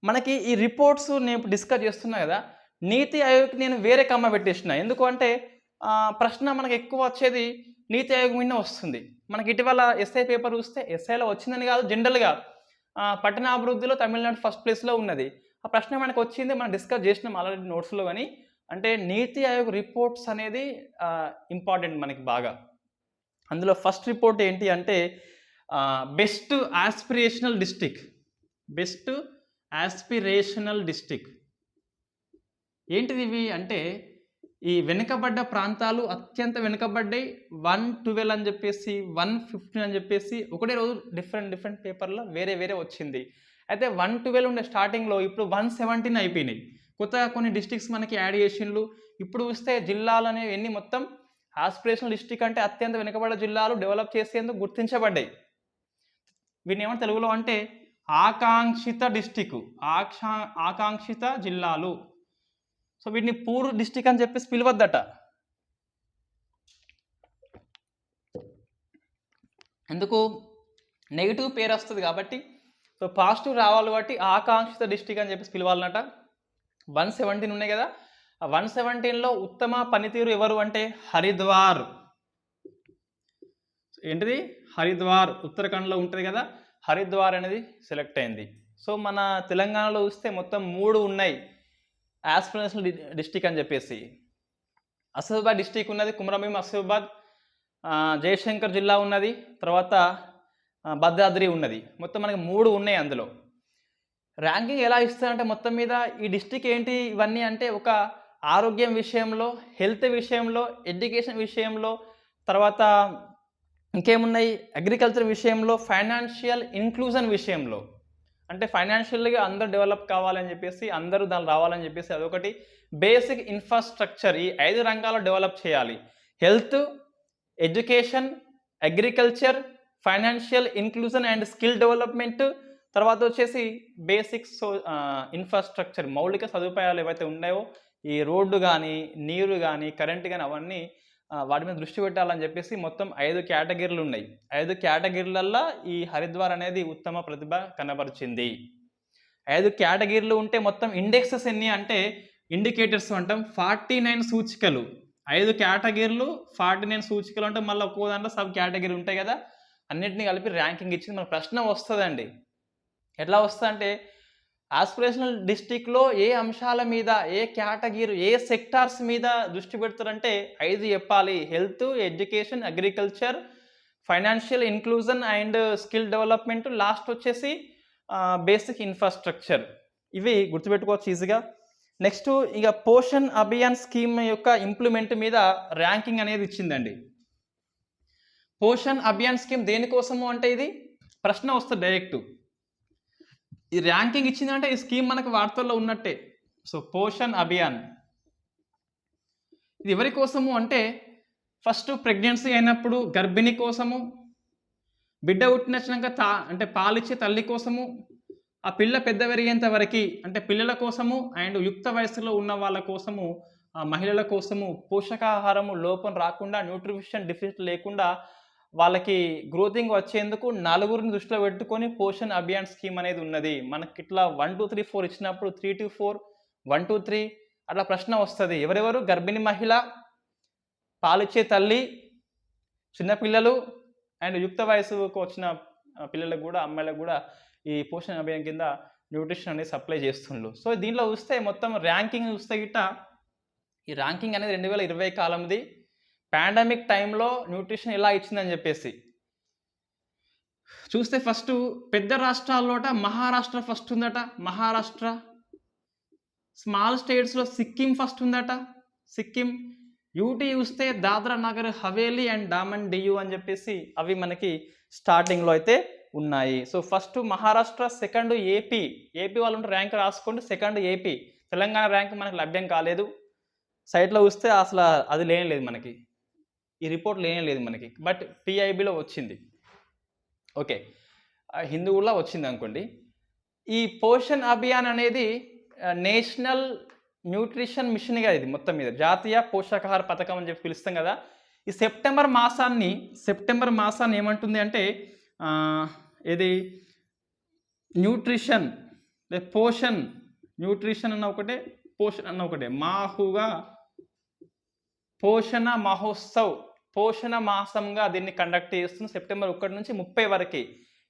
[SPEAKER 1] మనకి ఈ రిపోర్ట్స్ నేను డిస్కస్ చేస్తున్నా కదా, నీతి ఆయోగ్కి నేను వేరే కమ్మ పెట్టేసిన. ఎందుకు అంటే ప్రశ్న మనకు ఎక్కువ వచ్చేది నీతి ఆయోగ్ మీద వస్తుంది. మనకి ఇటీవల ఎస్ఐ పేపర్ చూస్తే ఎస్ఐలో వచ్చిందని కాదు, జనరల్గా పట్టణాభివృద్ధిలో తమిళనాడు ఫస్ట్ ప్లేస్లో ఉన్నది. ఆ ప్రశ్న మనకు వచ్చింది, మనం డిస్కస్ చేసినాం ఆల్రెడీ నోట్స్లో. కానీ అంటే నీతి ఆయోగ్ రిపోర్ట్స్ అనేది ఇంపార్టెంట్ మనకి బాగా. అందులో ఫస్ట్ రిపోర్ట్ ఏంటి అంటే best aspirational district. Best aspirational district ఏంటిది ఇవి అంటే ఈ వెనుకబడ్డ ప్రాంతాలు అత్యంత వెనుకబడ్డాయి. 112 అని చెప్పేసి 115 అని చెప్పేసి ఒకటే రోజు డిఫరెంట్ పేపర్లో వేరే వచ్చింది. అయితే 112 ఉండే స్టార్టింగ్లో, ఇప్పుడు 117 అయిపోయినాయి. కొత్తగా కొన్ని డిస్ట్రిక్ట్స్ మనకి యాడ్ చేసిండ్రు. ఇప్పుడు చూస్తే జిల్లాలు అనేవి ఎన్ని, మొత్తం ఆస్పిరేషనల్ డిస్ట్రిక్ట్ అంటే అత్యంత వెనుకబడ్డ జిల్లాలు డెవలప్ చేసేందుకు గుర్తించబడ్డాయి. వీటిని ఏమన్నా తెలుగులో అంటే ఆకాంక్షిత డిస్ట్రిక్ట్, ఆకాంక్షిత జిల్లాలు. సో వీటిని పూర్ డిస్ట్రిక్ట్ అని చెప్పేసి పిలవద్దట. ఎందుకు, నెగిటివ్ పేరు వస్తుంది కాబట్టి. సో పాజిటివ్ రావాలి కాబట్టి ఆకాంక్షిత డిస్ట్రిక్ట్ అని చెప్పేసి పిలవాలన్నట. 117 ఉన్నాయి కదా, ఆ 117లో ఉత్తమ పనితీరు ఎవరు అంటే హరిద్వార్. ఏంటిది, హరిద్వార్ ఉత్తరాఖండ్లో ఉంటుంది కదా, హరిద్వార్ అనేది సెలెక్ట్ అయింది. సో మన తెలంగాణలో చూస్తే మొత్తం 3 ఉన్నాయి ఆస్పిరేషనల్ డిస్ట్రిక్ట్ అని చెప్పేసి. ఆసిఫాబాద్ డిస్ట్రిక్ట్ ఉన్నది, కుమ్రంభీం ఆసిఫాబాద్, జయశంకర్ జిల్లా ఉన్నది, తర్వాత భద్రాద్రి ఉన్నది. మొత్తం మనకి 3 ఉన్నాయి అందులో. ర్యాంకింగ్ ఎలా ఇస్తారంటే మొత్తం మీద ఈ డిస్ట్రిక్ట్ ఏంటి ఇవన్నీ అంటే ఒక ఆరోగ్యం విషయంలో, హెల్త్ విషయంలో, ఎడ్యుకేషన్ విషయంలో, తర్వాత ఇంకేమున్నాయి అగ్రికల్చర్ విషయంలో, ఫైనాన్షియల్ ఇంక్లూజన్ విషయంలో. అంటే ఫైనాన్షియల్గా అందరూ డెవలప్ కావాలని చెప్పేసి, అందరూ దాన్ని రావాలని చెప్పేసి అదొకటి. బేసిక్ ఇన్ఫ్రాస్ట్రక్చర్ ఈ 5 రంగాల్లో డెవలప్ చేయాలి. Health, education, agriculture, financial inclusion and skill development. తర్వాత వచ్చేసి బేసిక్ ఇన్ఫ్రాస్ట్రక్చర్, మౌలిక సదుపాయాలు ఏవైతే ఉన్నాయో ఈ రోడ్డు కానీ, నీరు కానీ, కరెంట్ కానీ అవన్నీ వాటి మీద దృష్టి పెట్టాలని చెప్పేసి మొత్తం 5 కేటగిరీలు ఉన్నాయి. 5 కేటగిరీలల్లో ఈ హరిద్వార్ అనేది ఉత్తమ ప్రతిభ కనబరిచింది. 5 కేటగిరీలు ఉంటే మొత్తం ఇండెక్సెస్ ఎన్ని అంటే ఇండికేటర్స్ అంటాం 49 సూచికలు. 5 కేటగిరీలు 49 సూచికలు అంటే మళ్ళీ ఒక్కో దాంట్లో సబ్ కేటగిరీ ఉంటాయి కదా, అన్నింటినీ కలిపి ర్యాంకింగ్ ఇచ్చింది. మన ప్రశ్న వస్తుందండి. ఎట్లా వస్తుందంటే ఆస్పిరేషనల్ డిస్ట్రిక్ట్లో ఏ అంశాల మీద, ఏ కేటగిరీ, ఏ సెక్టార్స్ మీద దృష్టి పెడతారంటే 5 చెప్పాలి. Health, education, agriculture, financial inclusion and skill development, last వచ్చేసి బేసిక్ ఇన్ఫ్రాస్ట్రక్చర్. ఇవి గుర్తుపెట్టుకోవచ్చు ఈజీగా. నెక్స్ట్ ఇక పోషణ్ అభియాన్ స్కీమ్ యొక్క ఇంప్లిమెంట్ మీద ర్యాంకింగ్ అనేది ఇచ్చిందండి. పోషణ్ అభియాన్ స్కీమ్ దేనికోసము అంటే ఇది ప్రశ్న వస్తుంది డైరెక్ట్. ఈ ర్యాంకింగ్ ఇచ్చిందంటే ఈ స్కీమ్ మనకు వార్తల్లో ఉన్నట్టే. సో పోషణ్ అభియాన్ ఇది ఎవరి కోసము అంటే ఫస్ట్ ప్రెగ్నెన్సీ అయినప్పుడు గర్భిణి కోసము, బిడ్డ పుట్టినచ్చినాక అంటే పాలిచ్చే తల్లి కోసము, ఆ పిల్ల పెద్ద పెరిగేంత వరకు అంటే పిల్లల కోసము, అండ్ యుక్త వయసులో ఉన్న వాళ్ళ కోసము, మహిళల కోసము పోషకాహారము లోపం రాకుండా, న్యూట్రిషన్ డెఫిసిట్ లేకుండా వాళ్ళకి గ్రోతింగ్ వచ్చేందుకు 4 దృష్టిలో పెట్టుకొని పోషణ్ అభియాన్ స్కీమ్ అనేది ఉన్నది. మనకి ఇట్లా 1 2 3 4 ఇచ్చినప్పుడు 3 to 4 1 2 3 అట్లా ప్రశ్న వస్తుంది. ఎవరెవరు? గర్భిణీ మహిళ, పాలిచ్చే తల్లి, చిన్నపిల్లలు అండ్ యుక్త వయసుకు వచ్చిన పిల్లలకు కూడా, అమ్మాయిలకు కూడా ఈ పోషణ్ అభియాన్ కింద న్యూట్రిషన్ అనేది సప్లై చేస్తుండ్రు. సో దీనిలో చూస్తే మొత్తం ర్యాంకింగ్ చూస్తే గిట్ట ఈ ర్యాంకింగ్ అనేది 2020 కాలంది. పాండమిక్ టైంలో న్యూట్రిషన్ ఎలా ఇచ్చిందని చెప్పేసి చూస్తే ఫస్ట్ పెద్ద రాష్ట్రాల్లోట మహారాష్ట్ర ఫస్ట్ ఉందట. మహారాష్ట్ర. స్మాల్ స్టేట్స్లో సిక్కిం ఫస్ట్ ఉందట. సిక్కిం. యూటీ చూస్తే దాద్రా నగర్ హవేలీ అండ్ డామన్ డియు అని చెప్పేసి అవి మనకి స్టార్టింగ్లో అయితే ఉన్నాయి. So first Maharashtra, second AP. AP వాళ్ళు ఉంటే ర్యాంక్ రాసుకోండి. Second AP. తెలంగాణ ర్యాంక్ మనకు లభ్యం కాలేదు. సైట్లో చూస్తే అసలు అది లేనేలేదు మనకి, ఈ రిపోర్ట్ లేనేలేదు మనకి. బట్ పిఐబిలో వచ్చింది. ఓకే, హిందువుల్లో వచ్చింది అనుకోండి. ఈ పోషణ్ అభియాన్ అనేది నేషనల్ న్యూట్రిషన్ మిషన్గా ఇది మొత్తం మీద జాతీయ పోషకాహార పథకం అని చెప్పి పిలుస్తాం కదా. ఈ సెప్టెంబర్ మాసాన్ని ఏమంటుంది అంటే ఇది న్యూట్రిషన్ పోషణ్, న్యూట్రిషన్ అన్న ఒకటే, పోషణ్ అన్న ఒకటే, మాహుగా పోషణ మహోత్సవ్, పోషణ మాసంగా దీన్ని కండక్ట్ చేస్తుంది సెప్టెంబర్ 1 నుంచి 30 వరకు.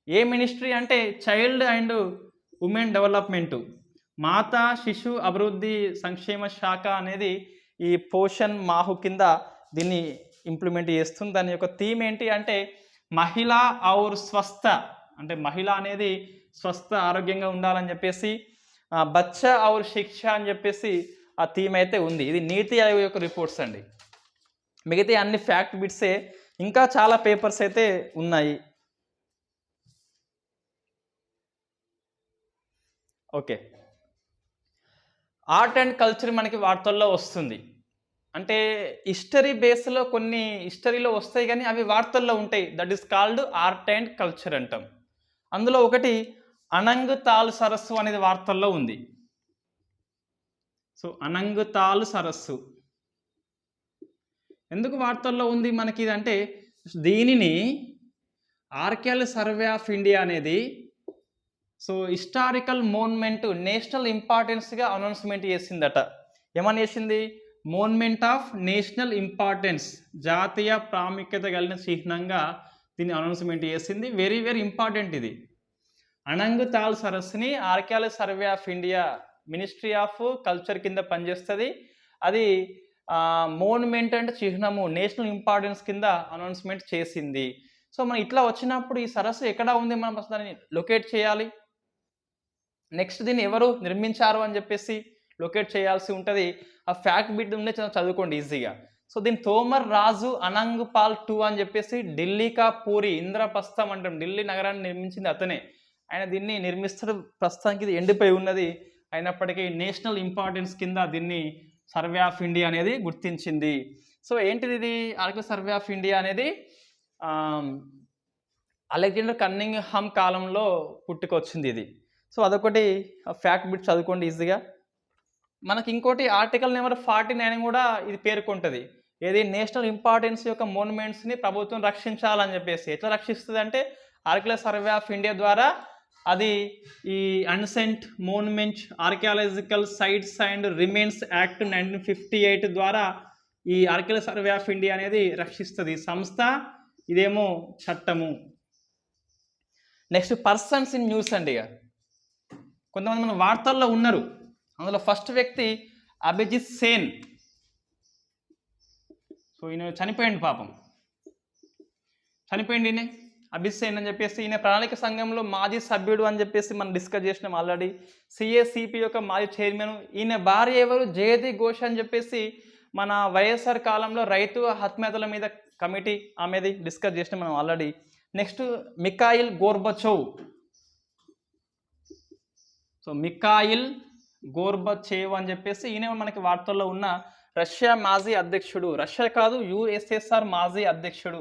[SPEAKER 1] ఏ మినిస్ట్రీ అంటే చైల్డ్ అండ్ ఉమెన్ డెవలప్మెంట్, మాతా శిశు అభివృద్ధి సంక్షేమ శాఖ అనేది ఈ పోషణ్ మాహు కింద దీన్ని ఇంప్లిమెంట్ చేస్తుంది. దాని యొక్క థీమ్ ఏంటి అంటే మహిళా ఔర్ స్వస్థ, అంటే మహిళ అనేది స్వస్థ ఆరోగ్యంగా ఉండాలని చెప్పేసి, బచ్చా ఔర్ శిక్ష అని చెప్పేసి ఆ థీమ్ అయితే ఉంది. ఇది నీతి ఆయోగ్ యొక్క రిపోర్ట్స్ అండి. మిగతా అన్ని ఫ్యాక్ట్ బిట్సే, ఇంకా చాలా పేపర్స్ అయితే ఉన్నాయి. ఓకే, ఆర్ట్ అండ్ కల్చర్ మనకి వార్తల్లో వస్తుంది. అంటే హిస్టరీ బేస్లో కొన్ని హిస్టరీలో వస్తాయి కానీ అవి వార్తల్లో ఉంటాయి. That is called art and culture అంటాం. అందులో ఒకటి అనంగ్ తాల్ సరస్సు అనేది వార్తల్లో ఉంది. సో అనంగ్ తాల్ సరస్సు ఎందుకు వార్తల్లో ఉంది మనకి ఇదంటే, దీనిని ఆర్కియాలజీ సర్వే ఆఫ్ ఇండియా అనేది సో హిస్టారికల్ మోన్మెంట్ నేషనల్ ఇంపార్టెన్స్గా అనౌన్స్మెంట్ చేసిందట. ఏమని చేసింది? మోన్మెంట్ ఆఫ్ నేషనల్ ఇంపార్టెన్స్, జాతీయ ప్రాముఖ్యత కలిగిన చిహ్నంగా దీన్ని అనౌన్స్మెంట్ చేసింది. వెరీ వెరీ ఇంపార్టెంట్ ఇది. అనంగ్ తాల్ సరస్సుని archaeology survey of India ministry of culture కింద పనిచేస్తుంది. అది మోన్మెంట్ అంటే చిహ్నము, నేషనల్ ఇంపార్టెన్స్ కింద అనౌన్స్మెంట్ చేసింది. సో మనం ఇట్లా వచ్చినప్పుడు ఈ సరస్సు ఎక్కడ ఉంది, మనం అసలు దాన్ని లొకేట్ చేయాలి. నెక్స్ట్ దీన్ని ఎవరు నిర్మించారు అని చెప్పేసి లొకేట్ చేయాల్సి ఉంటుంది. ఆ ఫ్యాక్ట్ బిట్ ఉండే చదువుకోండి ఈజీగా. సో దీన్ని తోమర్ రాజు అనంగ్ పాల్ 2 అని చెప్పేసి ఢిల్లీ కా పూరి, ఇంద్రప్రస్థం అంటాం, ఢిల్లీ నగరాన్ని నిర్మించింది అతనే. ఆయన దీన్ని నిర్మిస్తాడు. ప్రస్తుతానికి ఇది ఎండిపోయి ఉన్నది, అయినప్పటికీ నేషనల్ ఇంపార్టెన్స్ కింద దీన్ని సర్వే ఆఫ్ ఇండియా అనేది గుర్తించింది. సో ఏంటిది ఇది ఆర్కియాలజీ సర్వే ఆఫ్ ఇండియా అనేది? అలెగ్జాండర్ కన్నింగ్హామ్ కాలంలో పుట్టుకొచ్చింది ఇది. సో అదొకటి ఫ్యాక్ట్ బిట్ చదువుకోండి ఈజీగా. మనకి ఇంకోటి ఆర్టికల్ నెంబర్ 49 కూడా ఇది పేర్కొంటది. ఏది నేషనల్ ఇంపార్టెన్స్ యొక్క మోన్యుమెంట్స్‌ని ప్రభుత్వం రక్షించాలని చెప్పేసి. ఎట్లా రక్షిస్తదంటే ఆర్కియాలజికల్ సర్వే ఆఫ్ ఇండియా ద్వారా అది ఈ ancient monument archaeological sites and remains act 1958 ద్వారా ఈ ఆర్కియాలజికల్ సర్వే ఆఫ్ ఇండియా అనేది రక్షిస్తది. సంస్థ ఇదేమో చట్టము. నెక్స్ట్ పర్సన్స్ ఇన్ న్యూస్ అండి. ఇక కొంతమంది మన వార్తల్లో ఉన్నారు. అందులో ఫస్ట్ వ్యక్తి అభిజిత్ సేన్. సో ఈయన చనిపోయింది పాపం, చనిపోయింది ఈయన అభిజిత్ సేన్ అని చెప్పేసి. ఈయన ప్రణాళిక సంఘంలో మాజీ సభ్యుడు అని చెప్పేసి మనం డిస్కస్ చేసినాం ఆల్రెడీ. సిఏసిపి యొక్క మాజీ చైర్మన్. ఈయన భార్య ఎవరు? జయతి ఘోష్ అని చెప్పేసి మన వైఎస్ఆర్ కాలంలో రైతు ఆత్మహత్యల మీద కమిటీ ఆమెది డిస్కస్ చేసినాం మనం already. Next Mikhail Gorbachev. So Mikhail Gorbachev అని చెప్పేసి ఈయన మనకి వార్తల్లో ఉన్న రష్యా మాజీ అధ్యక్షుడు. రష్యా కాదు, యుఎస్ఎస్ఆర్ మాజీ అధ్యక్షుడు.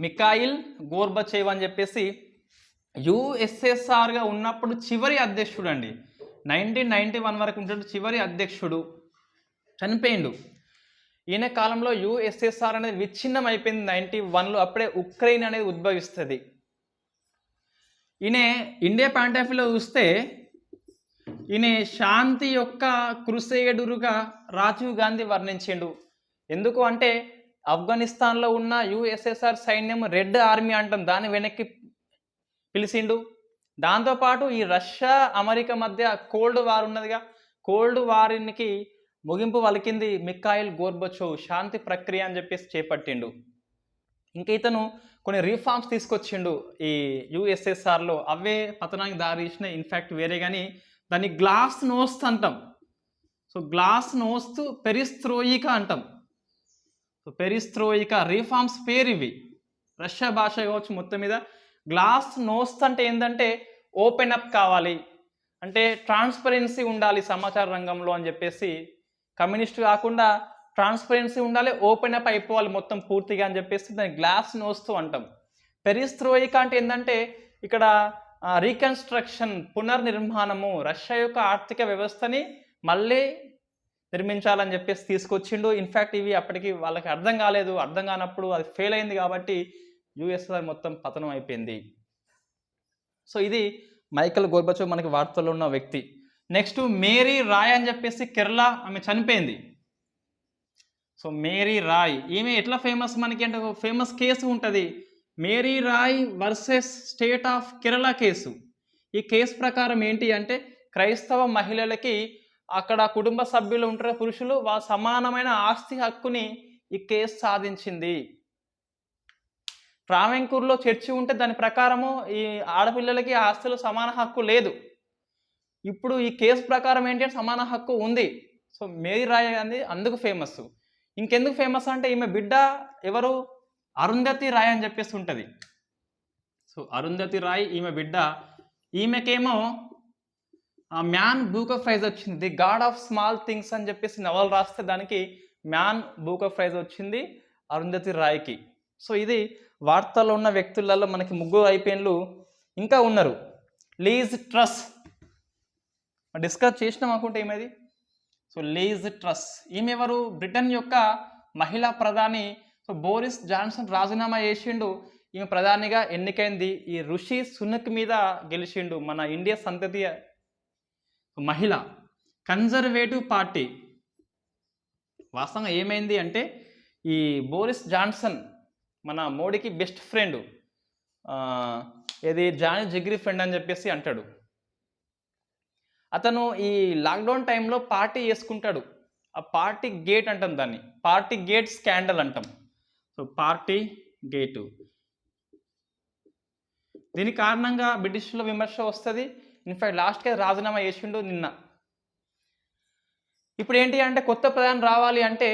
[SPEAKER 1] మిఖాయిల్ గోర్బచేవ్ అని చెప్పేసి యుఎస్ఎస్ఆర్గా ఉన్నప్పుడు చివరి అధ్యక్షుడు అండి. 1991 వరకు ఉంటాడు, చివరి అధ్యక్షుడు. చనిపోయిండు. ఈయన కాలంలో యుఎస్ఎస్ఆర్ అనేది విచ్ఛిన్నం అయిపోయింది 91లో. అప్పుడే ఉక్రెయిన్ అనేది ఉద్భవిస్తుంది. ఈయన ఇండియా పాయింట్ ఆఫ్ వ్యూలో చూస్తే ఈయన శాంతి యొక్క క్రుసేడురుగా రాజీవ్ గాంధీ వర్ణించిండు. ఎందుకు అంటే ఆఫ్ఘనిస్తాన్లో ఉన్న యుఎస్ఎస్ఆర్ సైన్యం రెడ్ ఆర్మీ అంటాం, దాన్ని వెనక్కి పిలిచిండు. దాంతోపాటు ఈ రష్యా అమెరికా మధ్య కోల్డ్ వార్ ఉన్నదిగా, కోల్డ్ వారికి ముగింపు పలికింది మిఖాయిల్ గోర్బచోవ్. శాంతి ప్రక్రియ అని చెప్పేసి చేపట్టిండు. ఇంకా ఇతను కొన్ని రిఫార్మ్స్ తీసుకొచ్చిండు ఈ యుఎస్ఎస్ఆర్లో. అవే పతనానికి దారి తీసినాయి. ఇన్ఫ్యాక్ట్ వేరే కానీ దాన్ని గ్లాస్ నోస్త్ అంటాం. సో గ్లాస్ నోస్త్ పెరిస్త్రోయికా అంటాం. సో పెరిస్త్రోయికా రిఫార్మ్స్ పేరు ఇవి. రష్యా భాష కావచ్చు. మొత్తం మీద గ్లాస్ నోస్త్ అంటే ఏంటంటే ఓపెన్ అప్ కావాలి, అంటే ట్రాన్స్పరెన్సీ ఉండాలి సమాచార రంగంలో అని చెప్పేసి. కమ్యూనిస్ట్ కాకుండా ట్రాన్స్పరెన్సీ ఉండాలి, ఓపెన్ అప్ అయిపోవాలి మొత్తం పూర్తిగా అని చెప్పేసి దాన్ని గ్లాస్ నోస్తూ అంటాం. పెరిస్త్రోయికా అంటే ఏంటంటే ఇక్కడ రీకన్స్ట్రక్షన్, పునర్నిర్మాణము, రష్యా యొక్క ఆర్థిక వ్యవస్థని మళ్ళీ నిర్మించాలని చెప్పేసి తీసుకొచ్చిండు. ఇన్ఫ్యాక్ట్ ఇవి అప్పటికి వాళ్ళకి అర్థం కాలేదు. అర్థం కానప్పుడు అది ఫెయిల్ అయింది కాబట్టి యుఎస్ఆర్ మొత్తం పతనం అయిపోయింది. సో ఇది మైఖేల్ గోర్బచోవ్ మనకి వార్తల్లో ఉన్న వ్యక్తి. నెక్స్ట్ మేరీ రాయ్ అని చెప్పేసి కేరళ, ఆమె చనిపోయింది. సో మేరీ రాయ్ ఈమె ఎట్లా ఫేమస్ మనకి అంటే ఒక ఫేమస్ కేసు ఉంటుంది, Mary Roy versus state of Kerala case. ఈ కేసు ప్రకారం ఏంటి అంటే క్రైస్తవ మహిళలకి అక్కడ కుటుంబ సభ్యులు ఉంటారు పురుషులు, వాళ్ళ సమానమైన ఆస్తి హక్కుని ఈ కేసు సాధించింది. ట్రావెంకూర్లో చర్చి ఉంటే దాని ప్రకారము ఈ ఆడపిల్లలకి ఆస్తులు సమాన హక్కు లేదు. ఇప్పుడు ఈ కేసు ప్రకారం ఏంటి అంటే సమాన హక్కు ఉంది. సో మేరీ రాయ్ అనేది అందుకు ఫేమస్. ఇంకెందుకు ఫేమస్ అంటే ఈమె బిడ్డ ఎవరు? అరుంధతి రాయ్ అని చెప్పేసి ఉంటుంది. సో అరుంధతి రాయ్ ఈమె బిడ్డ. ఈమెకేమో మ్యాన్ బూకర్ ప్రైజ్ వచ్చింది. The God of small things అని చెప్పేసి నవల రాస్తే దానికి మ్యాన్ బూకర్ ప్రైజ్ వచ్చింది అరుంధతి రాయ్కి. సో ఇది వార్తల్లో ఉన్న వ్యక్తులలో మనకి ముగ్గురు అయిపోయినలు. ఇంకా ఉన్నారు. లీజ్ ట్రస్ డిస్కస్ చేసినాం అనుకుంటే ఈమెది. సో లీజ్ ట్రస్ ఈమె ఎవరు? బ్రిటన్ యొక్క మహిళా ప్రధాని. సో బోరిస్ జాన్సన్ రాజీనామా చేసిండు, ఈమె ప్రధానిగా ఎన్నికైంది. ఈ ఋషి సునక్ మీద గెలిచిండు. మన ఇండియా సంతతి మహిళ. Conservative party. వాస్తవంగా ఏమైంది అంటే ఈ బోరిస్ జాన్సన్ మన మోడీకి బెస్ట్ ఫ్రెండ్, ఇది జానీ జిగ్రీ ఫ్రెండ్ అని చెప్పేసి అంటాడు. అతను ఈ లాక్డౌన్ టైంలో పార్టీ చేసుకుంటాడు. ఆ పార్టీ గేట్ అంటాం దాన్ని, పార్టీ గేట్ స్కాండల్ అంటాం. సో పార్టీ గేటు, దీని కారణంగా బ్రిటిష్లో విమర్శ వస్తుంది. ఇన్ఫ్యాక్ట్ లాస్ట్గా రాజీనామా చేసిండు నిన్న. ఇప్పుడు ఏంటి అంటే కొత్త ప్రధాని రావాలి అంటే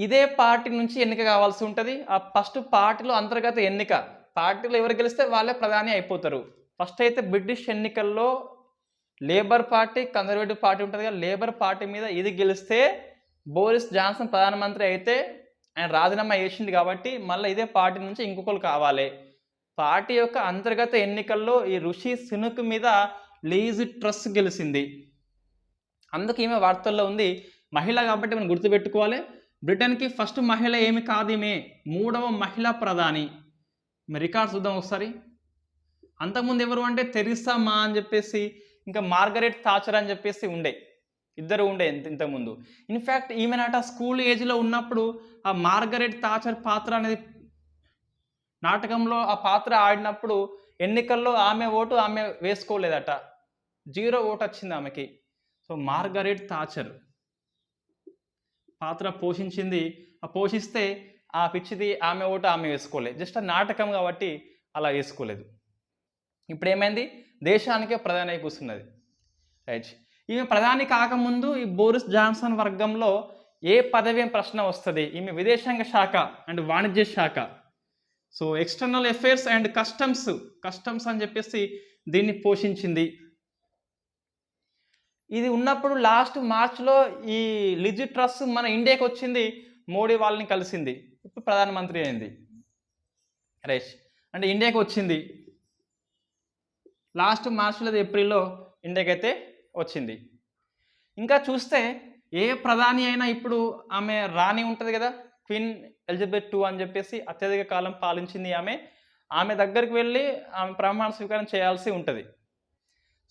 [SPEAKER 1] ఇదే పార్టీ నుంచి ఎన్నిక కావాల్సి ఉంటుంది. ఆ ఫస్ట్ పార్టీలో అంతర్గత ఎన్నిక, పార్టీలో ఎవరు గెలిస్తే వాళ్ళే ప్రధాని అయిపోతారు. ఫస్ట్ అయితే బ్రిటిష్ ఎన్నికల్లో లేబర్ పార్టీ, కన్జర్వేటివ్ పార్టీ ఉంటుంది కదా, లేబర్ పార్టీ మీద ఇది గెలిస్తే బోరిస్ జాన్సన్ ప్రధానమంత్రి అయితే ఆయన రాజీనామా చేసింది కాబట్టి మళ్ళీ ఇదే పార్టీ నుంచి ఇంకొకరు కావాలి. పార్టీ యొక్క అంతర్గత ఎన్నికల్లో ఈ ఋషి సునక్ మీద లీజ్ ట్రస్ గెలిచింది. అందుకు ఈమె వార్తల్లో ఉంది. మహిళ కాబట్టి మనం గుర్తుపెట్టుకోవాలి. బ్రిటన్కి ఫస్ట్ మహిళ ఏమి కాదు, ఈమె 3వ మహిళా ప్రధాని. రికార్డ్స్ చూద్దాం ఒకసారి. అంతకుముందు ఎవరు అంటే తెరిసా మా అని చెప్పేసి, ఇంకా మార్గరెట్ థాచర్ అని చెప్పేసి ఇద్దరు ఉండే ఇంతకుముందు. ఇన్ఫ్యాక్ట్ ఈమెనట స్కూల్ ఏజ్లో ఉన్నప్పుడు ఆ మార్గరెట్ థాచర్ పాత్ర అనేది నాటకంలో ఆ పాత్ర ఆడినప్పుడు ఎన్నికల్లో ఆమె ఓటు ఆమె వేసుకోలేదట, 0 ఓటు వచ్చింది ఆమెకి. సో మార్గరెట్ థాచర్ పాత్ర పోషించింది. ఆ పోషిస్తే ఆ పిచ్చిది ఆమె ఓటు ఆమె వేసుకోలేదు, జస్ట్ నాటకం కాబట్టి అలా వేసుకోలేదు. ఇప్పుడు ఏమైంది, దేశానికే ప్రధాని అయి కూర్చున్నది. రైట్. ఈమె ప్రధాని కాకముందు ఈ బోరిస్ జాన్సన్ వర్గంలో ఏ పదవి ప్రశ్న వస్తుంది? ఈమె విదేశాంగ శాఖ అండ్ వాణిజ్య శాఖ, so external affairs and customs అని చెప్పేసి దీన్ని పోషించింది. ఇది ఉన్నప్పుడు లాస్ట్ మార్చ్లో ఈ లిజ్ ట్రస్ మన ఇండియాకి వచ్చింది, మోడీ వాళ్ళని కలిసింది, ఇప్పుడు ప్రధానమంత్రి అయింది. రైట్. అంటే ఇండియాకి వచ్చింది లాస్ట్ మార్చ్లో, ఏప్రిల్లో ఇండియాకి అయితే వచ్చింది. ఇంకా చూస్తే ఏ ప్రధాని అయినా ఇప్పుడు ఆమె రాణి ఉంటుంది కదా, క్వీన్ ఎలిజబెత్ II అని చెప్పేసి అత్యధిక కాలం పాలించింది ఆమె దగ్గరికి వెళ్ళి ఆమె ప్రమాణ స్వీకారం చేయాల్సి ఉంటుంది.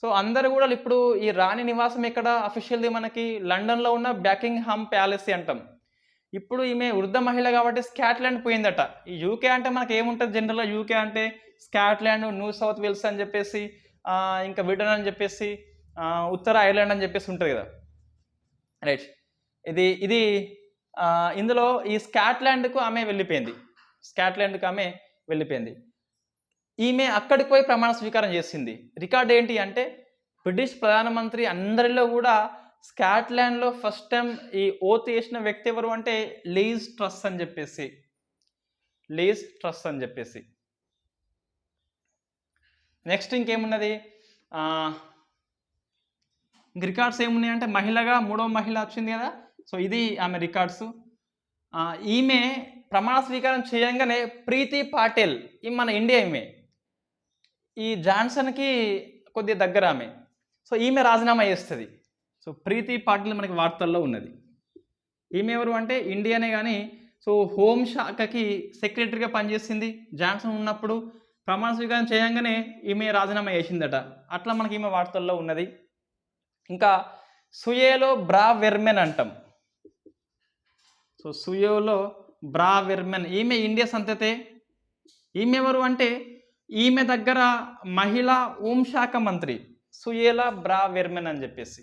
[SPEAKER 1] సో అందరు కూడా ఇప్పుడు ఈ రాణి నివాసం ఎక్కడ అఫీషియల్ది మనకి లండన్లో ఉన్న బకింగ్హామ్ ప్యాలెస్ అంటాం. ఇప్పుడు ఈమె వృద్ధ మహిళ కాబట్టి స్కాట్లాండ్ పోయిందట. ఈ యూకే అంటే మనకి ఏముంటుంది జనరల్గా, యూకే అంటే స్కాట్లాండ్, న్యూ సౌత్ వేల్స్ అని చెప్పేసి, ఇంకా బ్రిటన్ అని చెప్పేసి, ఉత్తర ఐర్లాండ్ అని చెప్పేసి ఉంటుంది కదా. రైట్. ఇది ఇందులో ఈ స్కాట్లాండ్కు ఆమె వెళ్ళిపోయింది. ఈమె అక్కడికి పోయి ప్రమాణ స్వీకారం చేసింది. రికార్డ్ ఏంటి అంటే, బ్రిటిష్ ప్రధానమంత్రి అందరిలో కూడా స్కాట్లాండ్లో ఫస్ట్ టైం ఈ ఓత్ వేసిన వ్యక్తి ఎవరు అంటే లీజ్ ట్రస్ అని చెప్పేసి. నెక్స్ట్ ఇంకేమున్నది, రికార్డ్స్ ఏమున్నాయి అంటే, మహిళగా 3వ మహిళ వచ్చింది కదా. సో ఇది ఆమె రికార్డ్స్. ఈమె ప్రమాణ స్వీకారం చేయంగానే ప్రీతి పాటిల్, మన ఇండియా, ఈ జాన్సన్కి కొద్దిగా దగ్గర ఆమె. సో ఈమె రాజీనామా చేస్తుంది. సో ప్రీతి పాటిల్ మనకి వార్తల్లో ఉన్నది. ఈమె ఎవరు అంటే ఇండియానే కానీ, సో హోమ్ శాఖకి సెక్రటరీగా పనిచేసింది జాన్సన్ ఉన్నప్పుడు. ప్రమాణ స్వీకారం చేయంగానే ఈమె రాజీనామా చేసిందట. అట్లా మనకి ఈమె వార్తల్లో ఉన్నది. ఇంకా సుయేలో బ్రావెర్మెన్ అంటాం. సో సుయోలో బ్రావెర్మెన్, ఈమె ఇండియా సంతతే. ఈమె ఎవరు అంటే, ఈమె దగ్గర మహిళా హోంశాఖ మంత్రి సుయేలా బ్రావెర్మెన్ అని చెప్పేసి.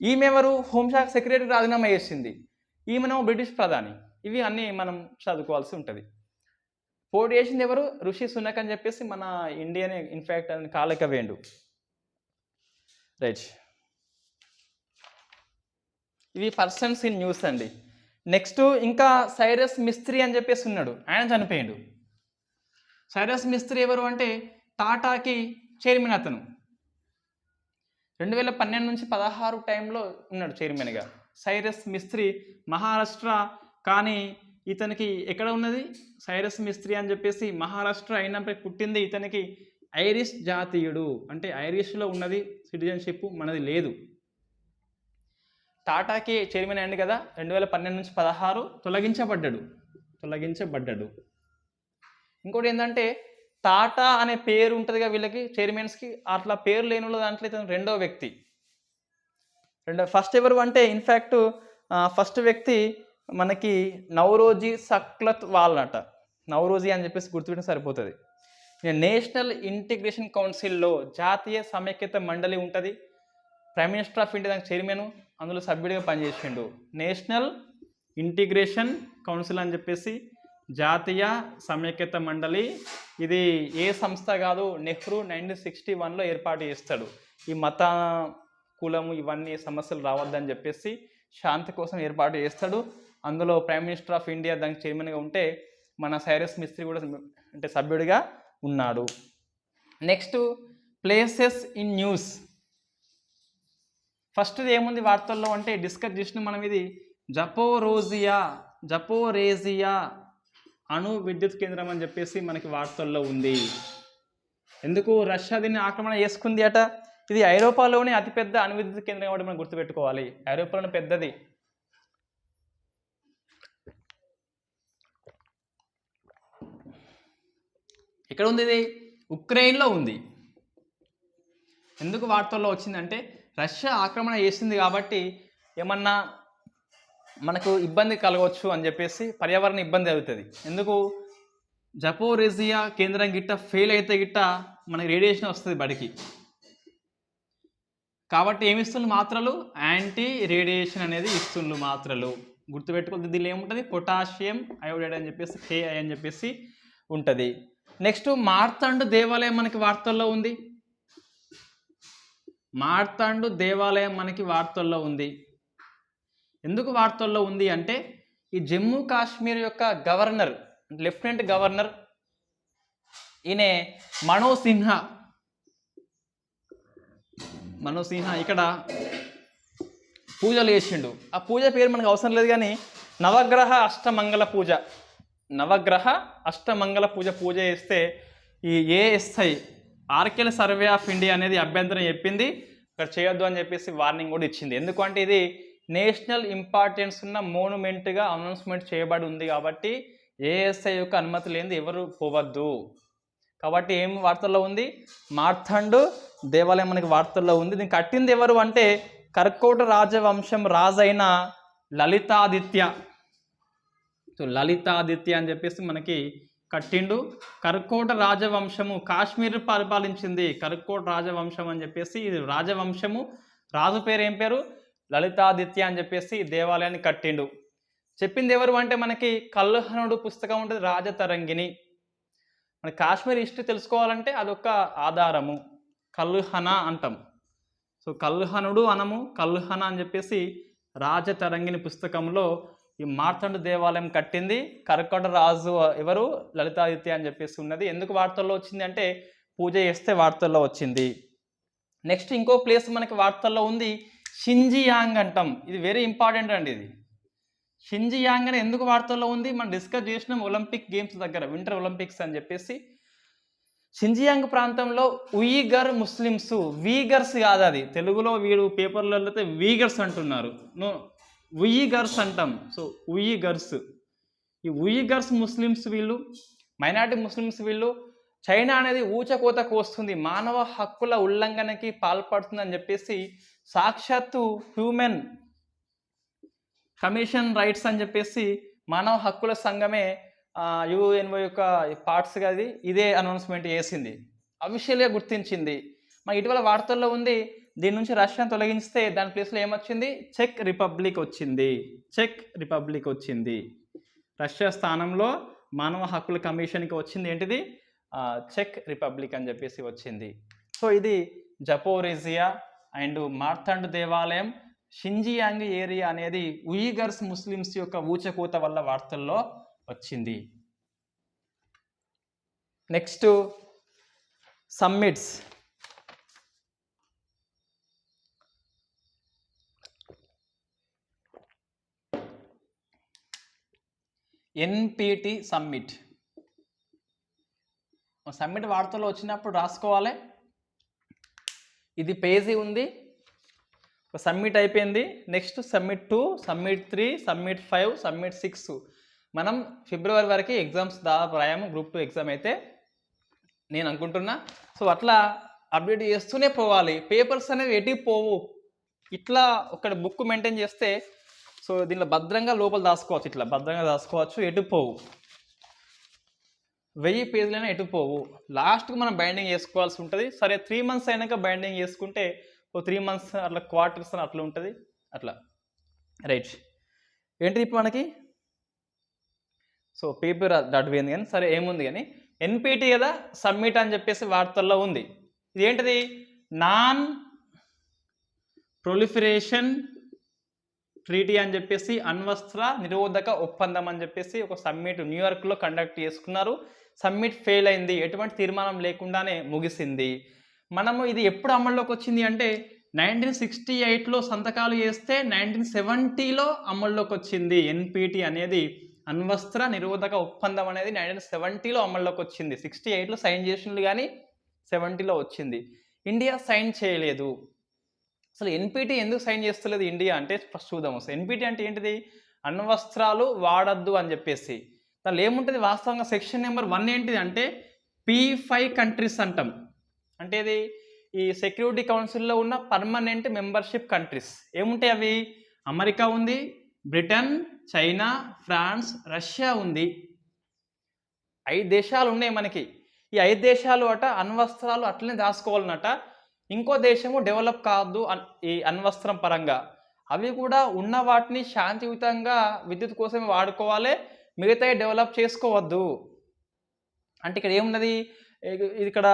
[SPEAKER 1] ఈమె ఎవరు, హోంశాఖ సెక్రటరీ రాజీనామా చేసింది. ఈమెను బ్రిటిష్ ప్రధాని. ఇవి అన్నీ మనం చదువుకోవాల్సి ఉంటుంది. పోటీ చేసింది ఎవరు, ఋషి సునక్ అని చెప్పేసి మన ఇండియానే ఇన్ఫ్యాక్ట్ అని కాలేక వేండు. రైట్. ఇవి పర్సన్స్ ఇన్ న్యూస్ అండి. నెక్స్ట్ ఇంకా సైరస్ మిస్త్రీ అని చెప్పేసి ఉన్నాడు, ఆయన చనిపోయాడు. సైరస్ మిస్త్రీ ఎవరు అంటే టాటాకి చైర్మన్. అతను 2012 నుంచి 16 టైంలో ఉన్నాడు చైర్మన్గా. సైరస్ మిస్త్రీ మహారాష్ట్ర, కానీ ఇతనికి ఎక్కడ ఉన్నది సైరస్ మిస్త్రీ అని చెప్పేసి మహారాష్ట్ర అయినప్పటికీ పుట్టింది ఇతనికి ఐరిష్ జాతీయుడు, అంటే ఐరిష్లో ఉన్నది సిటిజన్షిప్, మనది లేదు. టాటాకి చైర్మన్ అయింది కదా 2012 నుంచి 16, తొలగించబడ్డాడు. ఇంకోటి ఏంటంటే, టాటా అనే పేరు ఉంటుంది కదా వీళ్ళకి చైర్మన్స్కి, అట్లా పేరు లేని దాంట్లో ఇతను రెండో వ్యక్తి. ఫస్ట్ ఎవరు అంటే ఇన్ఫ్యాక్ట్ ఫస్ట్ వ్యక్తి మనకి నౌరోజీ సక్లత్ వాల్నట. నౌరోజీ అని చెప్పేసి గుర్తుపెట్టిన సరిపోతుంది. నేషనల్ ఇంటిగ్రేషన్ కౌన్సిల్లో జాతీయ సమైక్యత మండలి ఉంటుంది. ప్రైమ్ మినిస్టర్ ఆఫ్ ఇండియా దానికి చైర్మన్, అందులో సభ్యుడిగా పనిచేసిండు. నేషనల్ ఇంటిగ్రేషన్ కౌన్సిల్ అని చెప్పేసి జాతీయ సమైక్యత మండలి. ఇది ఏ సంస్థ కాదు, నెహ్రూ 1961లో ఏర్పాటు చేస్తాడు. ఈ మత కులము ఇవన్నీ సమస్యలు రావద్దని చెప్పేసి శాంతి కోసం ఏర్పాటు చేస్తాడు. అందులో ప్రైమ్ మినిస్టర్ ఆఫ్ ఇండియా దానికి చైర్మన్గా ఉంటే మన సైరస్ మిస్త్రీ కూడా అంటే సభ్యుడిగా ఉన్నాడు. Next places in news. First ఏముంది వార్తల్లో అంటే డిస్కస్ చేసిన మనం, ఇది జపోరేజియా అణు విద్యుత్ కేంద్రం అని చెప్పేసి మనకి వార్తల్లో ఉంది. ఎందుకు రష్యా దీన్ని ఆక్రమణ చేసుకుంది అట? ఇది ఐరోపాలోని అతిపెద్ద అణు విద్యుత్ కేంద్రం కూడా మనం గుర్తుపెట్టుకోవాలి. ఐరోపాలోని పెద్దది. ఎక్కడ ఉంది ఇది? ఉక్రెయిన్లో ఉంది. ఎందుకు వార్తల్లో వచ్చిందంటే రష్యా ఆక్రమణ చేసింది కాబట్టి ఏమన్నా మనకు ఇబ్బంది కలగవచ్చు అని చెప్పేసి, పర్యావరణ ఇబ్బంది అవుతుంది. ఎందుకు? జపోరేజియా కేంద్రం గిట్ట ఫెయిల్ అయితే గిట్ట మనకి రేడియేషన్ వస్తుంది బడికి. కాబట్టి ఏమి ఇస్తున్నారు మాత్రలు? యాంటీ రేడియేషన్ అనేది ఇస్తున్నారు మాత్రలు. గుర్తుపెట్టుకోవాలి. దీనిలో ఏముంటుంది? పొటాషియం అయోడైడ్ అని చెప్పేసి KI అని చెప్పేసి ఉంటుంది. నెక్స్ట్ మార్తాండు దేవాలయం మనకి వార్తల్లో ఉంది. మార్తాండు దేవాలయం మనకి వార్తల్లో ఉంది. ఎందుకు వార్తల్లో ఉంది అంటే ఈ జమ్మూ కాశ్మీర్ యొక్క గవర్నర్, లెఫ్టినెంట్ గవర్నర్ ఈయన మనోజ్ సిన్హా ఇక్కడ పూజలు చేసిండు. ఆ పూజ పేరు మనకు అవసరం లేదు కానీ నవగ్రహ అష్టమంగళ పూజ చేస్తే ఈ ASI ఆర్కియల్ సర్వే ఆఫ్ ఇండియా అనేది అభ్యంతరం చెప్పింది. ఇక్కడ చేయొద్దు అని చెప్పేసి వార్నింగ్ కూడా ఇచ్చింది. ఎందుకంటే ఇది నేషనల్ ఇంపార్టెన్స్ ఉన్న మోనుమెంట్గా అనౌన్స్మెంట్ చేయబడి ఉంది కాబట్టి ASI యొక్క అనుమతి లేనిది ఎవరు పోవద్దు. కాబట్టి ఏం వార్తల్లో ఉంది? మార్తాండు దేవాలయం మనకి వార్తల్లో ఉంది. దీన్ని కట్టింది ఎవరు అంటే కర్కోట రాజవంశం రాజైన లలితాదిత్య. సో లలితాదిత్య అని చెప్పేసి మనకి కట్టిండు. కర్కోట రాజవంశము కాశ్మీర్ పరిపాలించింది. కర్కోట రాజవంశం అని చెప్పేసి ఇది రాజవంశము. రాజు పేరు ఏం పేరు? లలితాదిత్య అని చెప్పేసి దేవాలయాన్ని కట్టిండు. చెప్పింది ఎవరు అంటే మనకి కల్హనుడు పుస్తకం ఉంటుంది, రాజతరంగిణి. మన కాశ్మీర్ హిస్టరీ తెలుసుకోవాలంటే అదొక ఆధారము. కల్హన అంటాం. సో కల్హనుడు అనము, కల్హన అని చెప్పేసి రాజతరంగిణి పుస్తకంలో ఈ మార్తాండు దేవాలయం కట్టింది కర్కోట రాజు ఎవరు? లలితాదిత్య అని చెప్పేసి ఉన్నది. ఎందుకు వార్తల్లో వచ్చింది అంటే పూజ చేస్తే వార్తల్లో వచ్చింది. నెక్స్ట్ ఇంకో ప్లేస్ మనకి వార్తల్లో ఉంది, షింజియాంగ్ అంటాం. ఇది వెరీ ఇంపార్టెంట్ అండి. ఇది షింజియాంగ్ అని ఎందుకు వార్తల్లో ఉంది? మనం డిస్కస్ చేసినాం ఒలింపిక్ గేమ్స్ దగ్గర, వింటర్ ఒలింపిక్స్ అని చెప్పేసి. షింజియాంగ్ ప్రాంతంలో ఉయిగర్ ముస్లిమ్స్, వీగర్స్ కాదు, అది తెలుగులో వీడు పేపర్లలో అయితే వీగర్స్ అంటున్నారు. నో, ఉయిగర్స్ అంటాం. సో ఉయిగర్స్, ఈ ఉయిగర్స్ ముస్లిమ్స్ వీళ్ళు, మైనారిటీ ముస్లిమ్స్ వీళ్ళు. చైనా అనేది ఊచకోత కోస్తుంది, మానవ హక్కుల ఉల్లంఘనకి పాల్పడుతుందని చెప్పేసి సాక్షాత్తు హ్యూమన్ కమిషన్ రైట్స్ అని చెప్పేసి మానవ హక్కుల సంఘమే UNO యొక్క పార్ట్స్గా ఇదే అనౌన్స్మెంట్ చేసింది, అఫీషియల్గా గుర్తించింది. మాకు ఇటీవల వార్తల్లో ఉంది, దీని నుంచి రష్యాను తొలగిస్తే దాని ప్లేస్లో ఏమొచ్చింది? చెక్ రిపబ్లిక్ వచ్చింది. రష్యా స్థానంలో మానవ హక్కుల కమిషన్కి వచ్చింది ఏంటిది? చెక్ రిపబ్లిక్ అని చెప్పేసి వచ్చింది. సో ఇది జపోరేజియా అండ్ మార్తాండు దేవాలయం, షింజియాంగ్ ఏరియా అనేది ఉయిగర్స్ ముస్లిమ్స్ యొక్క ఊచకోత వల్ల వార్తల్లో వచ్చింది. Next summits. NPT సమ్మిట్ వార్తల్లో వచ్చినప్పుడు రాసుకోవాలి. ఇది పేజీ ఉంది. సమ్మిట్ అయిపోయింది. Next summit 2, summit 3, summit 5, summit 6. మనం ఫిబ్రవరి వరకు ఎగ్జామ్స్ దాదాపు రాయాము. గ్రూప్ 2 ఎగ్జామ్ అయితే నేను అనుకుంటున్నా. సో అట్లా అప్డేట్ చేస్తూనే పోవాలి. పేపర్స్ అనేవి ఎటుకు పోవు. ఇట్లా ఒక బుక్ మెయింటైన్ చేస్తే సో దీనిలో భద్రంగా లోపల దాచుకోవచ్చు, ఇట్లా భద్రంగా దాచుకోవచ్చు, ఎటు పోవు. 1000 పేజీలైనా ఎటు పోవు. లాస్ట్కి మనం బైండింగ్ చేసుకోవాల్సి ఉంటుంది. సరే 3 months అయినాక బైండింగ్ చేసుకుంటే 3 months అట్లా క్వార్టర్స్ అని అట్లా ఉంటుంది. అట్లా రైట్. ఏంటి ఇప్పుడు మనకి? సో పేపర్ దట్ పోయింది కానీ సరే ఏముంది కానీ NPT కదా సబ్మిట్ అని చెప్పేసి వార్తల్లో ఉంది. ఇది ఏంటిది? నాన్ ప్రొలిఫరేషన్ ట్రీటీ అని చెప్పేసి, అణ్వస్త్ర నిరోధక ఒప్పందం అని చెప్పేసి ఒక సమ్మిట్ న్యూయార్క్లో కండక్ట్ చేసుకున్నారు. సమ్మిట్ ఫెయిల్ అయింది, ఎటువంటి తీర్మానం లేకుండానే ముగిసింది. మనము ఇది ఎప్పుడు అమల్లోకి వచ్చింది అంటే 1968లో సంతకాలు చేస్తే 1970లో అమల్లోకి వచ్చింది NPT అనేది. అణ్వస్త్ర నిరోధక ఒప్పందం అనేది 1970లో అమల్లోకి వచ్చింది. 68లో సైన్ చేసిండ్రు కానీ 70లో వచ్చింది. ఇండియా సైన్ చేయలేదు. అసలు ఎన్పిటి ఎందుకు సైన్ చేస్తలేదు ఇండియా అంటే ఫస్ట్ చూద్దాం. అసలు ఎన్పిటి అంటే ఏంటిది? అణ్వస్త్రాలు వాడద్దు అని చెప్పేసి. దానిలో ఏముంటుంది వాస్తవంగా సెక్షన్ నెంబర్ 1 ఏంటిది అంటే P5 కంట్రీస్ అంటాం. అంటే ఇది ఈ సెక్యూరిటీ కౌన్సిల్లో ఉన్న పర్మనెంట్ మెంబర్షిప్ కంట్రీస్ ఏముంటాయి అవి? అమెరికా ఉంది, బ్రిటన్, చైనా, ఫ్రాన్స్, రష్యా ఉంది. 5 దేశాలు ఉన్నాయి మనకి. ఈ 5 దేశాలు అట అణ్వస్త్రాలు అట్లనే దాచుకోవాలన్నట. ఇంకో దేశము డెవలప్ కాదు ఈ అణ్వస్త్రం పరంగా. అవి కూడా ఉన్న వాటిని శాంతియుతంగా విద్యుత్ కోసమే వాడుకోవాలి, మిగతాయి డెవలప్ చేసుకోవద్దు. అంటే ఇక్కడ ఏమున్నది? ఇక్కడ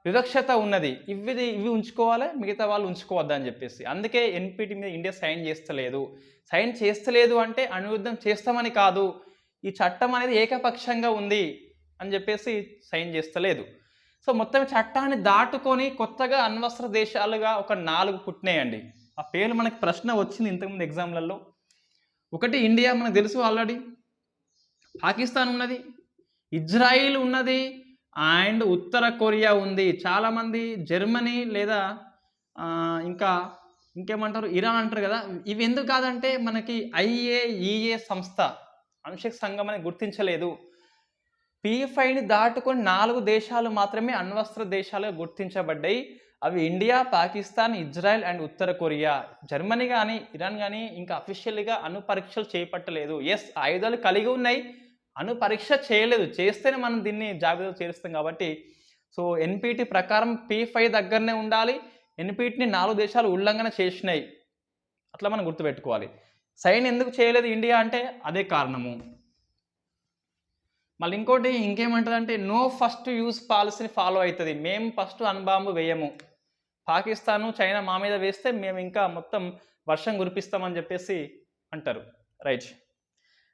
[SPEAKER 1] వివక్షత ఉన్నది. ఇవి ఉంచుకోవాలి, మిగతా వాళ్ళు ఉంచుకోవద్దు అని చెప్పేసి. అందుకే ఎన్పిటి మీద ఇండియా సైన్ చేస్తలేదు. సైన్ చేస్తలేదు అంటే అణుయుద్ధం చేస్తామని కాదు, ఈ చట్టం అనేది ఏకపక్షంగా ఉంది అని చెప్పేసి సైన్ చేస్తలేదు. సో మొత్తం చట్టాన్ని దాటుకొని కొత్తగా అణ్వస్త్ర దేశాలుగా ఒక 4 పుట్టినాయండి. ఆ పేర్లు మనకి ప్రశ్న వచ్చింది ఇంతకుముందు ఎగ్జామ్లలో. ఒకటి ఇండియా మనకు తెలుసు ఆల్రెడీ, పాకిస్తాన్ ఉన్నది, ఇజ్రాయిల్ ఉన్నది అండ్ ఉత్తర కొరియా ఉంది. చాలామంది జర్మనీ లేదా ఇంకేమంటారు ఇరాన్ అంటారు కదా. ఇవి ఎందుకు కాదంటే మనకి IAEA సంస్థ అణుశక్తి సంఘం అని గుర్తించలేదు. P5ని దాటుకొని 4 దేశాలు మాత్రమే అణ్వస్త్ర దేశాలుగా గుర్తించబడ్డాయి. అవి ఇండియా, పాకిస్తాన్, ఇజ్రాయెల్ అండ్ ఉత్తర కొరియా. జర్మనీ కానీ ఇరాన్ కానీ ఇంకా అఫీషియల్గా అణు పరీక్షలు చేపట్టలేదు. ఎస్, ఆయుధాలు కలిగి ఉన్నాయి, అణు పరీక్ష చేయలేదు. చేస్తేనే మనం దీన్ని జాబితాలో చేరుస్తాం కాబట్టి. సో ఎన్పిటి ప్రకారం P5 దగ్గరనే ఉండాలి. ఎన్పిటిని 4 దేశాలు ఉల్లంఘన చేసినాయి, అట్లా మనం గుర్తుపెట్టుకోవాలి. సైన్ ఎందుకు చేయలేదు ఇండియా అంటే అదే కారణము. మళ్ళీ ఇంకోటి ఇంకేమంటుంది అంటే నో ఫస్ట్ యూజ్ పాలసీని ఫాలో అవుతుంది. మేము ఫస్ట్ అణుబాంబు వేయము, పాకిస్తాను చైనా మా మీద వేస్తే మేము ఇంకా మొత్తం వర్షం కురిపిస్తామని చెప్పేసి అంటారు. రైట్,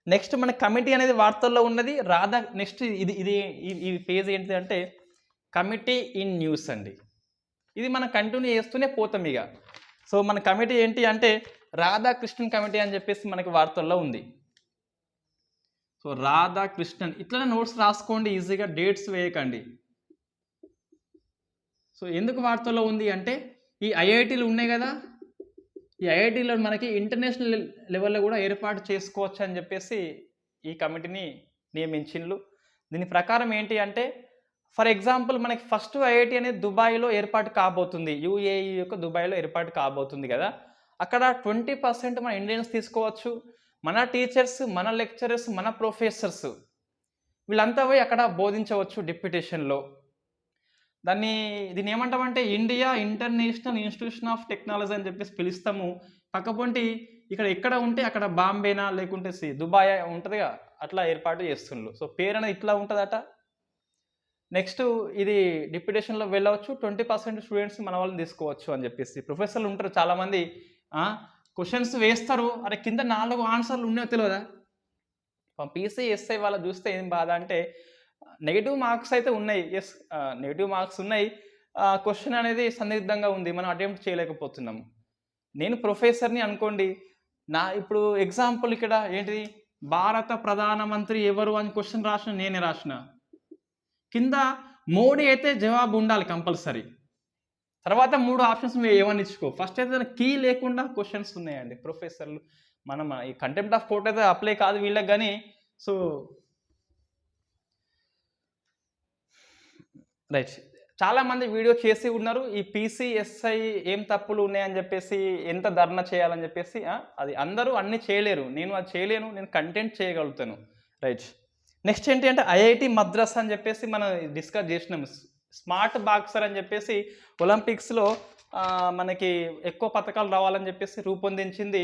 [SPEAKER 1] నెక్స్ట్ మన కమిటీ అనేది వార్తల్లో ఉన్నది. నెక్స్ట్ ఈ పేజ్ ఏంటిది అంటే కమిటీ ఇన్ న్యూస్ అండి. ఇది మనం కంటిన్యూ చేస్తూనే పోతాం ఇక. సో మన కమిటీ ఏంటి అంటే రాధాకృష్ణన్ కమిటీ అని చెప్పేసి మనకి వార్తల్లో ఉంది. సో రాధాకృష్ణన్ ఇట్లనే నోట్స్ రాసుకోండి ఈజీగా, డేట్స్ వేయకండి. సో ఎందుకు వార్తల్లో ఉంది అంటే ఈ ఐఐటీలు ఉన్నాయి కదా, ఈ ఐఐటీలో మనకి ఇంటర్నేషనల్ లెవెల్లో కూడా ఏర్పాటు చేసుకోవచ్చు అని చెప్పేసి ఈ కమిటీని నియమించిండ్రు. దీని ప్రకారం ఏంటి అంటే ఫర్ ఎగ్జాంపుల్ మనకి ఫస్ట్ ఐఐటీ అనేది దుబాయ్లో ఏర్పాటు కాబోతుంది, UAE యొక్క దుబాయ్లో ఏర్పాటు కాబోతుంది కదా. అక్కడ 20% మన ఇండియన్స్ తీసుకోవచ్చు. మన టీచర్స్, మన లెక్చరర్స్, మన ప్రొఫెసర్స్ వీళ్ళంతా పోయి అక్కడ బోధించవచ్చు డిప్యూటేషన్లో. దీన్ని ఏమంటామంటే India international institution of technology అని చెప్పేసి పిలుస్తాము. పక్కపొంటి ఇక్కడ ఎక్కడ ఉంటే అక్కడ బాంబేనా లేకుంటే దుబాయ్ ఉంటుందిగా, అట్లా ఏర్పాటు చేస్తుండ్రు. సో పేరు అనేది ఇట్లా ఉంటుందట. నెక్స్ట్ ఇది డిప్యూటేషన్లో వెళ్ళవచ్చు. 20% స్టూడెంట్స్ మన వాళ్ళని తీసుకోవచ్చు అని చెప్పేసి. ప్రొఫెసర్లు ఉంటారు చాలామంది, క్వశ్చన్స్ వేస్తారు, అరే కింద 4 ఆన్సర్లు ఉన్నాయో తెలియదా. PCSI వాళ్ళ చూస్తే ఏం బాధ అంటే నెగిటివ్ మార్క్స్ అయితే ఉన్నాయి. ఎస్, నెగిటివ్ మార్క్స్ ఉన్నాయి. క్వశ్చన్ అనేది సందిగ్ధంగా ఉంది, మనం అటెంప్ట్ చేయలేకపోతున్నాం. నేను ప్రొఫెసర్ని అనుకోండి, ఇప్పుడు ఎగ్జాంపుల్ ఇక్కడ ఏంటిది భారత ప్రధానమంత్రి ఎవరు అని క్వశ్చన్ నేనే రాసిన, కింద మోడీ అయితే జవాబు ఉండాలి కంపల్సరీ. తర్వాత 3 ఆప్షన్స్ ఏమని ఇచ్చుకో. ఫస్ట్ అయితే కీ లేకుండా క్వశ్చన్స్ ఉన్నాయండి ప్రొఫెసర్లు. మనం ఈ కంటెంప్ట్ ఆఫ్ కోర్ట్ అయితే అప్లై కాదు వీళ్ళకి కానీ. సో రైట్, చాలామంది వీడియో చేసి ఉన్నారు ఈ PCSI ఏం తప్పులు ఉన్నాయని చెప్పేసి, ఎంత ధర్నా చేయాలని చెప్పేసి. అది అందరూ అన్నీ చేయలేరు, నేను అది చేయలేను, నేను కంటెంట్ చేయగలుగుతాను. రైట్, నెక్స్ట్ ఏంటి అంటే IIT మద్రాస్ అని చెప్పేసి మనం డిస్కస్ చేసినాం. స్మార్ట్ బాక్సర్ అని చెప్పేసి ఒలింపిక్స్లో మనకి ఎక్కువ పథకాలు రావాలని చెప్పేసి రూపొందించింది.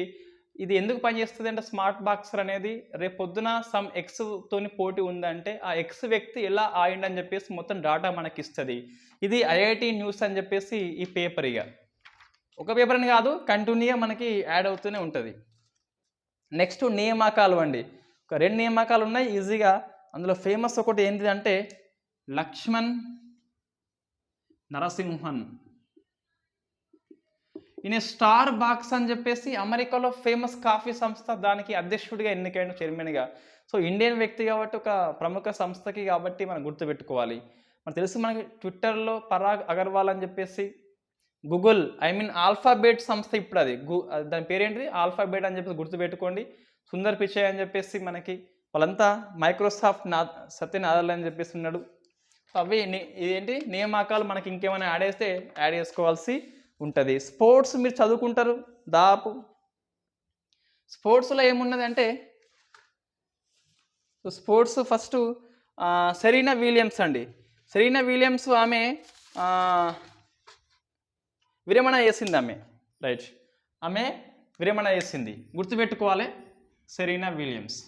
[SPEAKER 1] ఇది ఎందుకు పనిచేస్తుంది అంటే స్మార్ట్ బాక్సర్ అనేది రేపు పొద్దున సమ్ ఎక్స్ తోని పోటీ ఉందంటే ఆ ఎక్స్ వ్యక్తి ఎలా ఆయిండని చెప్పేసి మొత్తం డాటా మనకి ఇస్తుంది. ఇది IIT న్యూస్ అని చెప్పేసి ఈ పేపర్. ఇక ఒక పేపర్ అని కాదు, కంటిన్యూగా మనకి యాడ్ అవుతూనే ఉంటుంది. నెక్స్ట్ నియామకాలు అండి. ఒక 2 నియామకాలు ఉన్నాయి ఈజీగా. అందులో ఫేమస్ ఒకటి ఏంటిది అంటే లక్ష్మణ్ నరసింహన్. ఈయన స్టార్ బాక్స్ అని చెప్పేసి అమెరికాలో ఫేమస్ కాఫీ సంస్థ దానికి అధ్యక్షుడిగా ఎన్నికైన చైర్మన్గా. సో ఇండియన్ వ్యక్తి కాబట్టి ఒక ప్రముఖ సంస్థకి కాబట్టి మనం గుర్తుపెట్టుకోవాలి. మనకు తెలుసు మనకి ట్విట్టర్లో పరాగ్ అగర్వాల్ అని చెప్పేసి గూగుల్ ఆల్ఫాబెట్ సంస్థ ఇప్పుడు అది దాని పేరేంటిది ఆల్ఫాబెట్ అని చెప్పేసి గుర్తుపెట్టుకోండి. సుందర్ పిచాయ్ అని చెప్పేసి మనకి వాళ్ళంతా మైక్రోసాఫ్ట్ సత్య నాదెల్ల అని చెప్పేసి ఉన్నాడు. అవి ఇదేంటి నియామకాలు మనకి ఇంకేమైనా యాడ్ చేసుకోవాల్సి ఉంటుంది. స్పోర్ట్స్ మీరు చదువుకుంటారు దాపు. స్పోర్ట్స్లో ఏమున్నది అంటే స్పోర్ట్స్ ఫస్ట్ సెరీనా విలియమ్స్ అండి. సెరీనా విలియమ్స్ ఆమె విరమణ చేసింది రైట్. ఆమె విరమణ చేసింది, గుర్తుపెట్టుకోవాలి. సెరీనా విలియమ్స్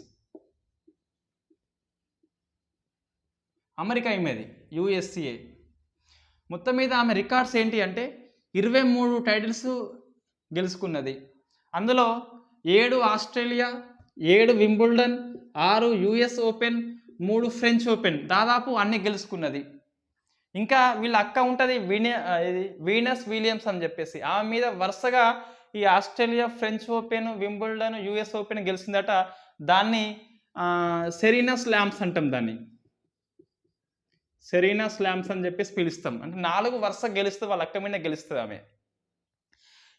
[SPEAKER 1] అమెరికా ఈమెది, యుఎస్ఏ. మొత్తం మీద ఆమె రికార్డ్స్ ఏంటి అంటే 23 టైటిల్స్ గెలుచుకున్నది. అందులో 7 Australia, 7 Wimbledon, 6 US open, 3 French open, దాదాపు అన్ని గెలుచుకున్నది. ఇంకా వీళ్ళ అక్క ఉంటుంది వీనస్ విలియమ్స్ అని చెప్పేసి, ఆమె మీద వరుసగా ఈ Australia, French open, Wimbledon, US open గెలిచిందట. దాన్ని సెరీనా స్లామ్స్ అంటాం, దాన్ని సెరీనా స్లామ్స్ అని చెప్పేసి పిలుస్తాం. అంటే 4 వరుస గెలుస్తే వాళ్ళ అక్క మీద గెలుస్తుంది ఆమె.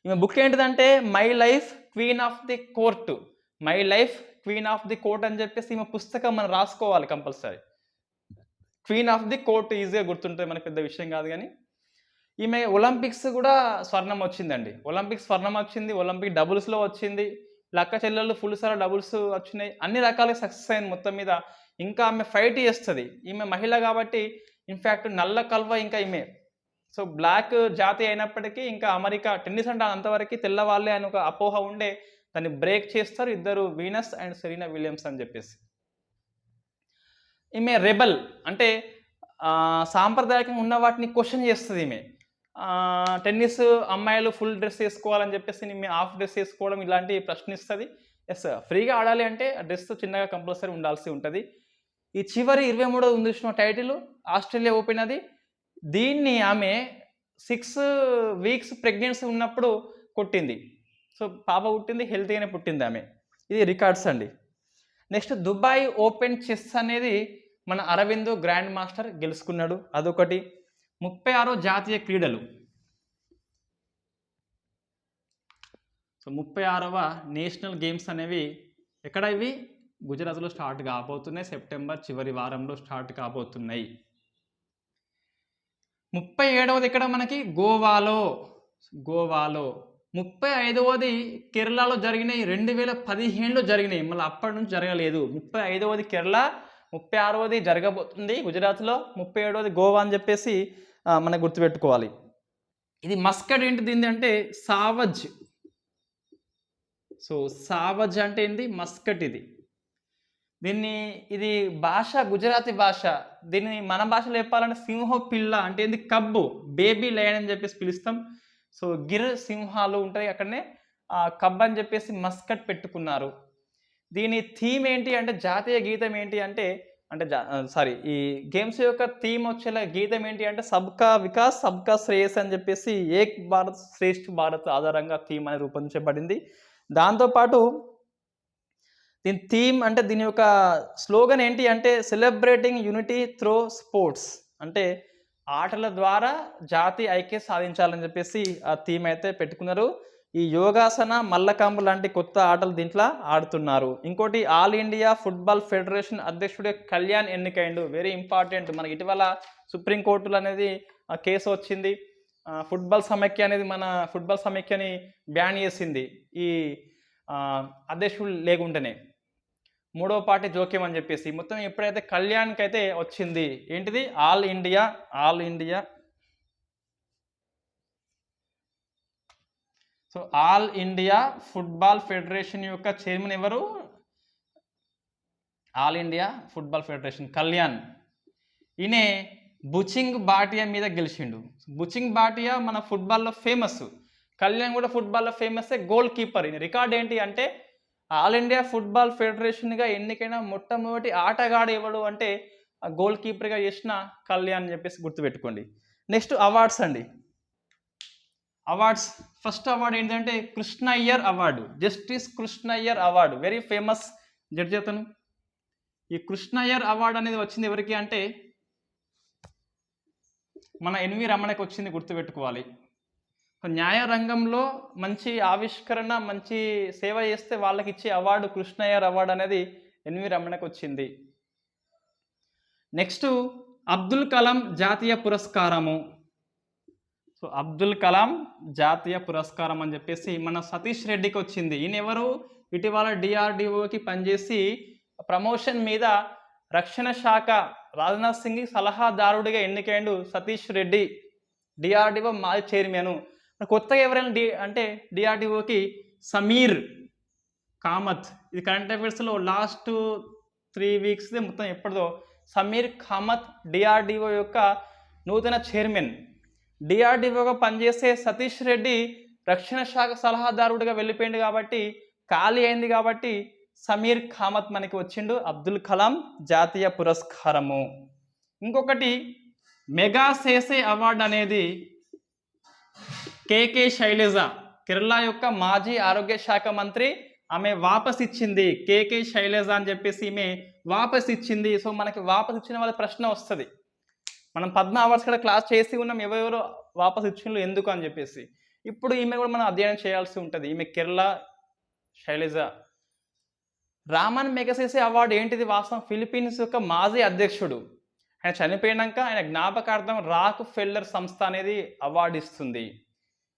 [SPEAKER 1] ఈమె బుక్ ఏంటిదంటే my life queen of the court, my life queen of the court అని చెప్పేసి ఈమె పుస్తకం మనం రాసుకోవాలి compulsory. Queen of the court ఈజీగా గుర్తుంటుంది, మనకి పెద్ద విషయం కాదు. కానీ ఈమె ఒలింపిక్స్ కూడా స్వర్ణం వచ్చిందండి. ఒలింపిక్స్ స్వర్ణం వచ్చింది, ఒలింపిక్ డబుల్స్లో వచ్చింది, లక్క చెల్లెళ్ళు ఫుల్ సార్ డబుల్స్ వచ్చినాయి, అన్ని రకాలుగా సక్సెస్ అయింది మొత్తం మీద. ఇంకా ఆమె ఫైట్ చేస్తుంది, ఈమె మహిళ కాబట్టి. ఇన్ఫ్యాక్ట్ నల్ల కల్వ ఇంకా ఈమె. సో బ్లాక్ జాతి అయినప్పటికీ ఇంకా అమెరికా టెన్నిస్ అంటే అంతవరకు తెల్లవాళ్ళే అని ఒక అపోహ ఉండే, దాన్ని బ్రేక్ చేస్తారు ఇద్దరు, వీనస్ అండ్ సెరీనా విలియమ్స్ అని చెప్పేసి. ఈమె రెబల్ అంటే సాంప్రదాయకంగా ఉన్న వాటిని క్వశ్చన్ చేస్తుంది ఈమె. టెన్నిస్ అమ్మాయిలు ఫుల్ డ్రెస్ వేసుకోవాలని చెప్పేసి ఈమె హాఫ్ డ్రెస్ వేసుకోవడం ఇలాంటివి ప్రశ్నిస్తుంది. ఎస్, ఫ్రీగా ఆడాలి అంటే డ్రెస్ చిన్నగా కంపల్సరీ ఉండాల్సి ఉంటుంది. ఈ చివరి 23వ ఉంది చూసిన టైటిల్ ఆస్ట్రేలియా ఓపెన్ అది. దీన్ని ఆమె 6 వీక్స్ ప్రెగ్నెన్సీ ఉన్నప్పుడు కొట్టింది. సో పాప పుట్టింది, హెల్తీగానే పుట్టింది ఆమె. ఇది రికార్డ్స్ అండి. నెక్స్ట్ దుబాయ్ ఓపెన్ చెస్ అనేది మన అరవిందో గ్రాండ్ మాస్టర్ గెలుచుకున్నాడు, అదొకటి. 36వ జాతీయ క్రీడలు. సో 36వ నేషనల్ గేమ్స్ అనేవి ఎక్కడ ఇవి గుజరాత్లో స్టార్ట్ కాబోతున్నాయి, సెప్టెంబర్ చివరి వారంలో స్టార్ట్ కాబోతున్నాయి. 37వది ఎక్కడ మనకి గోవాలో. 35వది కేరళలో జరిగినాయి, 2015లో జరిగినాయి, మళ్ళీ అప్పటి నుంచి జరగలేదు. 35వది కేరళ, 36వది జరగబోతుంది గుజరాత్లో, 37వది గోవా అని చెప్పేసి మనకు గుర్తుపెట్టుకోవాలి. ఇది మస్కట్ ఏంటిది అంటే సావజ్. సో సావజ్ అంటే ఏంటి, మస్కట్. ఇది భాష గుజరాతీ భాష. దీన్ని మన భాషలో చెప్పాలంటే సింహ పిల్ల అంటే ఏంది, కబ్బు, బేబీ లయన్ అని చెప్పేసి పిలుస్తాం. సో గిర్ సింహాలు ఉంటాయి అక్కడనే, కబ్ అని చెప్పేసి మస్కట్ పెట్టుకున్నారు. దీని థీమ్ ఏంటి అంటే, జాతీయ గీతం ఏంటి అంటే ఈ గేమ్స్ యొక్క థీమ్ వచ్చేలా గీతం ఏంటి అంటే సబ్కా వికాస్ సబ్కా శ్రేయస్ అని చెప్పేసి ఏక్ భారత్ శ్రేష్ఠ భారత్ ఆధారంగా థీమ్ అనేది రూపొందించబడింది. దాంతోపాటు దీని థీమ్ అంటే దీని యొక్క స్లోగన్ ఏంటి అంటే సెలబ్రేటింగ్ యూనిటీ త్రో స్పోర్ట్స్, అంటే ఆటల ద్వారా జాతీయ ఐక్యత సాధించాలని చెప్పేసి ఆ థీమ్ అయితే పెట్టుకున్నారు. ఈ యోగాసన, మల్లకాంబు లాంటి కొత్త ఆటలు దీంట్లో ఆడుతున్నారు. ఇంకోటి ఆల్ ఇండియా ఫుట్బాల్ ఫెడరేషన్ అధ్యక్షుడిగా కళ్యాణ్ ఎన్నికైండు, వెరీ ఇంపార్టెంట్. మనకి ఇటీవల సుప్రీంకోర్టులో అనేది కేసు వచ్చింది. ఫుట్బాల్ సమైక్య అనేది మన ఫుట్బాల్ సమైక్యని బ్యాన్ చేసింది ఈ అధ్యక్షుడు లేకుంటేనే. 3వ పార్టీ జోక్యం అని చెప్పేసి మొత్తం ఎప్పుడైతే కళ్యాణ్కి అయితే వచ్చింది ఏంటిది all India so all India football federation యొక్క చైర్మన్ ఎవరు, all India football federation Kalyan. ఈయనే బుచింగ్ భాటియా మీద గెలిచిండు. బుచింగ్ భాటియా మన ఫుట్బాల్లో ఫేమస్, కళ్యాణ్ కూడా ఫుట్బాల్లో ఫేమస్, గోల్ కీపర్. ఈయన రికార్డ్ ఏంటి అంటే ఆల్ ఇండియా ఫుట్బాల్ ఫెడరేషన్గా ఎన్నికైన మొట్టమొదటి ఆటగాడు ఎవడు అంటే గోల్ కీపర్గా చేసిన కళ్యాణ్ అని చెప్పేసి గుర్తుపెట్టుకోండి. నెక్స్ట్ అవార్డ్స్ అండి. అవార్డ్స్. ఫస్ట్ అవార్డు ఏంటంటే Krishna Iyer award, justice Krishna Iyer award, very famous judge అతను. ఈ కృష్ణయ్యర్ అవార్డు అనేది వచ్చింది ఎవరికి అంటే మన ఎన్వి రమణకి వచ్చింది, గుర్తుపెట్టుకోవాలి. న్యాయ రంగంలో మంచి ఆవిష్కరణ, మంచి సేవ చేస్తే వాళ్ళకి ఇచ్చే అవార్డు కృష్ణయ్యర్ అవార్డు అనేది ఎన్వి రమణకి వచ్చింది. నెక్స్ట్ అబ్దుల్ కలాం జాతీయ పురస్కారము. సో అబ్దుల్ కలాం జాతీయ పురస్కారం అని చెప్పేసి మన సతీష్ రెడ్డికి వచ్చింది. ఈయన ఎవరు? ఇటీవల డిఆర్డిఓకి పనిచేసి ప్రమోషన్ మీద రక్షణ శాఖ రాజ్నాథ్ సింగ్ సలహాదారుడిగా ఎన్నికైండు సతీష్ రెడ్డి, డిఆర్డిఓ మాజీ చైర్మన్. కొత్తగా ఎవరైనా అంటే డిఆర్డిఓకి సమీర్ కామత్, ఇది కరెంట్ అఫైర్స్లో లాస్ట్ 3 వీక్స్ మొత్తం ఎప్పటిదో. సమీర్ కామత్ డిఆర్డిఓ యొక్క నూతన చైర్మన్. డిఆర్డిఓగా పనిచేసే సతీష్ రెడ్డి రక్షణ శాఖ సలహాదారుడిగా వెళ్ళిపోయింది కాబట్టి, ఖాళీ అయింది కాబట్టి సమీర్ కామత్ మనకి వచ్చిండు అబ్దుల్ కలాం జాతీయ పురస్కారము. ఇంకొకటి మెగా సేసే అవార్డు అనేది కేకే శైలజ, కేరళ యొక్క మాజీ ఆరోగ్య శాఖ మంత్రి, ఆమె వాపస్ ఇచ్చింది. కేకే శైలజ అని చెప్పేసి ఈమె వాపస్ ఇచ్చింది. సో మనకి వాపస్ ఇచ్చిన వాళ్ళ ప్రశ్న వస్తుంది. మనం పద్మ అవార్డ్స్ కూడా క్లాస్ చేసి ఉన్నాం, ఎవరెవరు వాపస్ ఇచ్చిండ్రు ఎందుకు అని చెప్పేసి. ఇప్పుడు ఈమె కూడా మనం అధ్యయనం చేయాల్సి ఉంటుంది. ఈమె Kerala Shailaja. Ramon Magsaysay award ఏంటిది? వాస్తవం ఫిలిప్పీన్స్ యొక్క మాజీ అధ్యక్షుడు, ఆయన చనిపోయినాక ఆయన జ్ఞాపకార్థం రాక్ ఫెల్లర్ సంస్థ అనేది అవార్డు ఇస్తుంది.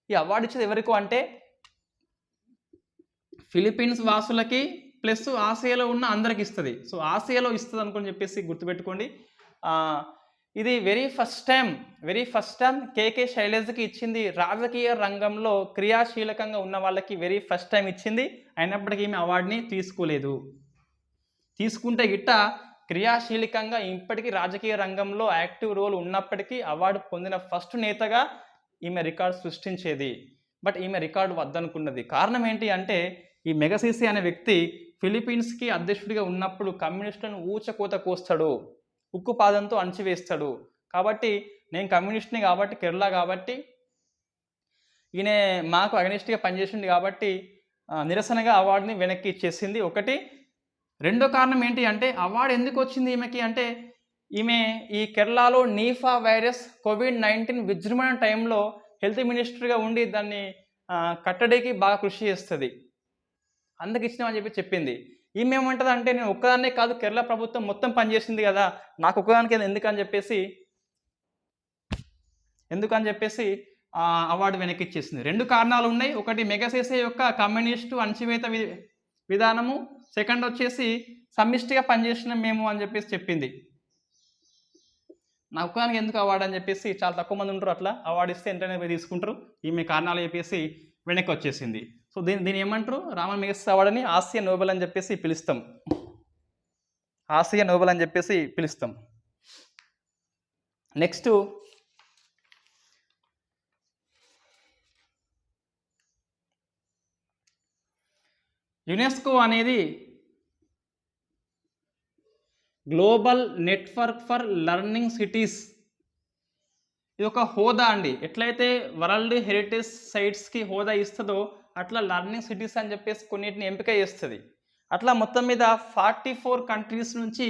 [SPEAKER 1] ఈ అవార్డు ఇచ్చేది ఎవరికి అంటే ఫిలిప్పీన్స్ వాసులకి ప్లస్ ఆసియాలో ఉన్న అందరికి ఇస్తుంది. సో ఆసియాలో ఇస్తుంది అనుకుని చెప్పేసి గుర్తుపెట్టుకోండి. ఇది వెరీ ఫస్ట్ టైం కేకే శైలజకి ఇచ్చింది. రాజకీయ రంగంలో క్రియాశీలకంగా ఉన్న వాళ్ళకి వెరీ ఫస్ట్ టైం ఇచ్చింది. అయినప్పటికీ ఈమె అవార్డుని తీసుకోలేదు. తీసుకుంటే గిట్ట క్రియాశీలకంగా ఇప్పటికీ రాజకీయ రంగంలో యాక్టివ్ రోల్ ఉన్నప్పటికీ అవార్డు పొందిన ఫస్ట్ నేతగా ఈమె రికార్డు సృష్టించేది. బట్ ఈమె రికార్డు వద్దనుకున్నది. కారణం ఏంటి అంటే ఈ మెగసీసీ అనే వ్యక్తి ఫిలిప్పీన్స్కి అధ్యక్షుడిగా ఉన్నప్పుడు కమ్యూనిస్టులను ఊచకోత కోస్తాడు, ఉక్కుపాదంతో అణచివేస్తాడు. కాబట్టి నేను కమ్యూనిస్ట్ని కాబట్టి, కేరళ కాబట్టి, ఈయన మాకు అగనిస్ట్గా పనిచేసింది కాబట్టి నిరసనగా అవార్డుని వెనక్కి ఇచ్చేసింది. ఒకటి. రెండో కారణం ఏంటి అంటే అవార్డు ఎందుకు వచ్చింది ఈమెకి అంటే ఈమె ఈ కేరళలో నీఫా వైరస్ COVID-19 విజృంభణ టైంలో హెల్త్ మినిస్టర్గా ఉండి దాన్ని కట్టడికి బాగా కృషి చేస్తుంది, అందుకు ఇచ్చినామని చెప్పి చెప్పింది. ఈమె ఏమంటుంది అంటే నేను ఒక్కదాన్నే కాదు, కేరళ ప్రభుత్వం మొత్తం పనిచేసింది కదా, నాకు ఒక్కదానికి ఎందుకని చెప్పేసి అవార్డు వెనక్కి ఇచ్చేసింది. 2 కారణాలు ఉన్నాయి. ఒకటి మెగసెసే యొక్క కమ్యూనిస్టు అణచివేత విధానము, సెకండ్ వచ్చేసి సమిష్టిగా పనిచేసిన మేము అని చెప్పేసి చెప్పింది. నా ఒక్కదానికి ఎందుకు అవార్డు అని చెప్పేసి చాలా తక్కువ మంది ఉంటారు, అట్లా అవార్డు ఇస్తే వెంటనే తీసుకుంటారు. ఈమె కారణాలు చెప్పేసి వెనక్కి వచ్చేసింది. సో దీన్ని ఏమంటారు? రామన్ మెగసెసే అవార్డుని ఆసియా నోబెల్ అని చెప్పేసి పిలుస్తాం. ఆసియా నోబెల్ అని చెప్పేసి పిలుస్తాం. నెక్స్ట్ యునెస్కో అనేది global network for learning cities. ఇది ఒక హోదా అండి. ఎట్లయితే వరల్డ్ హెరిటేజ్ సైట్స్కి హోదా ఇస్తుందో అట్లా లెర్నింగ్ సిటీస్ అని చెప్పేసి కొన్నిటిని ఎంపిక చేస్తుంది. అట్లా మొత్తం మీద 44 కంట్రీస్ నుంచి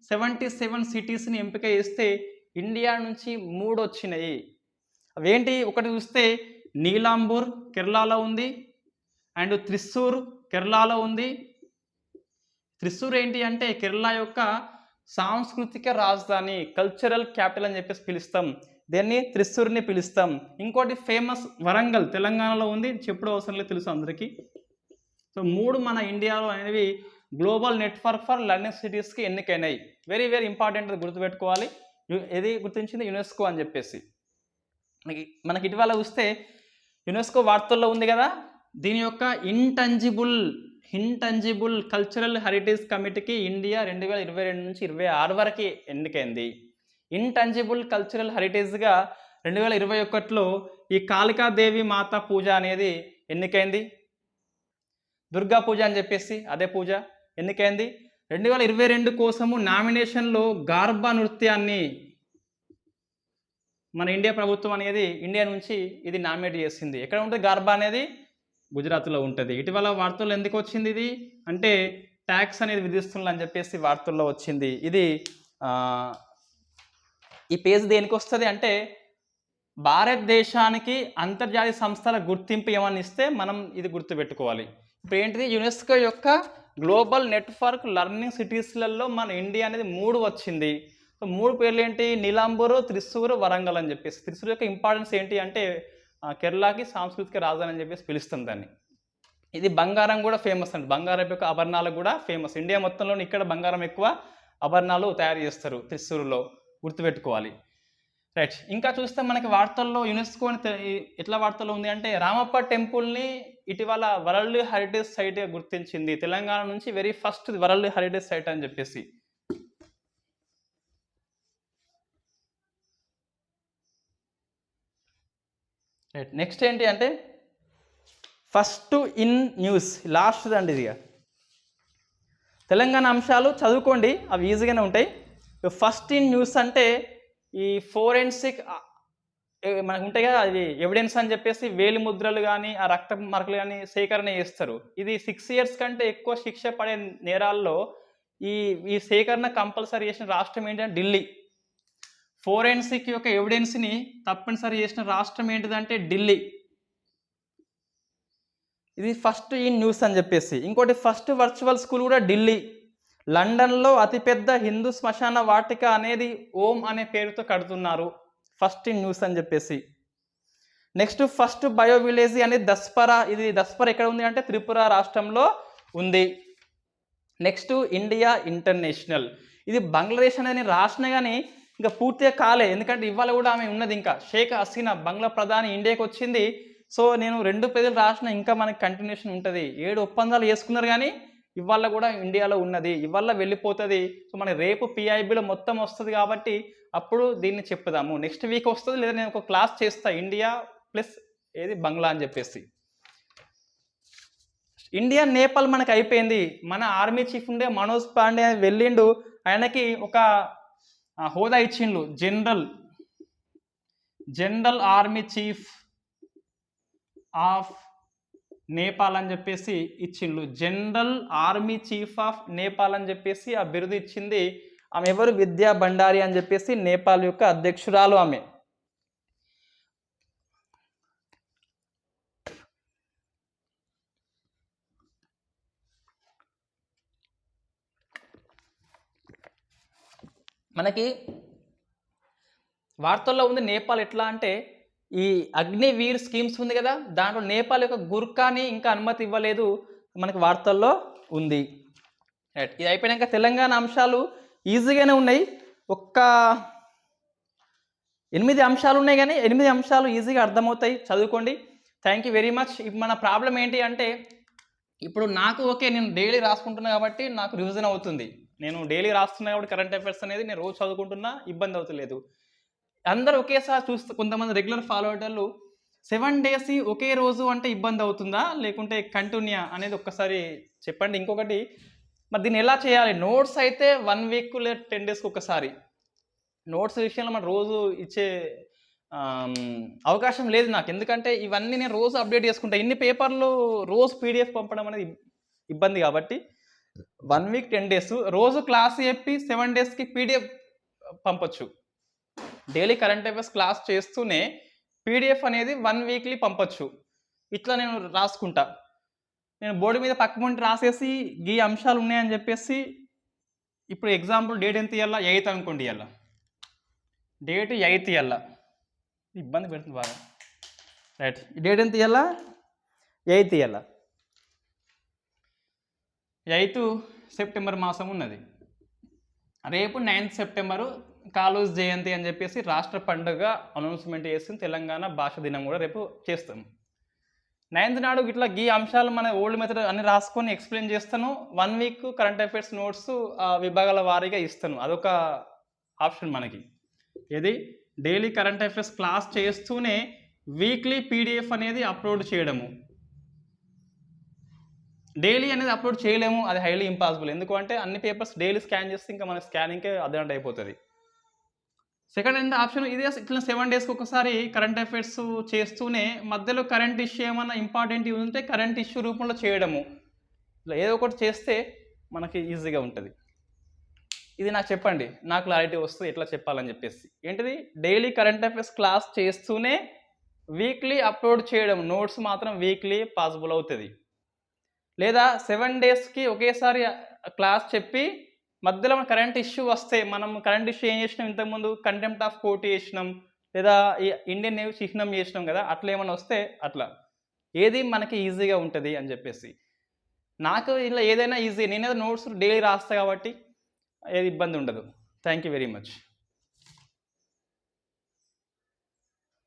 [SPEAKER 1] 77 సిటీస్ని ఎంపిక చేస్తే ఇండియా నుంచి 3 వచ్చినాయి. అవేంటి? ఒకటి చూస్తే నీలాంబూర్ కేరళలో ఉంది, అండ్ త్రిశూర్ కేరళలో ఉంది. త్రిశూర్ ఏంటి అంటే కేరళ యొక్క సాంస్కృతిక రాజధాని, కల్చరల్ క్యాపిటల్ అని చెప్పేసి పిలుస్తాం, దీన్ని త్రిశూర్ని పిలుస్తాం. ఇంకోటి ఫేమస్ వరంగల్ తెలంగాణలో ఉంది, చెప్పుడు అవసరం లేదు, తెలుసు అందరికీ. సో 3 మన ఇండియాలో అనేవి గ్లోబల్ నెట్వర్క్ ఫర్ లెర్నింగ్ సిటీస్కి ఎన్నికైనాయి. వెరీ వెరీ ఇంపార్టెంట్, అది గుర్తుపెట్టుకోవాలి. ఏది గుర్తించింది? యునెస్కో అని చెప్పేసి. మనకి ఇటీవల చూస్తే యునెస్కో వార్తల్లో ఉంది కదా, దీని యొక్క ఇంటంజిబుల్ కల్చరల్ హెరిటేజ్ కమిటీకి ఇండియా 2022 నుంచి 26 వరకు ఎన్నికైంది. ఇంటంజిబుల్ కల్చరల్ హెరిటేజ్గా 2021లో ఈ కాళికాదేవి మాత పూజ అనేది ఎన్నికైంది. దుర్గా పూజ అని చెప్పేసి అదే పూజ ఎన్నికైంది. 2022 కోసము నామినేషన్లో గార్బా నృత్యాన్ని మన ఇండియా ప్రభుత్వం అనేది ఇండియా నుంచి ఇది నామినేట్ చేసింది. ఎక్కడ ఉంటుంది గార్బా అనేది? గుజరాత్లో ఉంటుంది. ఇటీవల వార్తల్లో ఎందుకు వచ్చింది ఇది అంటే ట్యాక్స్ అనేది విధిస్తున్నారు అని చెప్పేసి వార్తల్లో వచ్చింది. ఇది ఈ పేజ్ దేనికి వస్తుంది అంటే భారతదేశానికి అంతర్జాతీయ సంస్థల గుర్తింపు ఏమని ఇస్తే మనం ఇది గుర్తుపెట్టుకోవాలి. ఇప్పుడు ఏంటిది? యునెస్కో యొక్క గ్లోబల్ నెట్వర్క్ లర్నింగ్ సిటీస్లలో మన ఇండియా అనేది 3 వచ్చింది. సో 3 పేర్లు ఏంటి? నిలాంబూరు, త్రిశూర్, వరంగల్ అని చెప్పేసి. త్రిశూర్ యొక్క ఇంపార్టెన్స్ ఏంటి అంటే కేరళకి సాంస్కృతిక రాజధాని అని చెప్పేసి పిలుస్తాం దాన్ని. ఇది బంగారం కూడా ఫేమస్ అండి. బంగారం యొక్క ఆభరణాలు కూడా ఫేమస్. ఇండియా మొత్తంలో ఇక్కడ బంగారం ఎక్కువ ఆభరణాలు తయారు చేస్తారు త్రిశూర్లో, గుర్తుపెట్టుకోవాలి. రైట్. ఇంకా చూస్తే మనకి వార్తల్లో యునెస్కో అని ఎట్లా వార్తల్లో ఉంది అంటే రామప్ప టెంపుల్ని ఇటీవల వరల్డ్ హెరిటేజ్ సైట్గా గుర్తించింది. తెలంగాణ నుంచి very first world heritage site అని చెప్పేసి. రైట్. నెక్స్ట్ ఏంటి అంటే ఫస్ట్ ఇన్ న్యూస్, లాస్ట్ అండి ఇది. తెలంగాణ అంశాలు చదువుకోండి, అవి ఈజీగానే ఉంటాయి. ఫస్ట్ ఇన్ న్యూస్ అంటే ఈ ఫోరెన్సిక్ మనకు ఉంటాయి కదా, అది ఎవిడెన్స్ అని చెప్పేసి వేలి ముద్రలు కానీ ఆ రక్త మార్కులు కానీ సేకరణ చేస్తారు. ఇది 6 years కంటే ఎక్కువ శిక్ష పడే నేరాల్లో ఈ సేకరణ కంపల్సరీ చేసిన రాష్ట్రం ఏంటంటే ఢిల్లీ. ఫోరెన్సిక్ యొక్క ఎవిడెన్స్ని తప్పనిసరి చేసిన రాష్ట్రం ఏంటిదంటే ఢిల్లీ. ఇది ఫస్ట్ ఇన్ న్యూస్ అని చెప్పేసి. ఇంకోటి ఫస్ట్ వర్చువల్ స్కూల్ కూడా ఢిల్లీ. లండన్లో అతిపెద్ద హిందూ శ్మశాన వాటిక అనేది ఓం అనే పేరుతో కడుతున్నారు. ఫస్ట్ ఇన్ న్యూస్ అని చెప్పేసి. నెక్స్ట్ ఫస్ట్ బయో విలేజ్ అనేది దస్పరా. ఇది దస్పరా ఎక్కడ ఉంది అంటే త్రిపుర రాష్ట్రంలో ఉంది. Next India international. ఇది బంగ్లాదేశ్ అనేది రాసిన కానీ ఇంకా పూర్తిగా కాలే, ఎందుకంటే ఇవాళ కూడా ఆమె ఉన్నది. ఇంకా షేక్ హసీనా బంగ్లా ప్రధాని ఇండియాకి వచ్చింది. సో నేను 2 పేజీలు రాసిన, ఇంకా మనకి కంటిన్యూషన్ ఉంటుంది. 7 ఒప్పందాలు చేసుకున్నారు కానీ ఇవాళ కూడా ఇండియాలో ఉన్నది, ఇవాళ వెళ్ళిపోతుంది. సో మనకి రేపు పిఐబిలో మొత్తం వస్తుంది కాబట్టి అప్పుడు దీన్ని చెప్పుదాము. నెక్స్ట్ వీక్ వస్తుంది, లేదా నేను ఒక క్లాస్ చేస్తా ఇండియా ప్లస్ ఏది బంగ్లా అని చెప్పేసి. ఇండియా నేపాల్ మనకి అయిపోయింది. మన ఆర్మీ చీఫ్ ఉండే మనోజ్ పాండే వెళ్ళిండు, ఆయనకి ఒక హోదా ఇచ్చిండు, general army chief of Nepal అని చెప్పేసి ఇచ్చిండ్రు. General army chief of Nepal అని చెప్పేసి ఆ బిరుదు ఇచ్చింది. ఆమె ఎవరు? విద్యా భండారి అని చెప్పేసి నేపాల్ యొక్క అధ్యక్షురాలు ఆమె. మనకి వార్తల్లో ఉంది నేపాల్ ఎట్లా అంటే ఈ అగ్నివీర్ స్కీమ్స్ ఉంది కదా, దాంట్లో నేపాల్ యొక్క గుర్ఖాని ఇంకా అనుమతి ఇవ్వలేదు, మనకి వార్తల్లో ఉంది. రైట్. ఇది అయిపోయాక తెలంగాణ అంశాలు ఈజీగానే ఉన్నాయి. ఒక్క 8 అంశాలు ఉన్నాయి కానీ 8 అంశాలు ఈజీగా అర్థమవుతాయి, చదువుకోండి. Thank you very much. ఇప్పుడు మన ప్రాబ్లం ఏంటి అంటే ఇప్పుడు నాకు ఓకే, నేను డైలీ రాసుకుంటున్నా కాబట్టి నాకు రివిజన్ అవుతుంది. నేను డైలీ రాస్తున్నా కాబట్టి కరెంట్ అఫైర్స్ అనేది నేను రోజు చదువుకుంటున్నా, ఇబ్బంది అవుతలేదు. అందరూ ఒకేసారి చూస్తే కొంతమంది రెగ్యులర్ ఫాలో అయ్యేటోళ్ళు 7 days ఒకే రోజు అంటే ఇబ్బంది అవుతుందా లేకుంటే కంటిన్యూ అనేది ఒక్కసారి చెప్పండి. ఇంకొకటి మరి దీన్ని ఎలా చేయాలి? నోట్స్ అయితే 1 week లేదా 10 days ఒకసారి. నోట్స్ విషయంలో మనం రోజు ఇచ్చే అవకాశం లేదు నాకు, ఎందుకంటే ఇవన్నీ నేను రోజు అప్డేట్ చేసుకుంటా. ఇన్ని పేపర్లు రోజు పీడిఎఫ్ పంపడం అనేది ఇబ్బంది కాబట్టి 1 week 10 days రోజు క్లాస్ చెప్పి 7 daysకి పీడిఎఫ్ పంపొచ్చు. డైలీ కరెంట్ అఫైర్స్ క్లాస్ చేస్తూనే పీడిఎఫ్ అనేది 1 weekly పంపొచ్చు. ఇట్లా నేను రాసుకుంటా. నేను బోర్డు మీద పక్కముంటి రాసేసి ఈ అంశాలు ఉన్నాయని చెప్పేసి ఇప్పుడు ఎగ్జాంపుల్ డేట్ ఎంత ఇవ్వాలా? 8th అనుకోండి. ఇవ్వాలా డేట్ 8th ఇవ్వాలా, ఇబ్బంది పెడుతుంది బాగా. రైట్. డేట్ ఎంత ఇవ్వాలా? 8th ఇవ్వాలా. 8th September మాసం ఉన్నది. రేపు 9th September కాళోజీ జయంతి అని చెప్పేసి రాష్ట్ర పండుగ అనౌన్స్మెంట్ చేస్తుంది. తెలంగాణ భాష దినం కూడా రేపు చేస్తాం. 9th నాడు ఇట్లా ఈ అంశాలు మన ఓల్డ్ మెథడ్ అన్ని రాసుకొని ఎక్స్ప్లెయిన్ చేస్తాను. 1 week కరెంట్ అఫైర్స్ నోట్స్ విభాగాల వారీగా ఇస్తాను. అదొక ఆప్షన్ మనకి. ఏది? డైలీ కరెంట్ అఫైర్స్ క్లాస్ చేస్తూనే వీక్లీ పీడిఎఫ్ అనేది అప్లోడ్ చేయడము. డైలీ అనేది అప్లోడ్ చేయలేము, అది హైలీ ఇంపాసిబుల్. ఎందుకంటే అన్ని పేపర్స్ డైలీ స్కాన్ చేస్తే ఇంకా మన స్కానింగ్కే అర్ధగంట అయిపోతుంది. సెకండ్ ఏంటి ఆప్షన్ ఇదే ఇట్లా 7 డేస్కి ఒకసారి కరెంట్ అఫైర్స్ చేస్తూనే మధ్యలో కరెంట్ ఇష్యూ ఏమన్నా ఇంపార్టెంట్ ఉంటే కరెంట్ ఇష్యూ రూపంలో చేయడము, ఇట్లా ఏదో ఒకటి చేస్తే మనకి ఈజీగా ఉంటుంది. ఇది నాకు చెప్పండి, నా క్లారిటీ వస్తుంది ఎట్లా చెప్పాలని చెప్పేసి. ఏంటిది, డైలీ కరెంట్ అఫైర్స్ క్లాస్ చేస్తూనే వీక్లీ అప్లోడ్ చేయడం, నోట్స్ మాత్రం వీక్లీ పాసిబుల్ అవుతుంది. లేదా 7 డేస్కి ఒకేసారి క్లాస్ చెప్పి మధ్యలో మన కరెంట్ ఇష్యూ వస్తే, మనం కరెంట్ ఇష్యూ ఏం చేసినాం ఇంతకుముందు, కంటెంప్ట్ ఆఫ్ కోర్ట్ చేసినాం, లేదా ఈ ఇండియన్ నేవీ చిహ్నం చేసినాం కదా, అట్లా ఏమైనా వస్తే అట్లా ఏది మనకి ఈజీగా ఉంటుంది అని చెప్పేసి. నాకు ఇలా ఏదైనా ఈజీ, నేనేదో నోట్స్ డైలీ రాస్తా కాబట్టి ఏది ఇబ్బంది ఉండదు. Thank you very much.